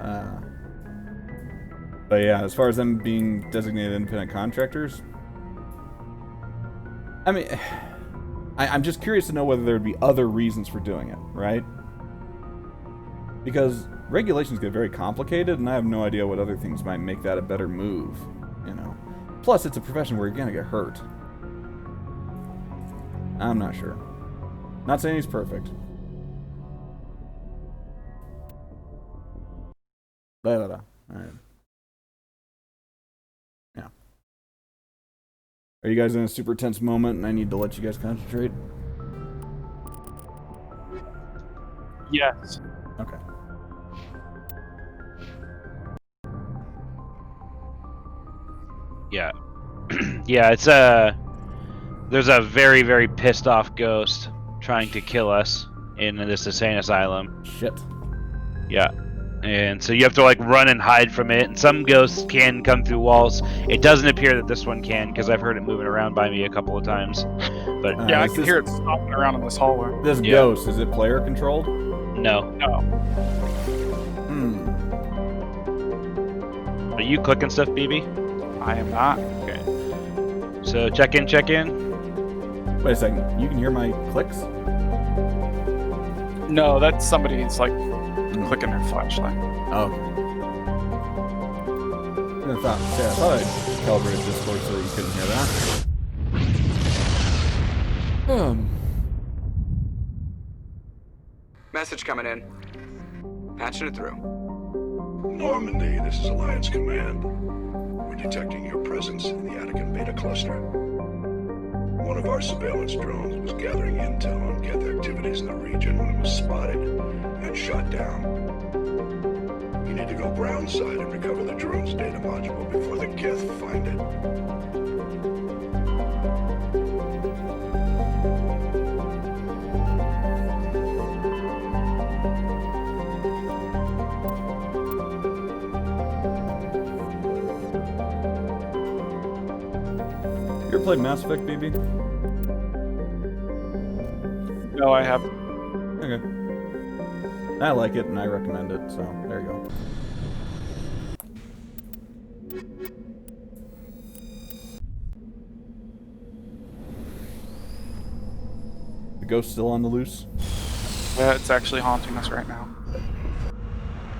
But yeah, as far as them being designated independent contractors, I mean, I'm just curious to know whether there would be other reasons for doing it, right? Because regulations get very complicated, and I have no idea what other things might make that a better move, you know. Plus, it's a profession where you're gonna get hurt. I'm not sure. Not saying he's perfect. Alright. Yeah. Are you guys in a super tense moment and I need to let you guys concentrate? Yes. Okay. Yeah. Yeah, it's there's a very, very pissed off ghost trying to kill us in this insane asylum. Shit. Yeah. And so you have to like run and hide from it. And some ghosts can come through walls. It doesn't appear that this one can, because I've heard it moving around by me a couple of times. But yeah, I can hear it stomping around in this hallway. This ghost, is it player controlled? No. No. Are you clicking stuff, BB? I am not. Okay. So check in, check in. Wait a second. You can hear my clicks? No, that's somebody's like clicking their flashlight. Oh. I thought I'd calibrated Discord so that you couldn't hear that. Message coming in. Patching it through. Normandy, this is Alliance Command. We're detecting your presence in the Attican Beta Cluster. One of our surveillance drones was gathering intel on Geth activities in the region when it was spotted and shot down. You need to go ground side and recover the drone's data module before the Geth find it. You ever played Mass Effect, BB? No, I haven't. Okay. I like it and I recommend it, so there you go. The ghost still on the loose? Yeah, it's actually haunting us right now.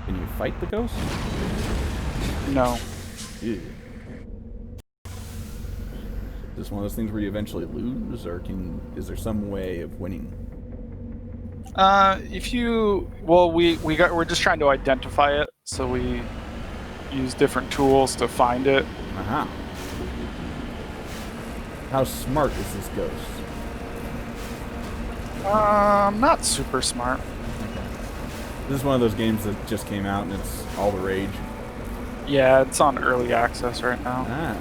Can you fight the ghost? No. Ew. Is this one of those things where you eventually lose, or is there some way of winning? We're just trying to identify it, so we use different tools to find it. Aha. How smart is this ghost? Not super smart. Okay. This is one of those games that just came out and it's all the rage. Yeah, it's on early access right now. Ah.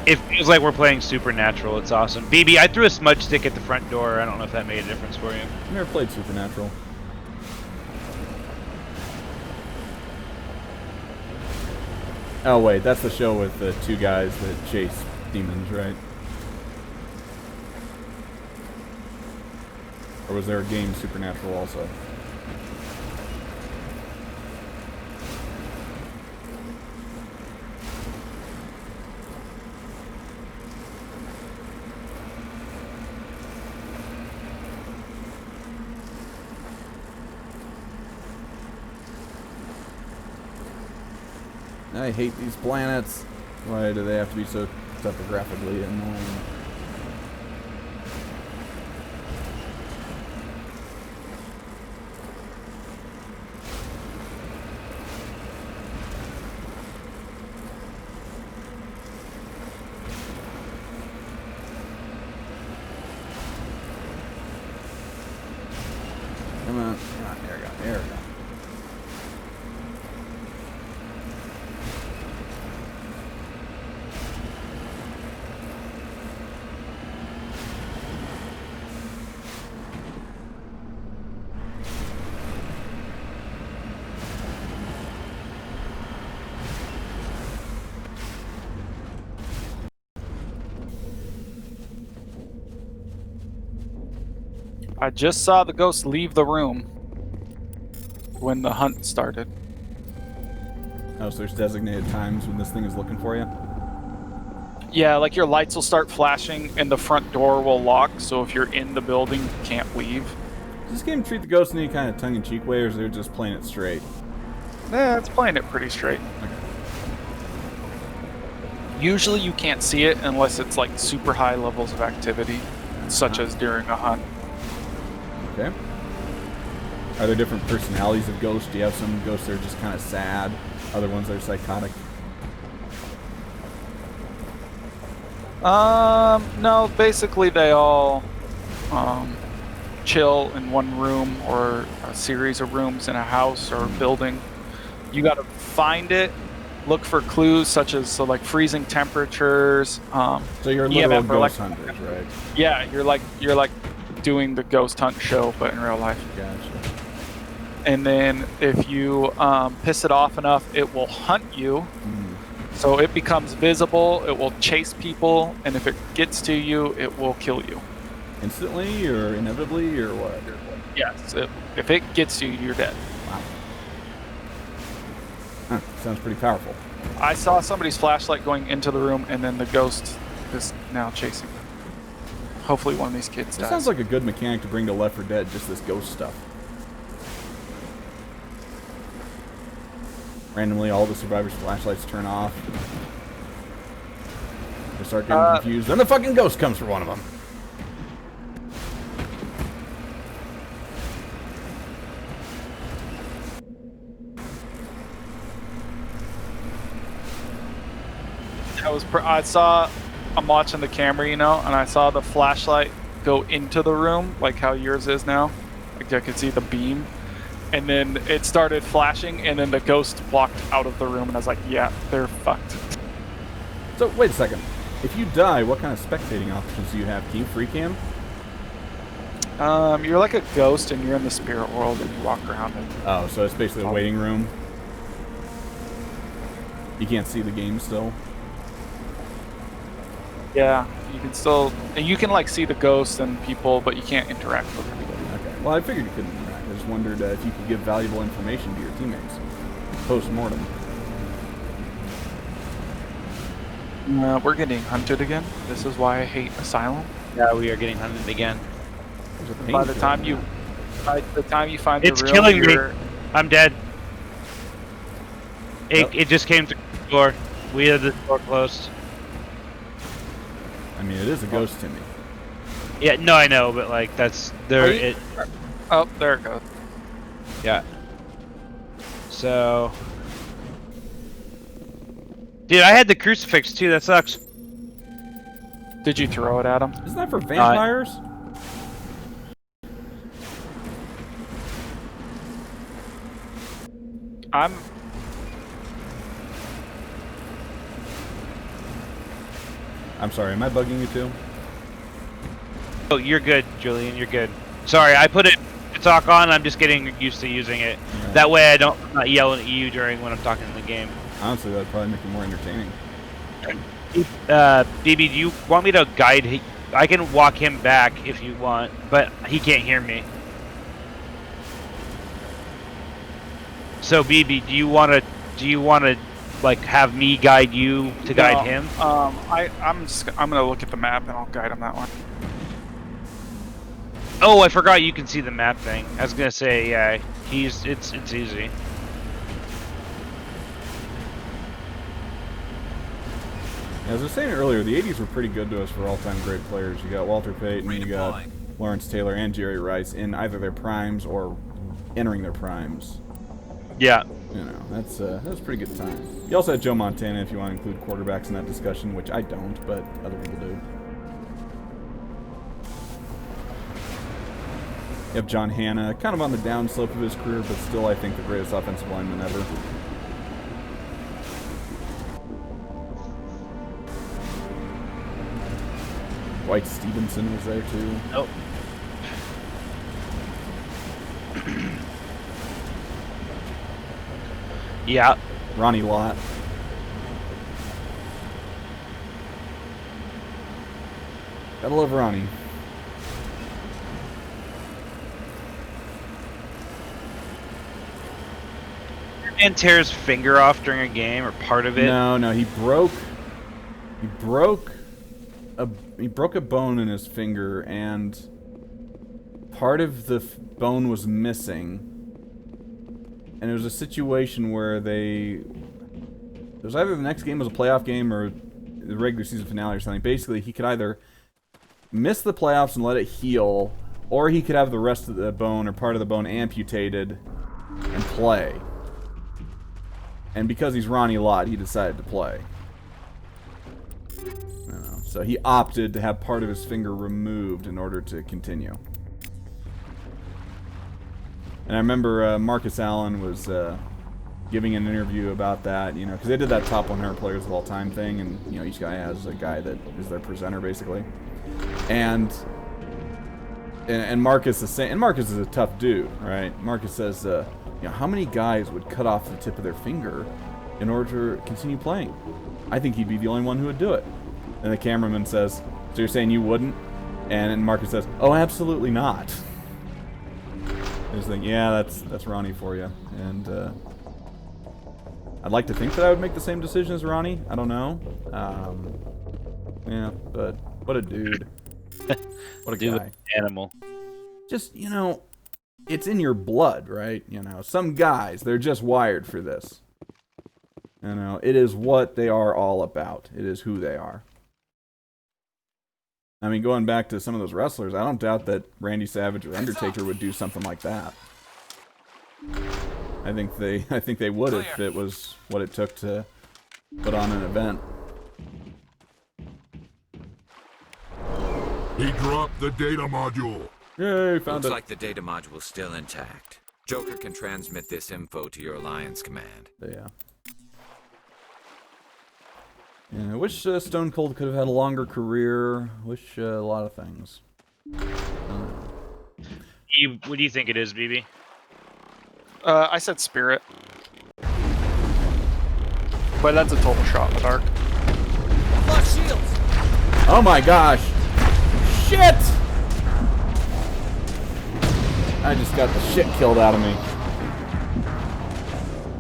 It feels like we're playing Supernatural. It's awesome. BB, I threw a smudge stick at the front door. I don't know if that made a difference for you. I've never played Supernatural. Oh wait, that's the show with the two guys that chase demons, right? Or was there a game Supernatural also? I hate these planets. Why do they have to be so topographically annoying? Come on, there we go, there we go. I just saw the ghost leave the room when the hunt started. Oh, so there's designated times when this thing is looking for you? Yeah, like your lights will start flashing and the front door will lock, so if you're in the building, you can't leave. Does this game treat the ghost in any kind of tongue-in-cheek way, or is it just playing it straight? Yeah, it's playing it pretty straight. Okay. Usually you can't see it unless it's like super high levels of activity, such as during a hunt. Okay. Are there different personalities of ghosts? Do you have some ghosts that are just kind of sad? Other ones that are psychotic? No, basically they all chill in one room or a series of rooms in a house or a building. You gotta find it, look for clues such as like freezing temperatures. So you're literal EMF ghost hunters, right? Yeah, you're like doing the ghost hunt show, but in real life. Gotcha. And then if you piss it off enough, it will hunt you. So it becomes visible, it will chase people, and if it gets to you, it will kill you. Instantly or inevitably or what? Yes, if it gets you, you're dead. Wow. Huh, sounds pretty powerful. I saw somebody's flashlight going into the room, and then the ghost is now chasing them. Hopefully one of these kids It dies. sounds like a good mechanic to bring to Left 4 Dead, just this ghost stuff. Randomly, all the survivors' flashlights turn off. They start getting confused. Then the fucking ghost comes for one of them. I'm watching the camera, and I saw the flashlight go into the room, like how yours is now. Like I could see the beam. And then it started flashing, and then the ghost walked out of the room, and I was like, yeah, they're fucked. So, wait a second. If you die, what kind of spectating options do you have? Can you free cam? You're like a ghost, and you're in the spirit world, and you walk around it. Oh, so it's basically a waiting room. You can't see the game still? Yeah, you can still... And you can, like, see the ghosts and people, but you can't interact with anybody. Okay. Well, I figured you couldn't interact. I just wondered if you could give valuable information to your teammates. Post-mortem. We're getting hunted again. This is why I hate Asylum. Yeah, we are getting hunted again. By the time you find it's the room, killing me. I'm dead. It just came through the door. We had the door closed. I mean, it is a ghost to me. Yeah, no, I know, but like that's there. Oh, there it goes. Yeah. So, dude, I had the crucifix too. That sucks. Did you throw it at him? Isn't that for vampires? I'm sorry, am I bugging you too? Oh, you're good, Julian. You're good. Sorry, I put it to talk on. I'm just getting used to using it. Yeah. That way, I'm not yelling at you during when I'm talking in the game. Honestly, that'd probably make it more entertaining. BB, do you want me to guide? I can walk him back if you want, but he can't hear me. So, BB, do you want to like have me guide you to guide him? I'm gonna look at the map and I'll guide him that one. Oh, I forgot you can see the map thing. I was gonna say, yeah, it's easy. As I was saying earlier, the 80s were pretty good to us for all-time great players. You got Walter Payton, you got Lawrence Taylor, and Jerry Rice in either their primes or entering their primes. Yeah. You know, that's a pretty good time. You also had Joe Montana, if you want to include quarterbacks in that discussion, which I don't, but other people do. You have John Hanna, kind of on the downslope of his career, but still, I think, the greatest offensive lineman ever. Dwight Stevenson was there, too. Oh. Yeah. Ronnie Lott. Gotta love Ronnie. man tear his finger off during a game or part of it? No, he broke a bone in his finger, and part of the bone was missing. And it was a situation where it was either the next game was a playoff game or the regular season finale or something. Basically, he could either miss the playoffs and let it heal, or he could have the rest of the bone or part of the bone amputated and play. And because he's Ronnie Lott, he decided to play. So he opted to have part of his finger removed in order to continue. And I remember Marcus Allen was giving an interview about that, because they did that top 100 players of all time thing, and each guy has a guy that is their presenter basically. And Marcus is saying, and Marcus is a tough dude, right? Marcus says, how many guys would cut off the tip of their finger in order to continue playing? I think he'd be the only one who would do it. And the cameraman says, so you're saying you wouldn't? And Marcus says, oh, absolutely not. I just think, yeah, that's Ronnie for you. And I'd like to think that I would make the same decision as Ronnie. I don't know. Yeah, but what a dude. What a dude, guy. Animal. Just, it's in your blood, right? Some guys, they're just wired for this. It is what they are all about. It is who they are. I mean, going back to some of those wrestlers, I don't doubt that Randy Savage or Undertaker would do something like that. I think they would if it was what it took to put on an event. He dropped the data module. Yay, found Looks it. like the data module's still intact. Joker can transmit this info to your Alliance command. Yeah. Yeah, I wish Stone Cold could have had a longer career. Wish a lot of things. What do you think it is, BB? I said Spirit. But that's a total shot in the dark. Lock shields! Oh my gosh! Shit! I just got the shit killed out of me.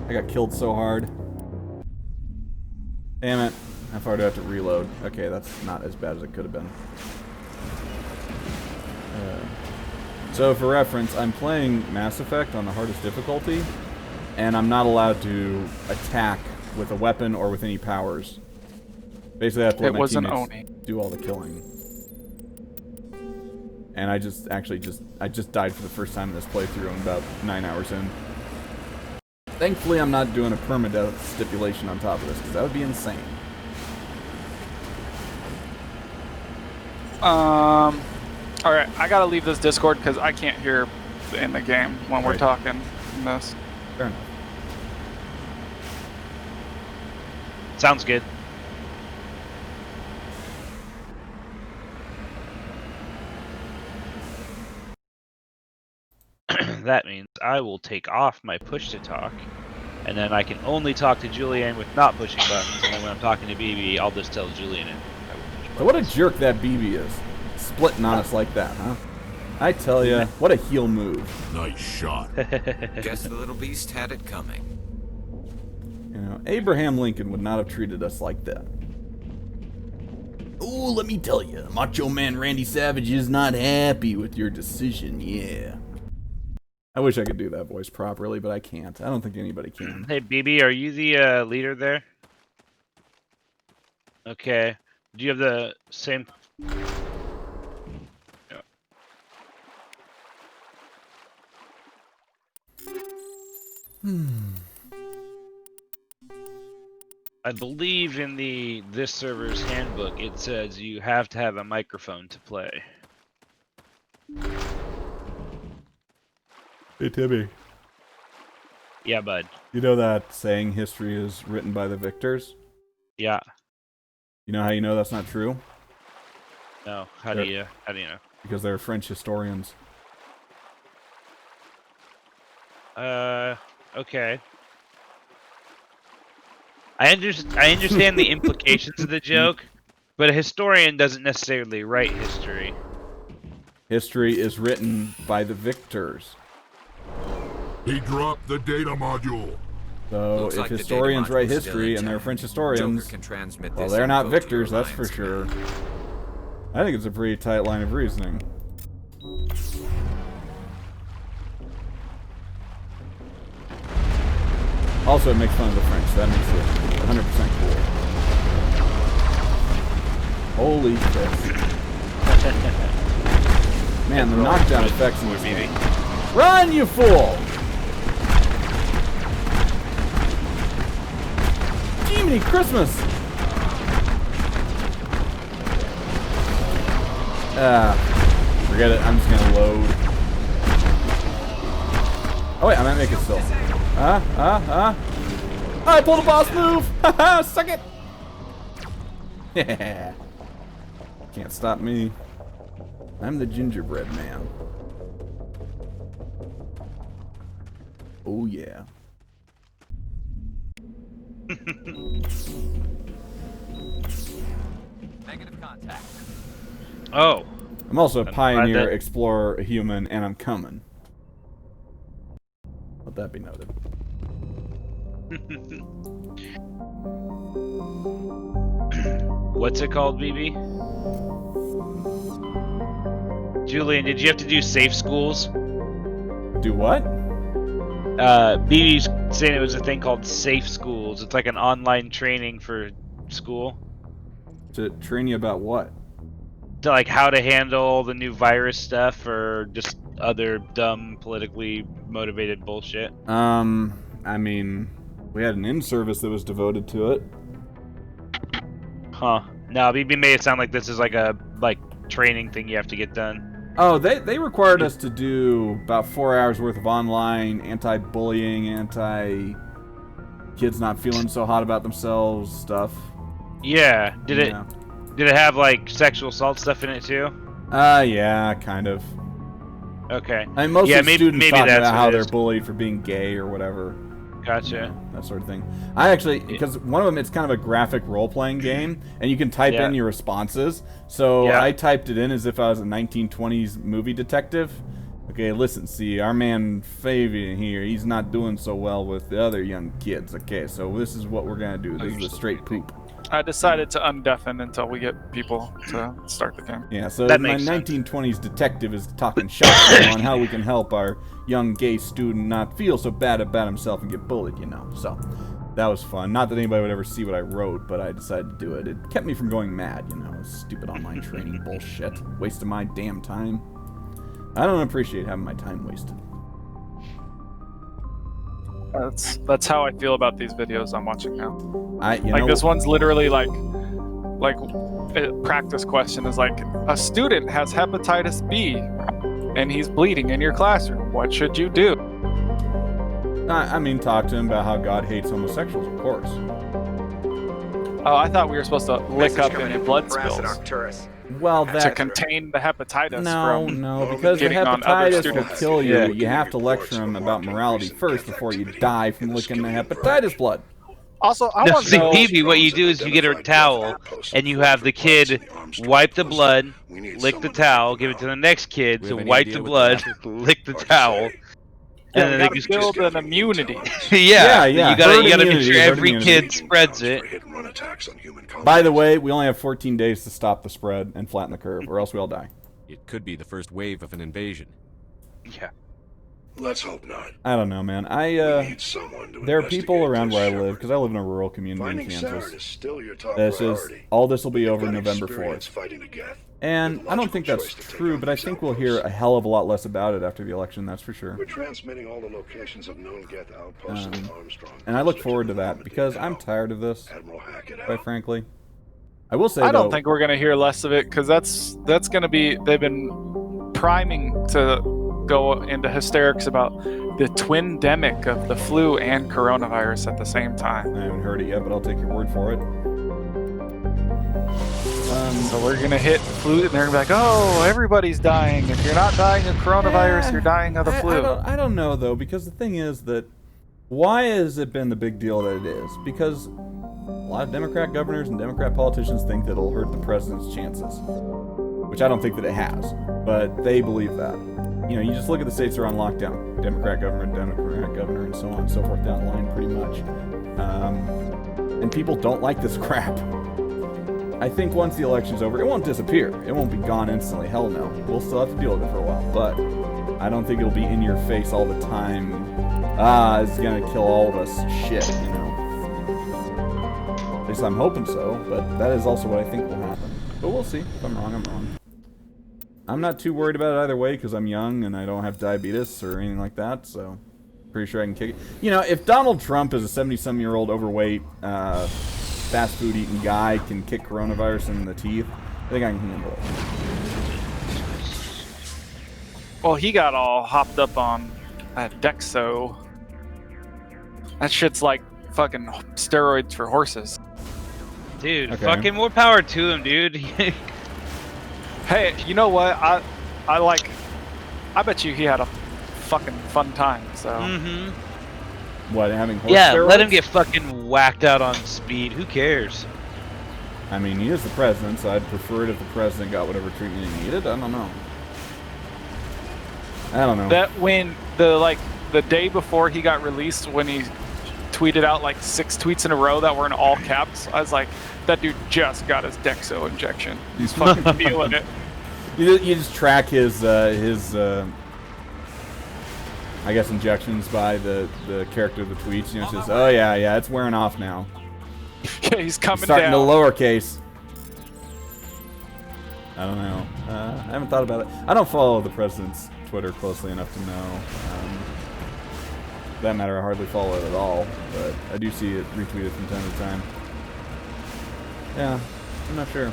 I got killed so hard. Damn it. How far do I have to reload? Okay, that's not as bad as it could have been. So for reference, I'm playing Mass Effect on the hardest difficulty, and I'm not allowed to attack with a weapon or with any powers. Basically, I have to let my teammates do all the killing. And I just died for the first time in this playthrough. I'm about 9 hours in. Thankfully, I'm not doing a permadeath stipulation on top of this, because that would be insane. Alright, I gotta leave this Discord because I can't hear in the game when we're talking in this. Fair enough. Sounds good. That means I will take off my push to talk, and then I can only talk to Julian with not pushing buttons, and then when I'm talking to BB, I'll just tell Julian and I will push So what a jerk that BB is. Splitting on us like that, huh? I tell ya, what a heel move. Nice shot. Guess the little beast had it coming. Abraham Lincoln would not have treated us like that. Oh, let me tell you, Macho Man Randy Savage is not happy with your decision, yeah. I wish I could do that voice properly, but I can't. I don't think anybody can. Hey, BB, are you the leader there? Okay. Do you have the same... I believe in this server's handbook, it says you have to have a microphone to play. Hey, Timmy. Yeah, bud. You know that saying, history is written by the victors? Yeah. You know how you know that's not true? No. How do you know? Because they're French historians. Okay. I understand the implications of the joke, but a historian doesn't necessarily write history. History is written by the victors. He dropped the data module. So Looks if like the historians data write module's still history and intact. they're French Joker historians, can transmit well, this they're not info to victors, your that's for Alliance sure. command. I think it's a pretty tight line of reasoning. Also, it makes fun of the French, so that makes it 100% cool. Holy shit. Man, the knockdown effects in this game. Run, you fool! Jiminy Christmas! Forget it, I'm just gonna load. Oh wait, I might make it still. I pulled a boss move! Haha, suck it! Yeah. Can't stop me. I'm the gingerbread man. Oh yeah. Negative contact. Oh. I'm also a pioneer, that... explorer, a human, and I'm coming. Let that be noted. What's it called, BB? Julian, did you have to do safe schools? Do what? BB's saying it was a thing called safe schools. It's like an online training for school. To train you about what? To like how to handle the new virus stuff or just other dumb politically motivated bullshit. I mean, we had an in-service that was devoted to it. Huh. No, BB made it sound like this is like a training thing you have to get done. Oh, they required us to do about 4 hours worth of online anti-bullying, anti-kids not feeling so hot about themselves stuff. Yeah. Did it have like sexual assault stuff in it too? Yeah, kind of. Okay. I mean, most of the students maybe talk that's about how what it they're is. bullied for being gay or whatever. Gotcha. You know, that sort of thing. I actually, because one of them, it's kind of a graphic role-playing game, and you can type in your responses. So I typed it in as if I was a 1920s movie detective. Okay, listen, see, our man Fabian here, he's not doing so well with the other young kids. Okay, so this is what we're going to do. This is a straight poop. I decided to undeafen until we get people to start the game. Yeah, so my 1920s detective is talking shop on how we can help our young gay student not feel so bad about himself and get bullied, you know. So that was fun. Not that anybody would ever see what I wrote, but I decided to do it. It kept me from going mad, you know. Stupid online training bullshit. Wasting my damn time. I don't appreciate having my time wasted. That's how I feel about these videos I'm watching now. This one's literally like a practice question is like, a student has hepatitis B and he's bleeding in your classroom. What should you do? I mean, talk to him about how God hates homosexuals, of course. Oh, I thought we were supposed to lick up any blood spills. Well, to contain the hepatitis No, because the hepatitis will kill you. You have to lecture them about morality first before you die from licking the hepatitis blood. Also, I want to know... Maybe what you do is you get a towel and you have the kid wipe the blood, lick the towel, give it to the next kid to wipe the blood, lick the towel. And then they just build an immunity. Yeah. You gotta make sure every kid spreads it. By the way, we only have 14 days to stop the spread and flatten the curve, or else we all die. It could be the first wave of an invasion. Yeah. Let's hope not. I don't know, man. There are people around where I live, because I live in a rural community in Kansas. That says all this will be over November 4th. And I don't think that's true, but I think we'll hear a hell of a lot less about it after the election, that's for sure. We're transmitting all the locations of known Geth outposts to Armstrong. And I look forward to that, because I'm tired of this, quite frankly. I will say, I don't think we're going to hear less of it, because that's going to be... They've been priming to go into hysterics about the twin-demic of the flu and coronavirus at the same time. I haven't heard it yet, but I'll take your word for it. So we're going to hit flu, and they're going to be like, oh, everybody's dying. If you're not dying of coronavirus, you're dying of the flu. I don't know, though, because the thing is that why has it been the big deal that it is? Because a lot of Democrat governors and Democrat politicians think that it'll hurt the president's chances. Which I don't think that it has, but they believe that. you just look at the states that are on lockdown. Democrat governor, and so on and so forth down the line, pretty much. And people don't like this crap. I think once the election's over, it won't disappear. It won't be gone instantly. Hell no. We'll still have to deal with it for a while. But I don't think it'll be in your face all the time. It's gonna kill all of us. Shit, At least I'm hoping so, but that is also what I think will happen. But we'll see. If I'm wrong, I'm wrong. I'm not too worried about it either way because I'm young and I don't have diabetes or anything like that, so pretty sure I can kick it. If Donald Trump is a 70-some-year-old overweight, fast food eating guy can kick coronavirus in the teeth, I think I can handle it. Well, he got all hopped up on Dexo. That shit's like fucking steroids for horses. Dude, Okay. fucking more power to him, dude. Hey, you know what? I bet you he had a fucking fun time. So. Mm-hmm. What, having horse Yeah, steroids? let him get fucking whacked out on speed. Who cares? I mean, he is the president, so I'd prefer it if the president got whatever treatment he needed. I don't know. That when the day before he got released, when he tweeted out like 6 tweets in a row that were in all caps, I was like, that dude just got his Dexo injection. He's fucking feeling it. You just track his I guess injections by the character of the tweets. It's just, oh yeah, it's wearing off now. Yeah, he's coming starting down. to lowercase. I don't know. I haven't thought about it. I don't follow the president's Twitter closely enough to know. For that matter, I hardly follow it at all, but I do see it retweeted from time to time. Yeah, I'm not sure.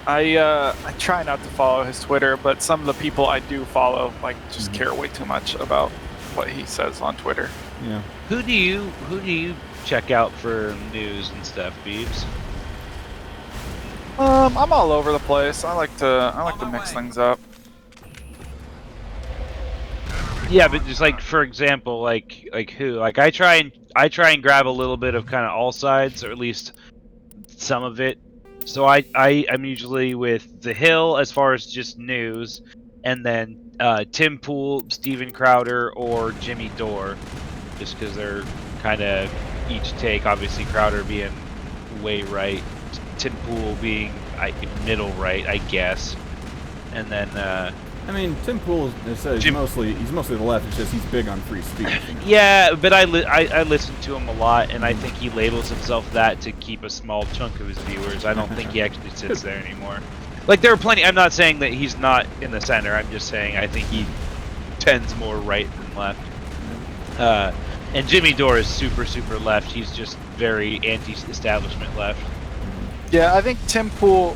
I try not to follow his Twitter, but some of the people I do follow just care way too much about what he says on Twitter. Yeah. Who do you check out for news and stuff, Beebs? I'm all over the place. I like to mix things up. Yeah, but just for example, who? I try and grab a little bit of kind of all sides, or at least some of it. So I'm usually with The Hill as far as just news, and then Tim Pool, Steven Crowder, or Jimmy Dore, just because they're kind of each take. Obviously, Crowder being way right, Tim Pool being middle right, I guess, and then. I mean, Tim Pool he's mostly the left. It's just he's big on free speech. Yeah, but I listen to him a lot, and I think he labels himself that to keep a small chunk of his viewers. I don't think he actually sits there anymore. There are plenty. I'm not saying that he's not in the center. I'm just saying I think he tends more right than left. And Jimmy Dore is super left. He's just very anti-establishment left. Yeah, I think Tim Pool.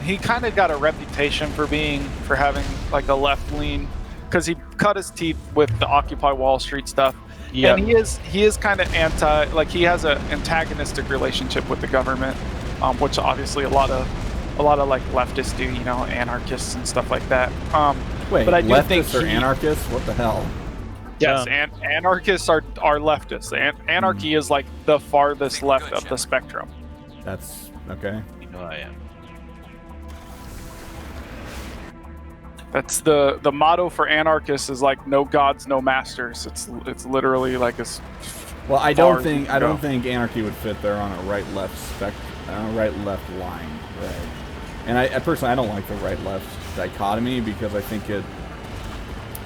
He kind of got a reputation for having a left lean, because he cut his teeth with the Occupy Wall Street stuff. Yeah. And he is kind of anti, he has an antagonistic relationship with the government, which obviously a lot of leftists do, anarchists and stuff like that. Wait, but I do leftists think are anarchists? What the hell? Yes, anarchists are leftists. Anarchy is the farthest left of the spectrum. That's okay. You know I am. That's the motto for anarchists is no gods, no masters. It's literally like a. Well, I don't think anarchy would fit there on a right-left right-left line, right? And I personally, I don't like the right-left dichotomy because I think I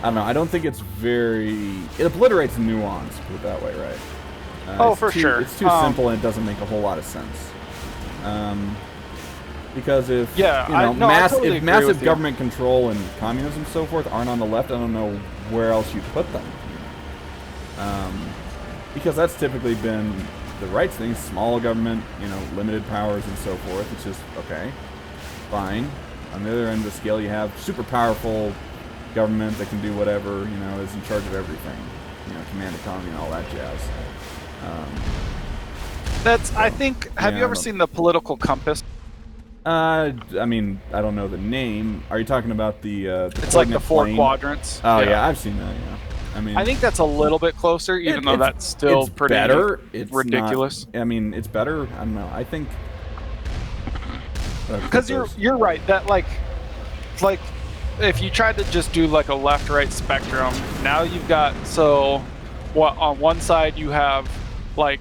don't know. I don't think it's it obliterates nuance. Put it that way, right? For sure. It's too simple and it doesn't make a whole lot of sense. Because if massive government control and communism and so forth aren't on the left, I don't know where else you put them. Because that's typically been the right thing: small government, limited powers and so forth. It's just okay, fine. On the other end of the scale, you have super powerful government that can do whatever, is in charge of everything, command economy and all that jazz. I think. Have you ever seen The Political Compass? I mean, I don't know the name. Are you talking about the it's like the 4 quadrants. Oh yeah, I've seen that. Yeah. I mean, I think that's a little bit closer, even though that's still pretty better. It's ridiculous. I mean, it's better. I don't know. I think Because you're right that like if you tried to just do like a left-right spectrum, now you've got on one side you have like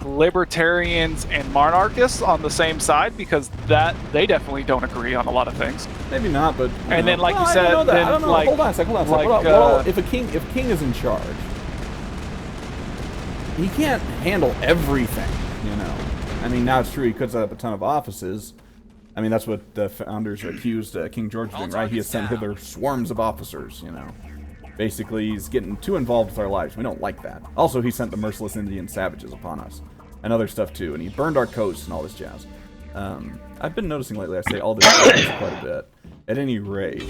libertarians and monarchists on the same side, because they definitely don't agree on a lot of things. Maybe not, but and then like you said, I don't know. Hold on a second. If a king is in charge, he can't handle everything. You know, I mean, now it's true he could set up a ton of offices. I mean, that's what the founders accused King George of doing, right? He has sent hither swarms of officers. You know. Basically, he's getting too involved with our lives. We don't like that. Also, he sent the merciless Indian savages upon us. And other stuff, too. And he burned our coasts and all this jazz. I've been noticing lately I say all this jazz quite a bit. At any rate.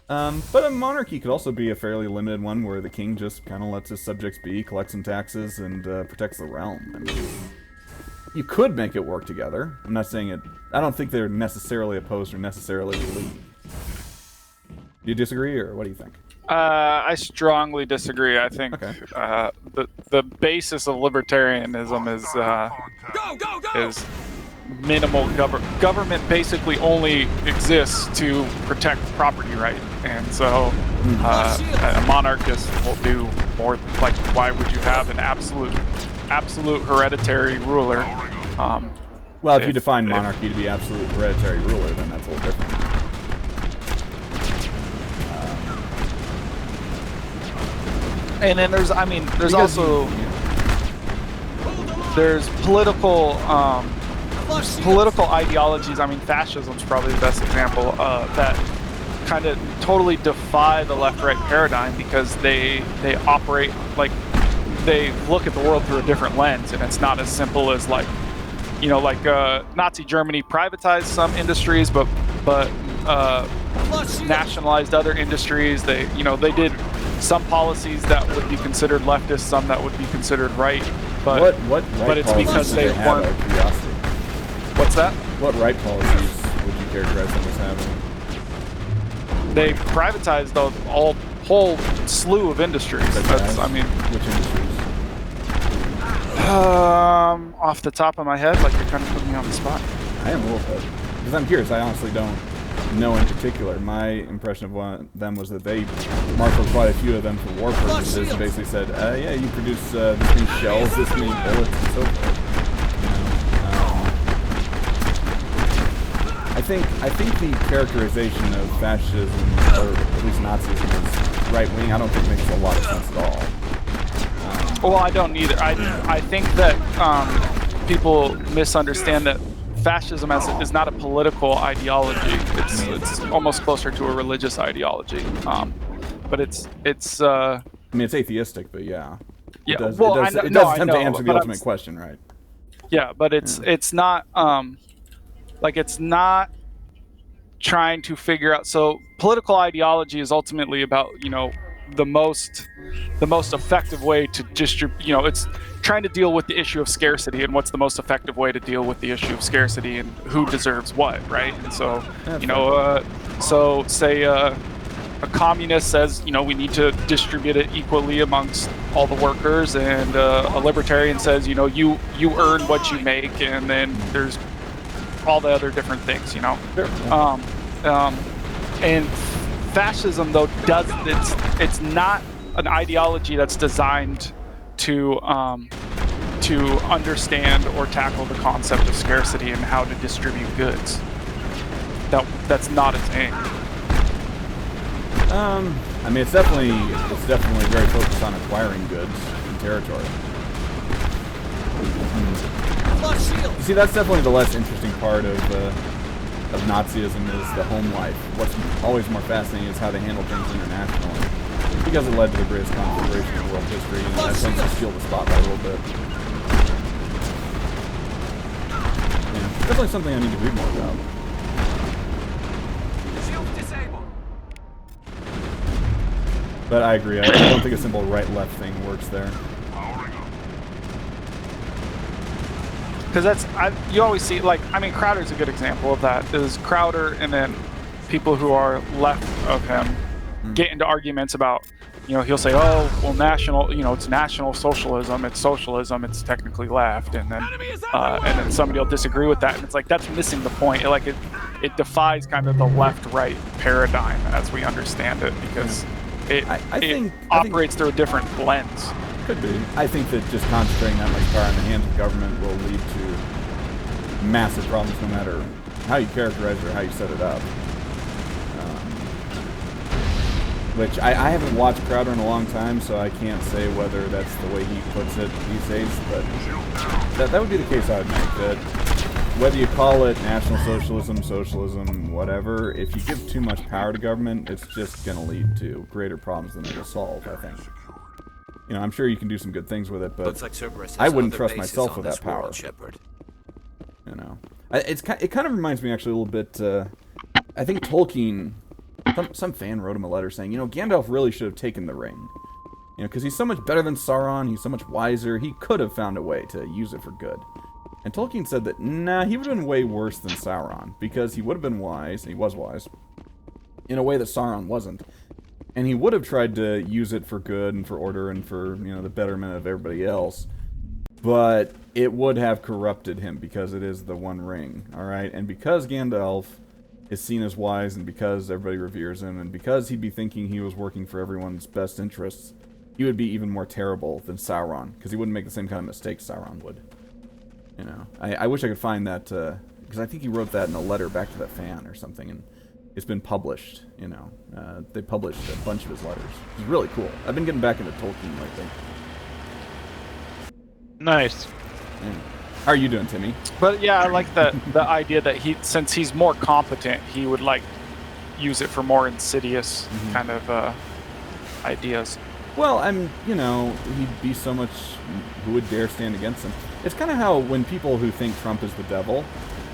But a monarchy could also be a fairly limited one where the king just kind of lets his subjects be, collects some taxes, and protects the realm. I mean, you could make it work together. I'm not saying it... I don't think they're necessarily opposed or necessarily league. Do you disagree, or what do you think? I strongly disagree. I think the basis of libertarianism is minimal government. Basically, only exists to protect property right, and so a monarchist will do more. Like, why would you have an absolute hereditary ruler? Well, if you define monarchy to be absolute hereditary ruler, then that's a little different. And then there's also political ideologies. I mean, fascism is probably the best example that kind of totally defy the left-right paradigm, because they operate like they look at the world through a different lens, and it's not as simple as like Nazi Germany privatized some industries, but nationalized other industries. They did some policies that would be considered leftist, some that would be considered right. But but it's because they weren't. What's that? What right policies would you characterize them as having? They privatized a whole slew of industries. Which industries? Off the top of my head, like you're kind of putting me on the spot. I am a little bit, because I'm curious. I honestly don't know in particular. My impression of one of them was that they marshaled quite a few of them for war purposes. Basically said, yeah, you produce this many shells, this many bullets, and so forth. I think the characterization of fascism, or at least Nazism, as right-wing, I don't think makes a lot of sense at all. Well, I don't either. I think that people misunderstand that fascism is not a political ideology. It's almost closer to a religious ideology. But it's. I mean, it's atheistic, but yeah. Yeah. It does attempt to answer the ultimate question, right? Yeah, but it's not it's not trying to figure out. So political ideology is ultimately about the most effective way to distribute. It's trying to deal with the issue of scarcity, and what's the most effective way to deal with the issue of scarcity, and who deserves what, right? And so so say a communist says we need to distribute it equally amongst all the workers, and a libertarian says you earn what you make, and then there's all the other different things. And fascism, though, it's not an ideology that's designed to understand or tackle the concept of scarcity and how to distribute goods. That's not its aim. I mean, it's definitely very focused on acquiring goods and territory. You see, that's definitely the less interesting part of Nazism is the home life. What's always more fascinating is how they handle things internationally, because it led to the greatest conflagration in world history, and that tends to steal the spotlight a little bit. Yeah, definitely something I need to read more about. But I agree. I don't think a simple right-left thing works there. Because you always see, Crowder's a good example of that. There's Crowder, and then people who are left of him get into arguments about he'll say, oh, well, it's National Socialism, it's technically left, and then somebody will disagree with that, and it's like, that's missing the point. It defies kind of the left-right paradigm as we understand it, because it operates through a different lens. Could be. I think that just concentrating that much power in the hands of government will lead to massive problems, no matter how you characterize it or how you set it up. Which I haven't watched Crowder in a long time, so I can't say whether that's the way he puts it these days, but that would be the case I would make. That whether you call it National Socialism, whatever, if you give too much power to government, it's just going to lead to greater problems than it will solve, I think. I'm sure you can do some good things with it, but looks like Cerberus has I wouldn't other trust bases myself on with this that power. world, Shepard. It kind of reminds me actually a little bit, I think Tolkien, some fan wrote him a letter saying, Gandalf really should have taken the ring. Because he's so much better than Sauron, he's so much wiser, he could have found a way to use it for good. And Tolkien said that, nah, he would have been way worse than Sauron, because he would have been wise, and he was wise, in a way that Sauron wasn't. And he would have tried to use it for good and for order and for, the betterment of everybody else. But it would have corrupted him because it is the One Ring, alright? And because Gandalf is seen as wise, and because everybody reveres him, and because he'd be thinking he was working for everyone's best interests, he would be even more terrible than Sauron, because he wouldn't make the same kind of mistakes Sauron would. I wish I could find that, because I think he wrote that in a letter back to that fan or something, and it's been published, they published a bunch of his letters. It's really cool. I've been getting back into Tolkien lately. Nice. Yeah. How are you doing, Timmy? But yeah, I like the idea that since he's more competent, he would use it for more insidious kind of ideas. Well, he'd be so much. Who would dare stand against him? It's kind of how when people who think Trump is the devil.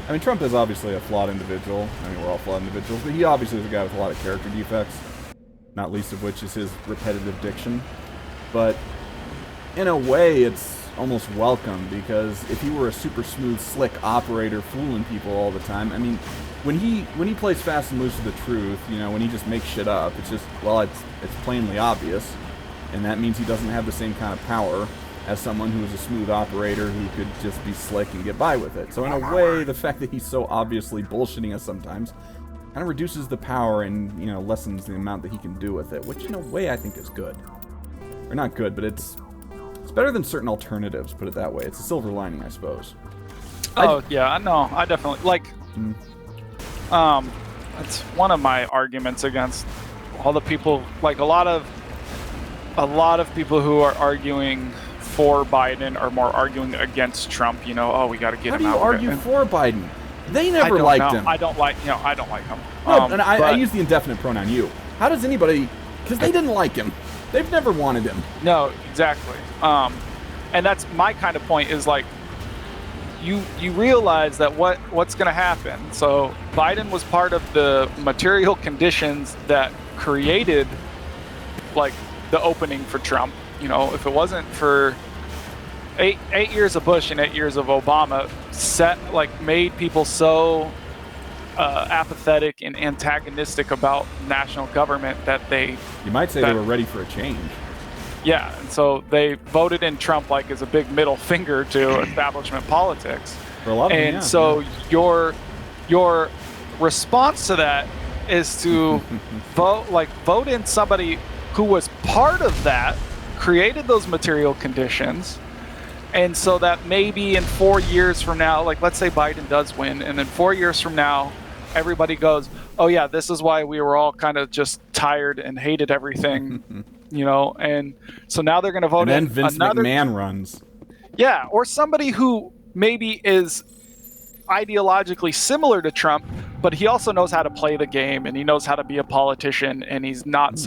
I mean, Trump is obviously a flawed individual. I mean, we're all flawed individuals, but he obviously is a guy with a lot of character defects. Not least of which is his repetitive diction. But in a way, it's almost welcome, because if he were a super smooth, slick operator fooling people all the time, I mean, when he plays fast and loose with the truth, when he just makes shit up, it's just, well, it's plainly obvious, and that means he doesn't have the same kind of power as someone who is a smooth operator who could just be slick and get by with it. So in a way, the fact that he's so obviously bullshitting us sometimes kind of reduces the power and, lessens the amount that he can do with it, which in a way I think is good. Or not good, but it's better than certain alternatives, put it that way. It's a silver lining, I suppose. Yeah, no, I definitely, it's one of my arguments against all the people, a lot of people who are arguing for Biden are more arguing against Trump, we got to get him out. How do you argue for Biden? They never liked him. I don't like him. No, and I use the indefinite pronoun you. How does anybody, because they didn't like him. They've never wanted him. No, exactly. And that's my kind of point is you realize that what's going to happen. So Biden was part of the material conditions that created the opening for Trump. If it wasn't for eight years of Bush and 8 years of Obama, made people so apathetic and antagonistic about national government that you might say they were ready for a change. Yeah, and so they voted in Trump as a big middle finger to establishment politics. For a lot of them, yeah. Your response to that is to vote in somebody who was part of that, created those material conditions, and so that maybe in 4 years from now, let's say Biden does win, and then 4 years from now, everybody goes, oh yeah, this is why we were all kind of just tired and hated everything, and so now they're going to vote in. And then Vince McMahon runs. Yeah, or somebody who maybe is ideologically similar to Trump, but he also knows how to play the game, and he knows how to be a politician, and he's not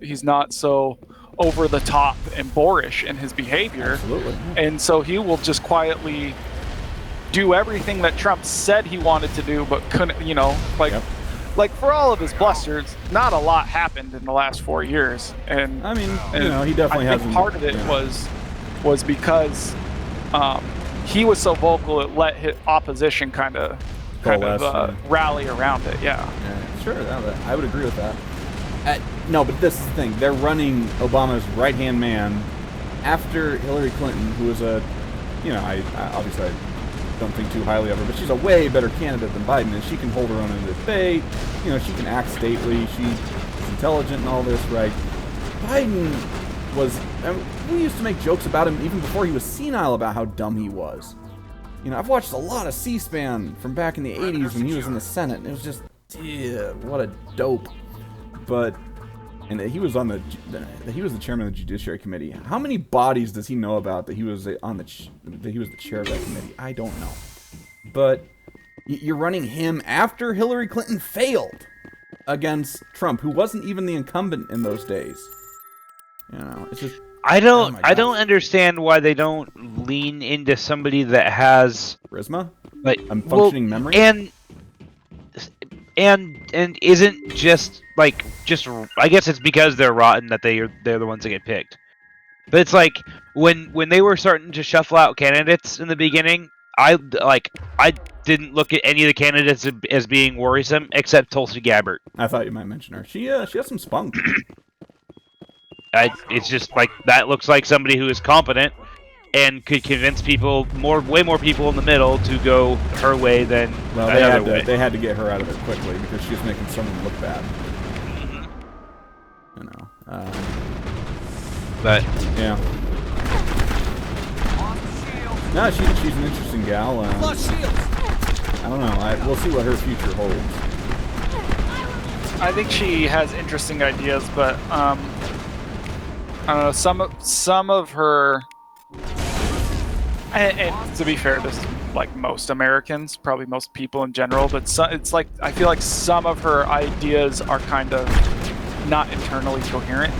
he's not so over the top and boorish in his behavior. Absolutely. And so he will just quietly do everything that Trump said he wanted to do, but couldn't, for all of his blusters, not a lot happened in the last 4 years. And I mean, he definitely hasn't. Part of it was because he was so vocal, it let his opposition kind of rally around it. Yeah. Sure, I would agree with that. No, but this is the thing. They're running Obama's right-hand man after Hillary Clinton, who is a, I obviously I don't think too highly of her, but she's a way better candidate than Biden, and she can hold her own in the debate. She can act stately. She's intelligent and all this, right? Biden was... we used to make jokes about him even before he was senile about how dumb he was. I've watched a lot of C-SPAN from back in the 80s when he was in the Senate, and it was just, what a dope. And he was the chairman of the Judiciary Committee. How many bodies does he know about that he was the chair of that committee? I don't know. But you're running him after Hillary Clinton failed against Trump, who wasn't even the incumbent in those days. It's just... I don't understand why they don't lean into somebody that has charisma, like functioning memory, and isn't just I guess it's because they're rotten that they're the ones that get picked. But it's like when they were starting to shuffle out candidates in the beginning, I didn't look at any of the candidates as being worrisome except Tulsi Gabbard. I thought you might mention her. She has some spunk. It's just like that looks like somebody who is competent and could convince people way more people in the middle to go her way than another way. They had to get her out of there quickly because she was making someone look bad. But yeah, no, she's an interesting gal. I don't know. We'll see what her future holds. I think she has interesting ideas, but I don't know. Some of her. And to be fair, this is like most Americans, probably most people in general, but it's like I feel like some of her ideas are kind of not internally coherent.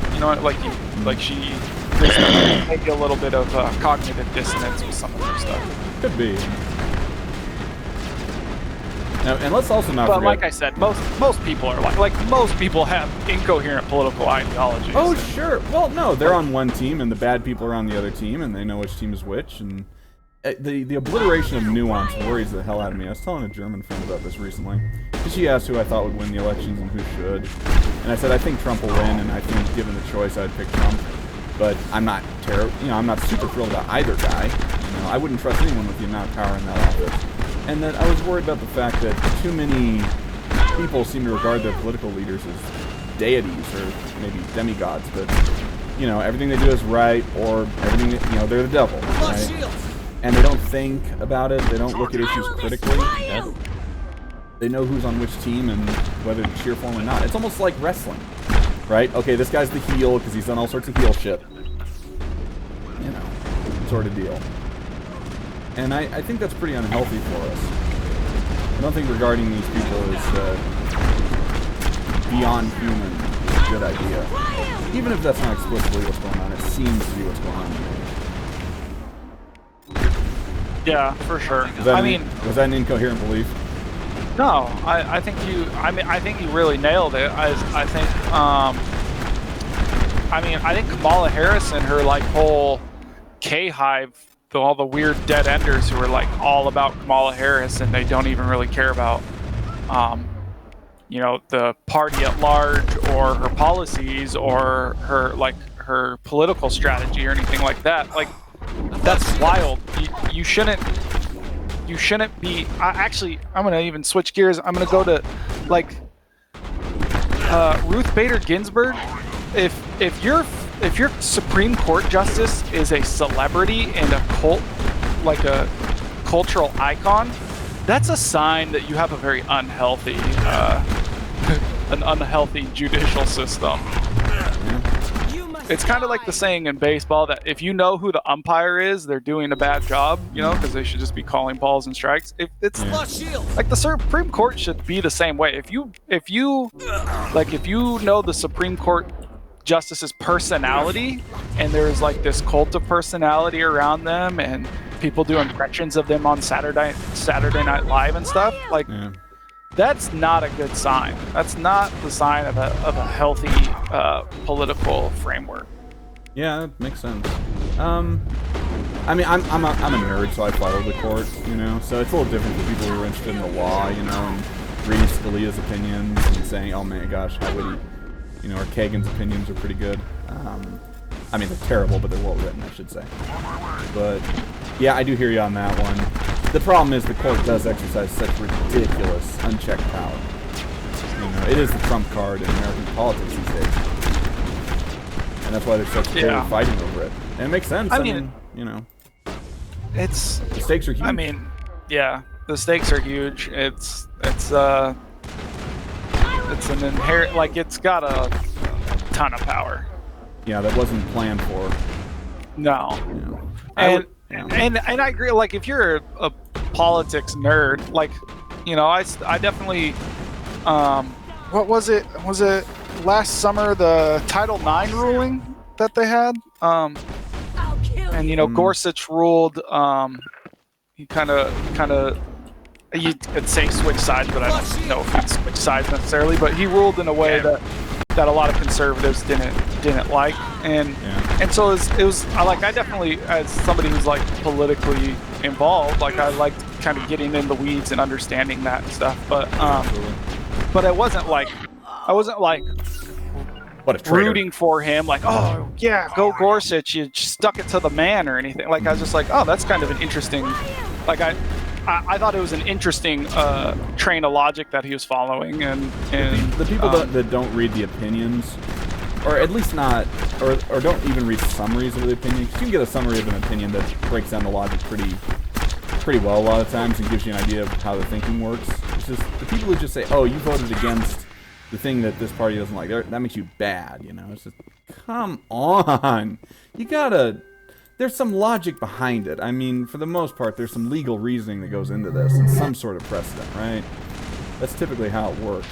She there's maybe a little bit of cognitive dissonance with some of her stuff. Could be. Now, and let's also not forget. But like I said, most people are like most people have incoherent political ideologies. Oh sure. Well, no, they're on one team, and the bad people are on the other team, and they know which team is which, and the obliteration of nuance worries the hell out of me. I was telling a German friend about this recently. She asked who I thought would win the elections and who should, and I said I think Trump will win, and I think given the choice, I'd pick Trump. But I'm not I'm not super thrilled about either guy. I wouldn't trust anyone with the amount of power in that office. And then I was worried about the fact that too many people seem to regard their political leaders as deities or maybe demigods, but everything they do is right, or everything they're the devil, right? And they don't think about it. They don't look at issues critically. They know who's on which team and whether to cheer for him or not. It's almost like wrestling, right? Okay, this guy's the heel because he's done all sorts of heel shit, sort of deal. And I think that's pretty unhealthy for us. I don't think regarding these people is beyond human a good idea. Even if that's not explicitly what's going on, it seems to be what's going on. Yeah, for sure. Was that an incoherent belief? No, I think you really nailed it. I think Kamala Harris and her whole K-hive, all the weird dead enders who are all about Kamala Harris and they don't even really care about the party at large or her policies or her political strategy or anything like that. That's wild. You shouldn't be. I'm gonna even switch gears. I'm gonna go to Ruth Bader Ginsburg. If your Supreme Court justice is a celebrity and a cult, a cultural icon, that's a sign that you have a very unhealthy, an unhealthy judicial system. It's kind of like the saying in baseball that if you know who the umpire is, they're doing a bad job, because they should just be calling balls and strikes. The Supreme Court should be the same way. If you know the Supreme Court justice's personality and there's this cult of personality around them and people do impressions of them on Saturday Night Live and stuff, that's not a good sign. That's not the sign of a healthy political framework. Yeah, that makes sense. I'm a nerd, so I follow the court, so it's a little different for people who are interested in the law, and reading Scalia's opinions and saying, oh my gosh, how witty. You know, or Kagan's opinions are pretty good. I mean, they're terrible, but they're well written, I should say. But yeah, I do hear you on that one. The problem is the court does exercise such ridiculous, unchecked power. You know, it is the trump card in American politics these days, and that's why there's such fighting over it. And it makes sense. I mean, you know, the stakes are huge. I mean, yeah, the stakes are huge. It's an inherent, like, it's got a ton of power. Yeah, that wasn't planned for. No. Yeah. And I agree. Like, if you're a politics nerd, like, you know, I definitely. What was it? Was it last summer the Title IX ruling that they had? And you know, Gorsuch ruled. He kind of. You could say switch sides, but I don't know if he'd switch sides necessarily. But he ruled in a way that a lot of conservatives didn't like, and so it was I definitely, as somebody who's like politically involved, like I liked kind of getting in the weeds and understanding that and stuff. But I wasn't like what a traitor. Rooting for him, like, oh yeah, go Gorsuch, you stuck it to the man or anything. Like, I was just like, oh, that's kind of an interesting, like I thought it was an interesting train of logic that he was following, and the people that don't read the opinions, or at least not, or don't even read summaries of the opinion, because you can get a summary of an opinion that breaks down the logic pretty well a lot of times and gives you an idea of how the thinking works. It's just the people who just say, oh, you voted against the thing that this party doesn't like, that makes you bad, you know? It's just, come on, you gotta. There's some logic behind it. I mean, for the most part, there's some legal reasoning that goes into this and some sort of precedent, right? That's typically how it works.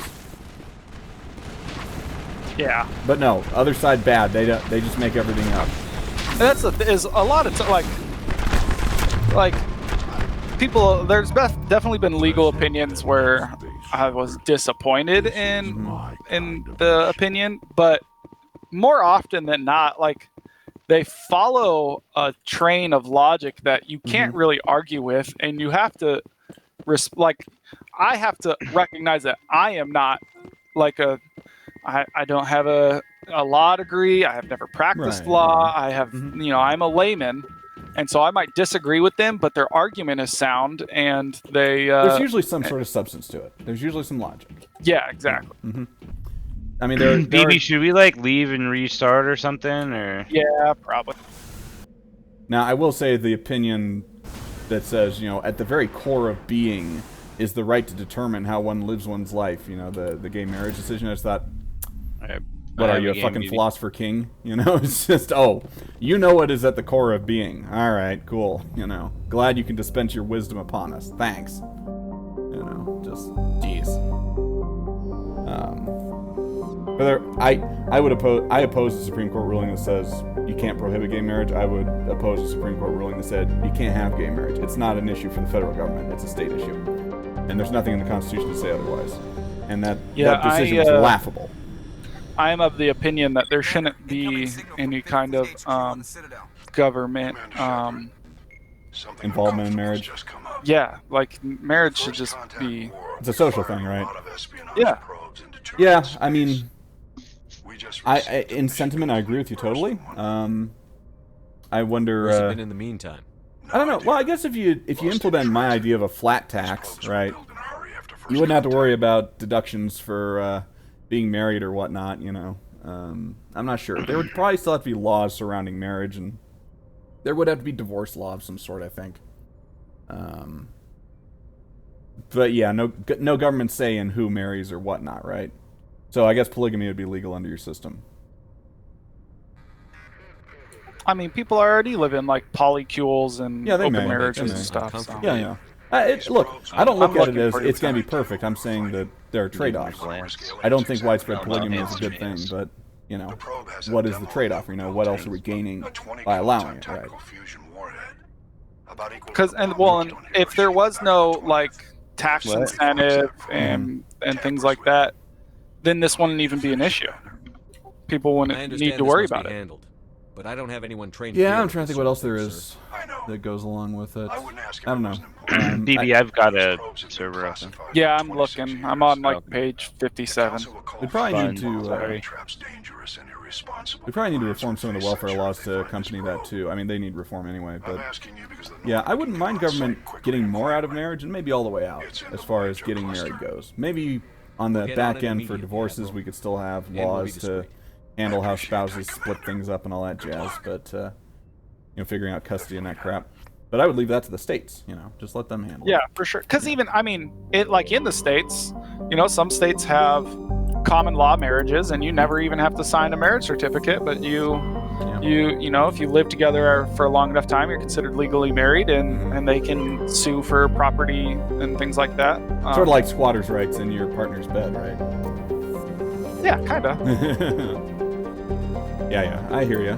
Yeah. But no, other side bad. They just make everything up. And is a lot of like people. There's definitely been legal opinions where I was disappointed in the opinion, but more often than not, like, they follow a train of logic that you can't really argue with, and you have to, I have to recognize that I am not like I don't have a law degree. I have never practiced law. I have, you know, I'm a layman, and so I might disagree with them, but their argument is sound, and they. There's usually some sort of substance to it. There's usually some logic. Yeah, exactly. I mean, BB, should we like leave and restart or something, or? Yeah, probably. Now, I will say the opinion that says, you know, at the very core of being is the right to determine how one lives one's life. You know, the gay marriage decision. I just thought, what are you, a fucking philosopher king? You know, it's just, oh, you know what is at the core of being. All right, cool. You know, glad you can dispense your wisdom upon us. Thanks. You know, just, jeez. I oppose the Supreme Court ruling that says you can't prohibit gay marriage. I would oppose the Supreme Court ruling that said you can't have gay marriage. It's not an issue for the federal government. It's a state issue. And there's nothing in the Constitution to say otherwise. And that decision was laughable. I am of the opinion that there shouldn't be any kind of government involvement in marriage. Yeah, like, marriage should just be... It's a social thing, right? Yeah. Yeah, I mean... I in sentiment, I agree with you totally. I wonder. Where's it been in the meantime? I don't know. Well, I guess if you implement my idea of a flat tax, right, you wouldn't have to worry about deductions for being married or whatnot. You know, I'm not sure. There would probably still have to be laws surrounding marriage, and there would have to be divorce law of some sort, I think. But yeah, no government say in who marries or whatnot, right? So I guess polygamy would be legal under your system. I mean, people already live in like polycules and open marriages and stuff. So. Yeah. Look, I don't look at it as it's going to be perfect. I'm saying that there are trade-offs. I don't think widespread polygamy is a good thing, but you know, what is the trade-off? You know, what else are we gaining by allowing it, right? Because if there was no like tax incentive and things like that, then this wouldn't even be an issue. People wouldn't need to worry about it. Handled, but I don't have anyone trained. Yeah, I'm trying to think what else there is. that goes along with it. I don't know. BB, I've got a server open. Yeah, I'm looking. I'm on like page 57. We probably need to. Sorry. We probably need to reform some of the welfare laws to accompany that too. I mean, they need reform anyway, but yeah, I wouldn't mind government getting more out of marriage and maybe all the way out as far as getting married goes. Maybe on the back end for divorces, we could still have laws to handle how spouses split things up and all that jazz, but you know, figuring out custody and that crap. But I would leave that to the states, you know, just let them handle it. Yeah, for sure. Because even, I mean, like in the states, you know, some states have common law marriages, and you never even have to sign a marriage certificate. But you know, if you live together for a long enough time, you're considered legally married, and they can sue for property and things like that. Sort of like squatters' rights in your partner's bed, right? Yeah, kind of. yeah, I hear you.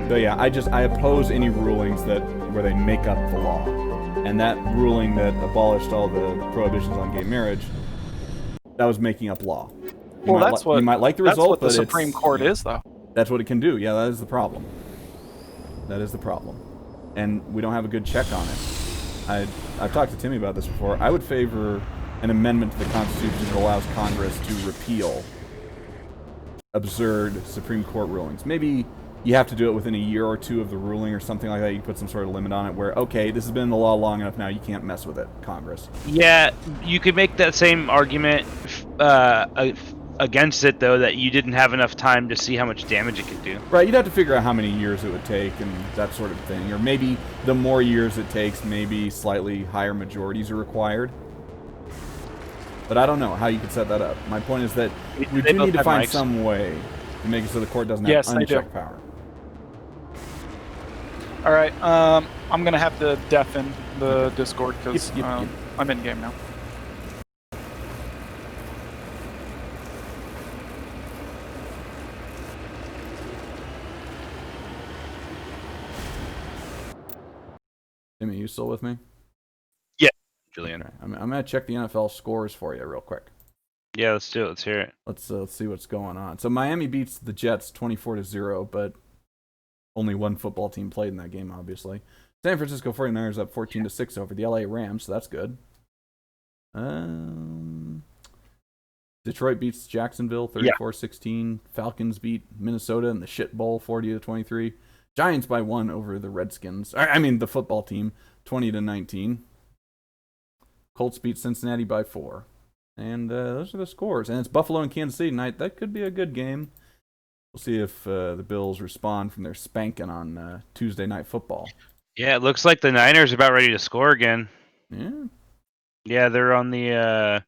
But yeah, I oppose any rulings where they make up the law. And that ruling that abolished all the prohibitions on gay marriage, that was making up law. You might like the result, but the Supreme Court is, though. That's what it can do. Yeah, that is the problem. That is the problem. And we don't have a good check on it. I've talked to Timmy about this before. I would favor an amendment to the Constitution that allows Congress to repeal absurd Supreme Court rulings. Maybe you have to do it within a year or two of the ruling or something like that. You put some sort of limit on it where, okay, this has been in the law long enough now, you can't mess with it, Congress. Yeah, you could make that same argument against it, though, that you didn't have enough time to see how much damage it could do. Right, you'd have to figure out how many years it would take and that sort of thing. Or maybe the more years it takes, maybe slightly higher majorities are required. But I don't know how you could set that up. My point is that we do need to find some way to make it so the court doesn't have unchecked power. All right, I'm gonna have to deafen the Discord because I'm in game now. Timmy, you still with me? Yeah, Julian. Okay. I'm gonna check the NFL scores for you real quick. Yeah, let's do it. Let's hear it. Let's see what's going on. So Miami beats the Jets 24-0, but only one football team played in that game, obviously. San Francisco 49ers up 14-6 over the LA Rams, so that's good. Detroit beats Jacksonville 34-16. Falcons beat Minnesota in the shit bowl 40-23. Giants by 1 over the Redskins. I mean the football team 20-19. Colts beat Cincinnati by 4. And those are the scores. And it's Buffalo and Kansas City tonight. That could be a good game. We'll see if the Bills respond from their spanking on Tuesday Night Football. Yeah, it looks like the Niners are about ready to score again. Yeah. Yeah, they're on the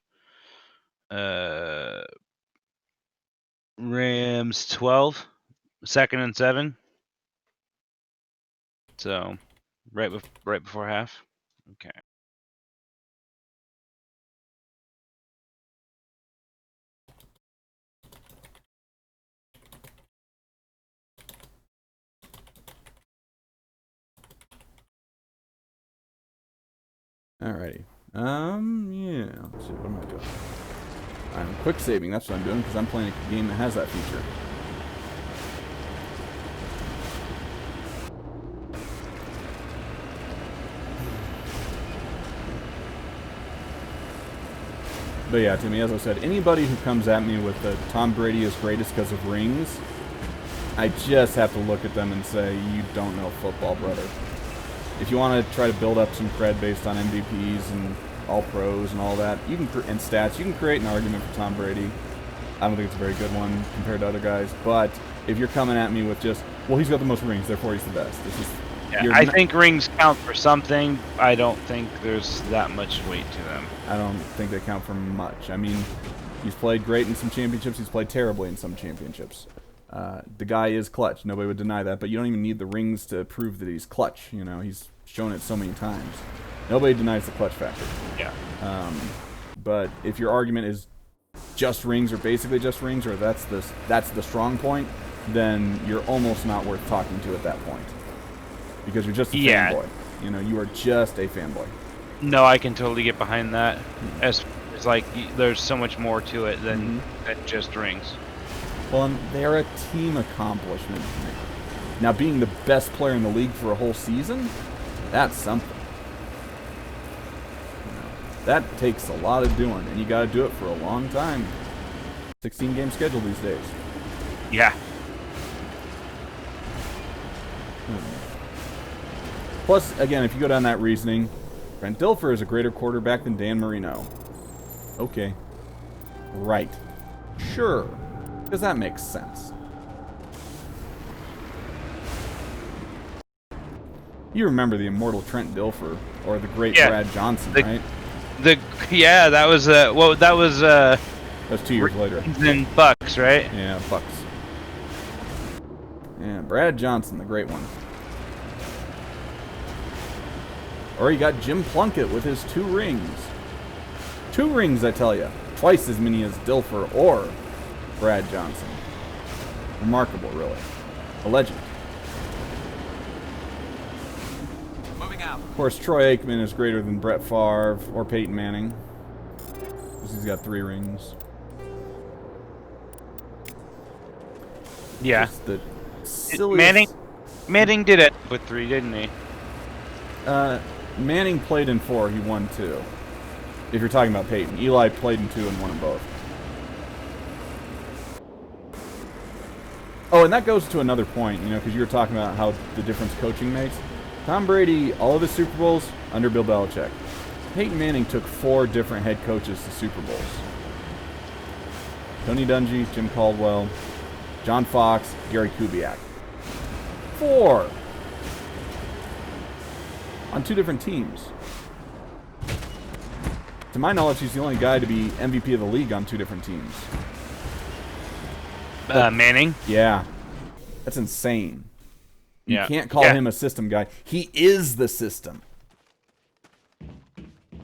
Rams 12, 2nd and 7. So, right before half. Okay. Alrighty. Yeah. Let's see. What am I doing? I'm quick saving. That's what I'm doing because I'm playing a game that has that feature. But yeah, Timmy, as I said, anybody who comes at me with the Tom Brady is greatest because of rings, I just have to look at them and say, you don't know football, brother. If you want to try to build up some cred based on MVPs and all-pros and all that, you can and stats, you can create an argument for Tom Brady. I don't think it's a very good one compared to other guys. But if you're coming at me with just, well, he's got the most rings, therefore he's the best. It's just, yeah, I think rings count for something. I don't think there's that much weight to them. I don't think they count for much. I mean, he's played great in some championships. He's played terribly in some championships. The guy is clutch. Nobody would deny that. But you don't even need the rings to prove that he's clutch. You know, he's shown it so many times. Nobody denies the clutch factor. Yeah. But if your argument is just rings or basically just rings, or that's the strong point, then you're almost not worth talking to at that point. Because you're just a fanboy. You know, you are just a fanboy. No, I can totally get behind that. As like, there's so much more to it than just rings. Well, and they're a team accomplishment. Now, being the best player in the league for a whole season, that's something. That takes a lot of doing, and you got to do it for a long time. 16-game schedule these days. Yeah. Plus, again, if you go down that reasoning, Brent Dilfer is a greater quarterback than Dan Marino. Okay. Right. Sure. Because that makes sense. You remember the immortal Trent Dilfer, or the great Brad Johnson, right? That was that was that was 2 years later. In Bucks, right? Yeah, Bucks. Yeah, Brad Johnson, the great one. Or you got Jim Plunkett with his 2 rings. 2 rings, I tell you. Twice as many as Dilfer or Brad Johnson. Remarkable, really. A legend. Moving out. Of course, Troy Aikman is greater than Brett Favre or Peyton Manning. Because he's got 3 rings. Yeah. Just the silliest... Manning did it with 3, didn't he? Manning played in 4. He won 2. If you're talking about Peyton. Eli played in 2 and won in both. Oh, and that goes to another point, you know, because you were talking about how the difference coaching makes. Tom Brady, all of his Super Bowls, under Bill Belichick. Peyton Manning took 4 different head coaches to Super Bowls. Tony Dungy, Jim Caldwell, John Fox, Gary Kubiak. 4! On 2 different teams. To my knowledge, he's the only guy to be MVP of the league on 2 different teams. Manning? Yeah. That's insane. You Yeah. can't call him a system guy. He is the system.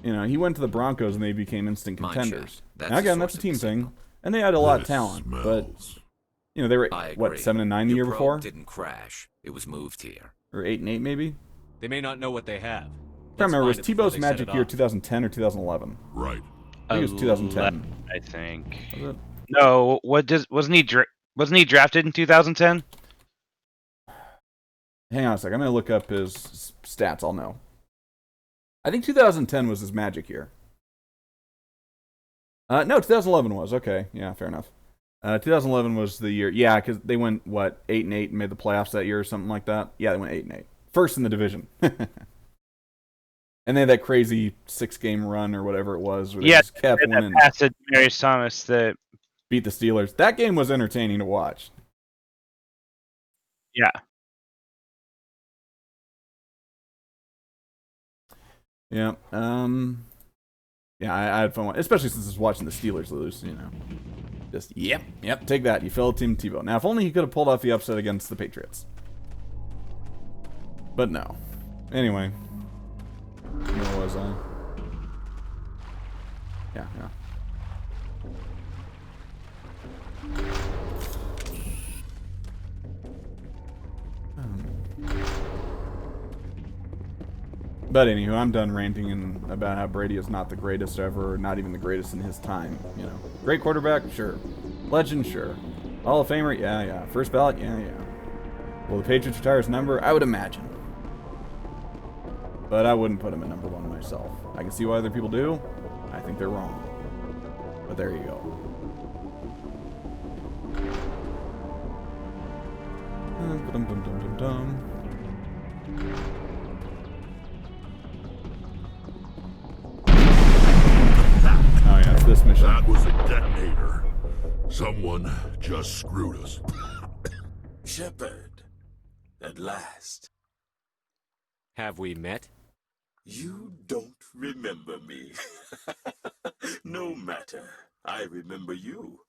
You know, he went to the Broncos and they became instant contenders. Now, again, that's a team thing. And they had a lot of talent. But, you know, they were, what, 7-9 the year before? Didn't crash. It was moved here. Or 8-8, maybe? They may not know what they have. I can't remember, was Tebow's magic year 2010 or 2011? Right. I think it was 2010. I think. Was it? No, wasn't he drafted in 2010? Hang on a second. I'm going to look up his stats. I'll know. I think 2010 was his magic year. No, 2011 was. Okay. Yeah, fair enough. 2011 was the year. Yeah, because they went, what, 8-8 and made the playoffs that year or something like that? Yeah, they went 8-8. First in the division. And they had that crazy 6-game run or whatever it was. Where they just kept winning. That pass to Marius Thomas that beat the Steelers. That game was entertaining to watch. Yeah. Yeah. Yeah, I had fun, especially since I was watching the Steelers lose, you know. Just, yep, take that. You fell Tim Tebow. Now, if only he could have pulled off the upset against the Patriots. But no. Anyway. Where was I? Yeah. But anywho, I'm done ranting about how Brady is not the greatest ever, not even the greatest in his time. You know, great quarterback, sure. Legend, sure. Hall of Famer, yeah. First ballot, yeah. Will the Patriots retire his number? I would imagine. But I wouldn't put him at number 1 myself. I can see why other people do. I think they're wrong. But there you go. Oh yeah, it's this mission. That was a detonator. Someone just screwed us. Shepard, at last. Have we met? You don't remember me. No matter. I remember you.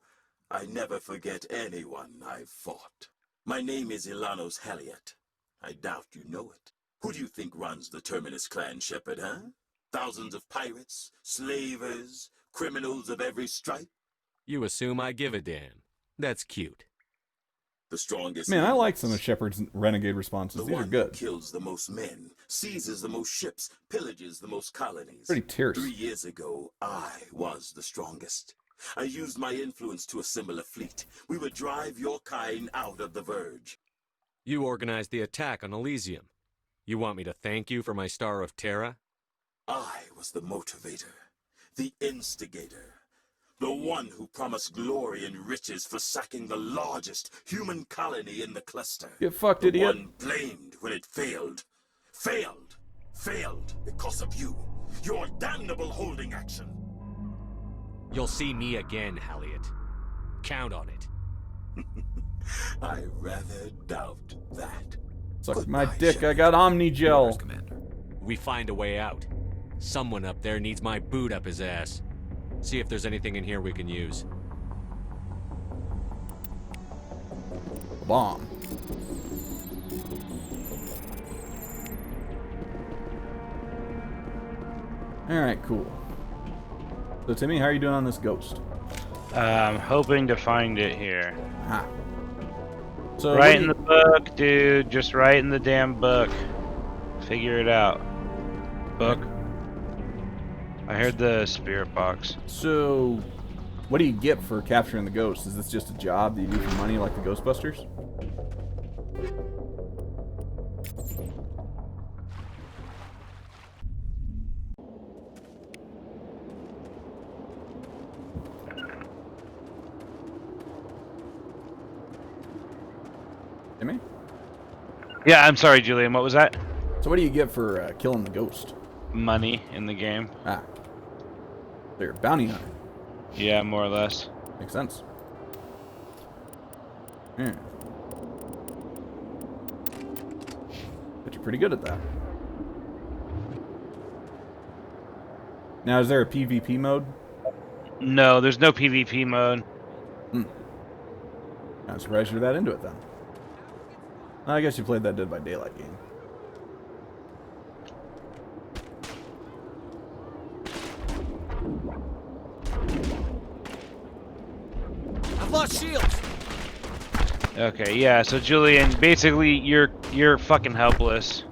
I never forget anyone I've fought. My name is Ilanos Halliot. I doubt you know it. Who do you think runs the Terminus clan, Shepard, huh? Thousands of pirates, slavers, criminals of every stripe? You assume I give a damn. That's cute. The strongest. Man, I like some of Shepard's renegade responses. These are good. Kills the most men, seizes the most ships, pillages the most colonies. Pretty terse. 3 years ago, I was the strongest. I used my influence to assemble a fleet. We would drive your kind out of the Verge. You organized the attack on Elysium. You want me to thank you for my Star of Terra? I was the motivator, the instigator, the one who promised glory and riches for sacking the largest human colony in the cluster. Get fucked, the idiot. one blamed when it failed. Failed because of you. Your damnable holding action. You'll see me again, Halliot. Count on it. I rather doubt that. Suck my dick, I got Omni Gel. We find a way out. Someone up there needs my boot up his ass. See if there's anything in here we can use. Bomb. Alright, cool. So Timmy, how are you doing on this ghost? I'm hoping to find it here. Ah. So right in the book, dude. Just right in the damn book. Figure it out. Book. I heard the spirit box. So, what do you get for capturing the ghost? Is this just a job that you do for money like the Ghostbusters? Jimmy? Yeah, I'm sorry, Julian. What was that? So what do you get for killing the ghost? Money in the game. Ah. So you're a bounty hunter. Yeah, more or less. Makes sense. Yeah. But you're pretty good at that. Now, is there a PvP mode? No, there's no PvP mode. I'm surprised you're that into it then. I guess you played that Dead by Daylight game. I've lost shields. Okay, yeah. So Julian, basically, you're fucking helpless.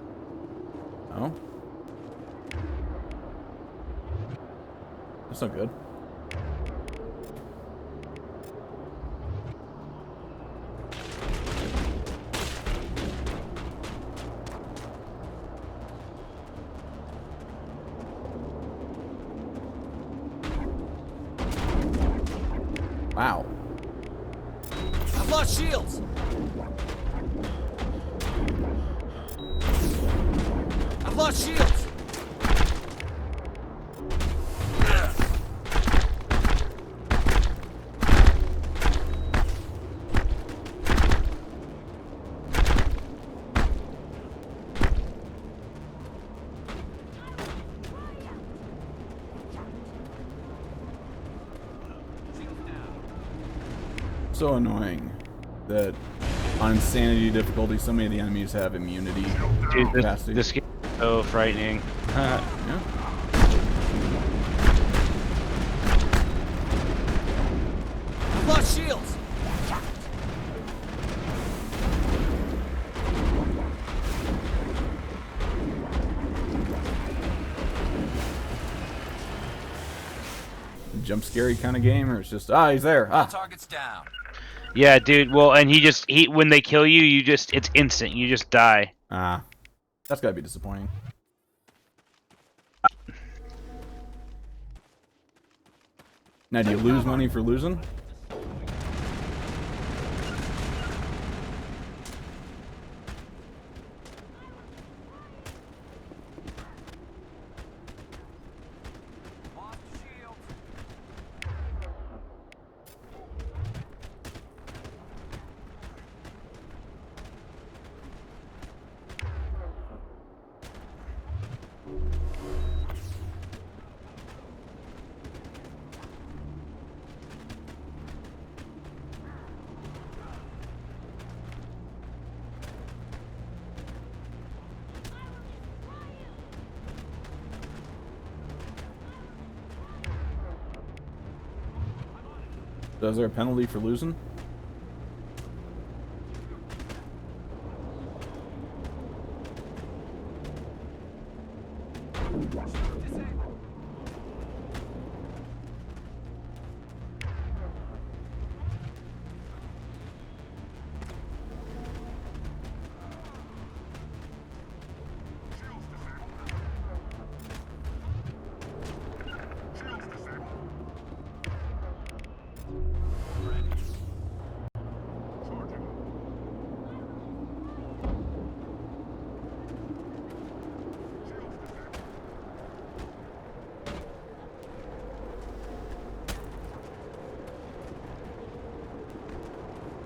Oh. That's not good. Wow. I've lost shields. I've lost shields. So annoying that on insanity difficulty so many of the enemies have immunity. Dude, capacity. this game is so frightening. Yeah. I've lost shields. Jump scary kind of game, or it's just he's there. Target's down. Yeah, dude. Well, and he when they kill you, it's instant. You just die. That's gotta be disappointing. Now, do you lose money for losing? So is there a penalty for losing?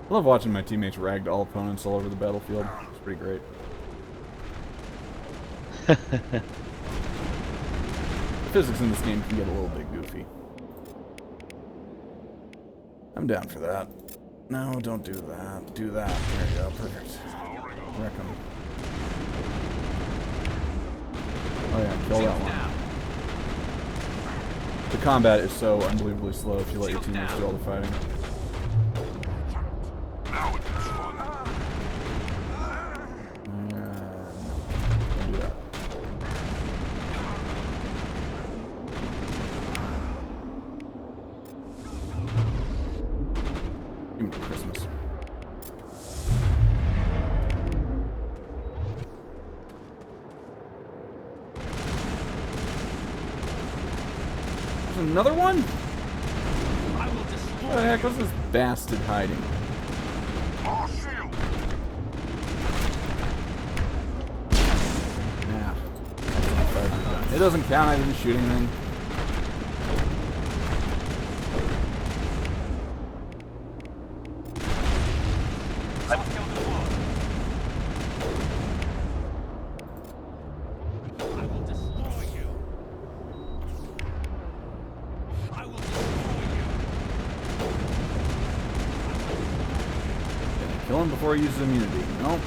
I love watching my teammates ragdoll opponents all over the battlefield. It's pretty great. The physics in this game can get a little bit goofy. I'm down for that. No, don't do that. Do that. There you go. Perfect. Wreck him. Oh yeah, kill that one. The combat is so unbelievably slow if you let your teammates do all the fighting. Now it gets fun. No. Don't do that. Give me Christmas. There's another one? Where the heck was this bastard hiding? Yeah. It doesn't count, I didn't shoot anything. Kill him before he uses immunity. Nope.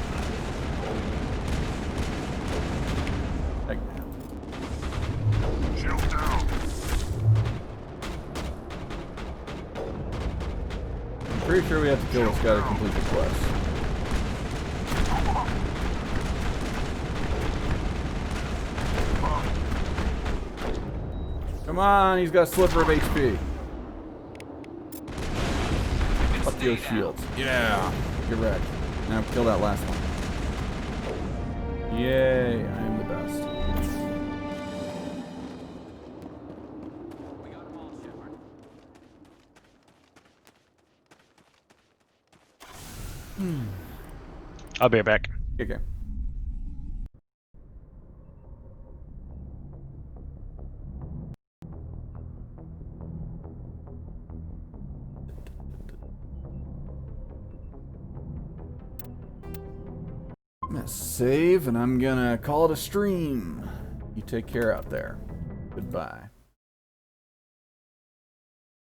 Heck no. Shield down. I'm pretty sure we have to kill this guy to complete the quest. Come on, he's got a sliver of HP. Fuck your shields. Yeah. Get wrecked. Now kill that last one. Yay, I am the best. We got them all, Shepard. I'll be right back. Okay. I'm gonna save and I'm gonna call it a stream. You take care out there. Goodbye.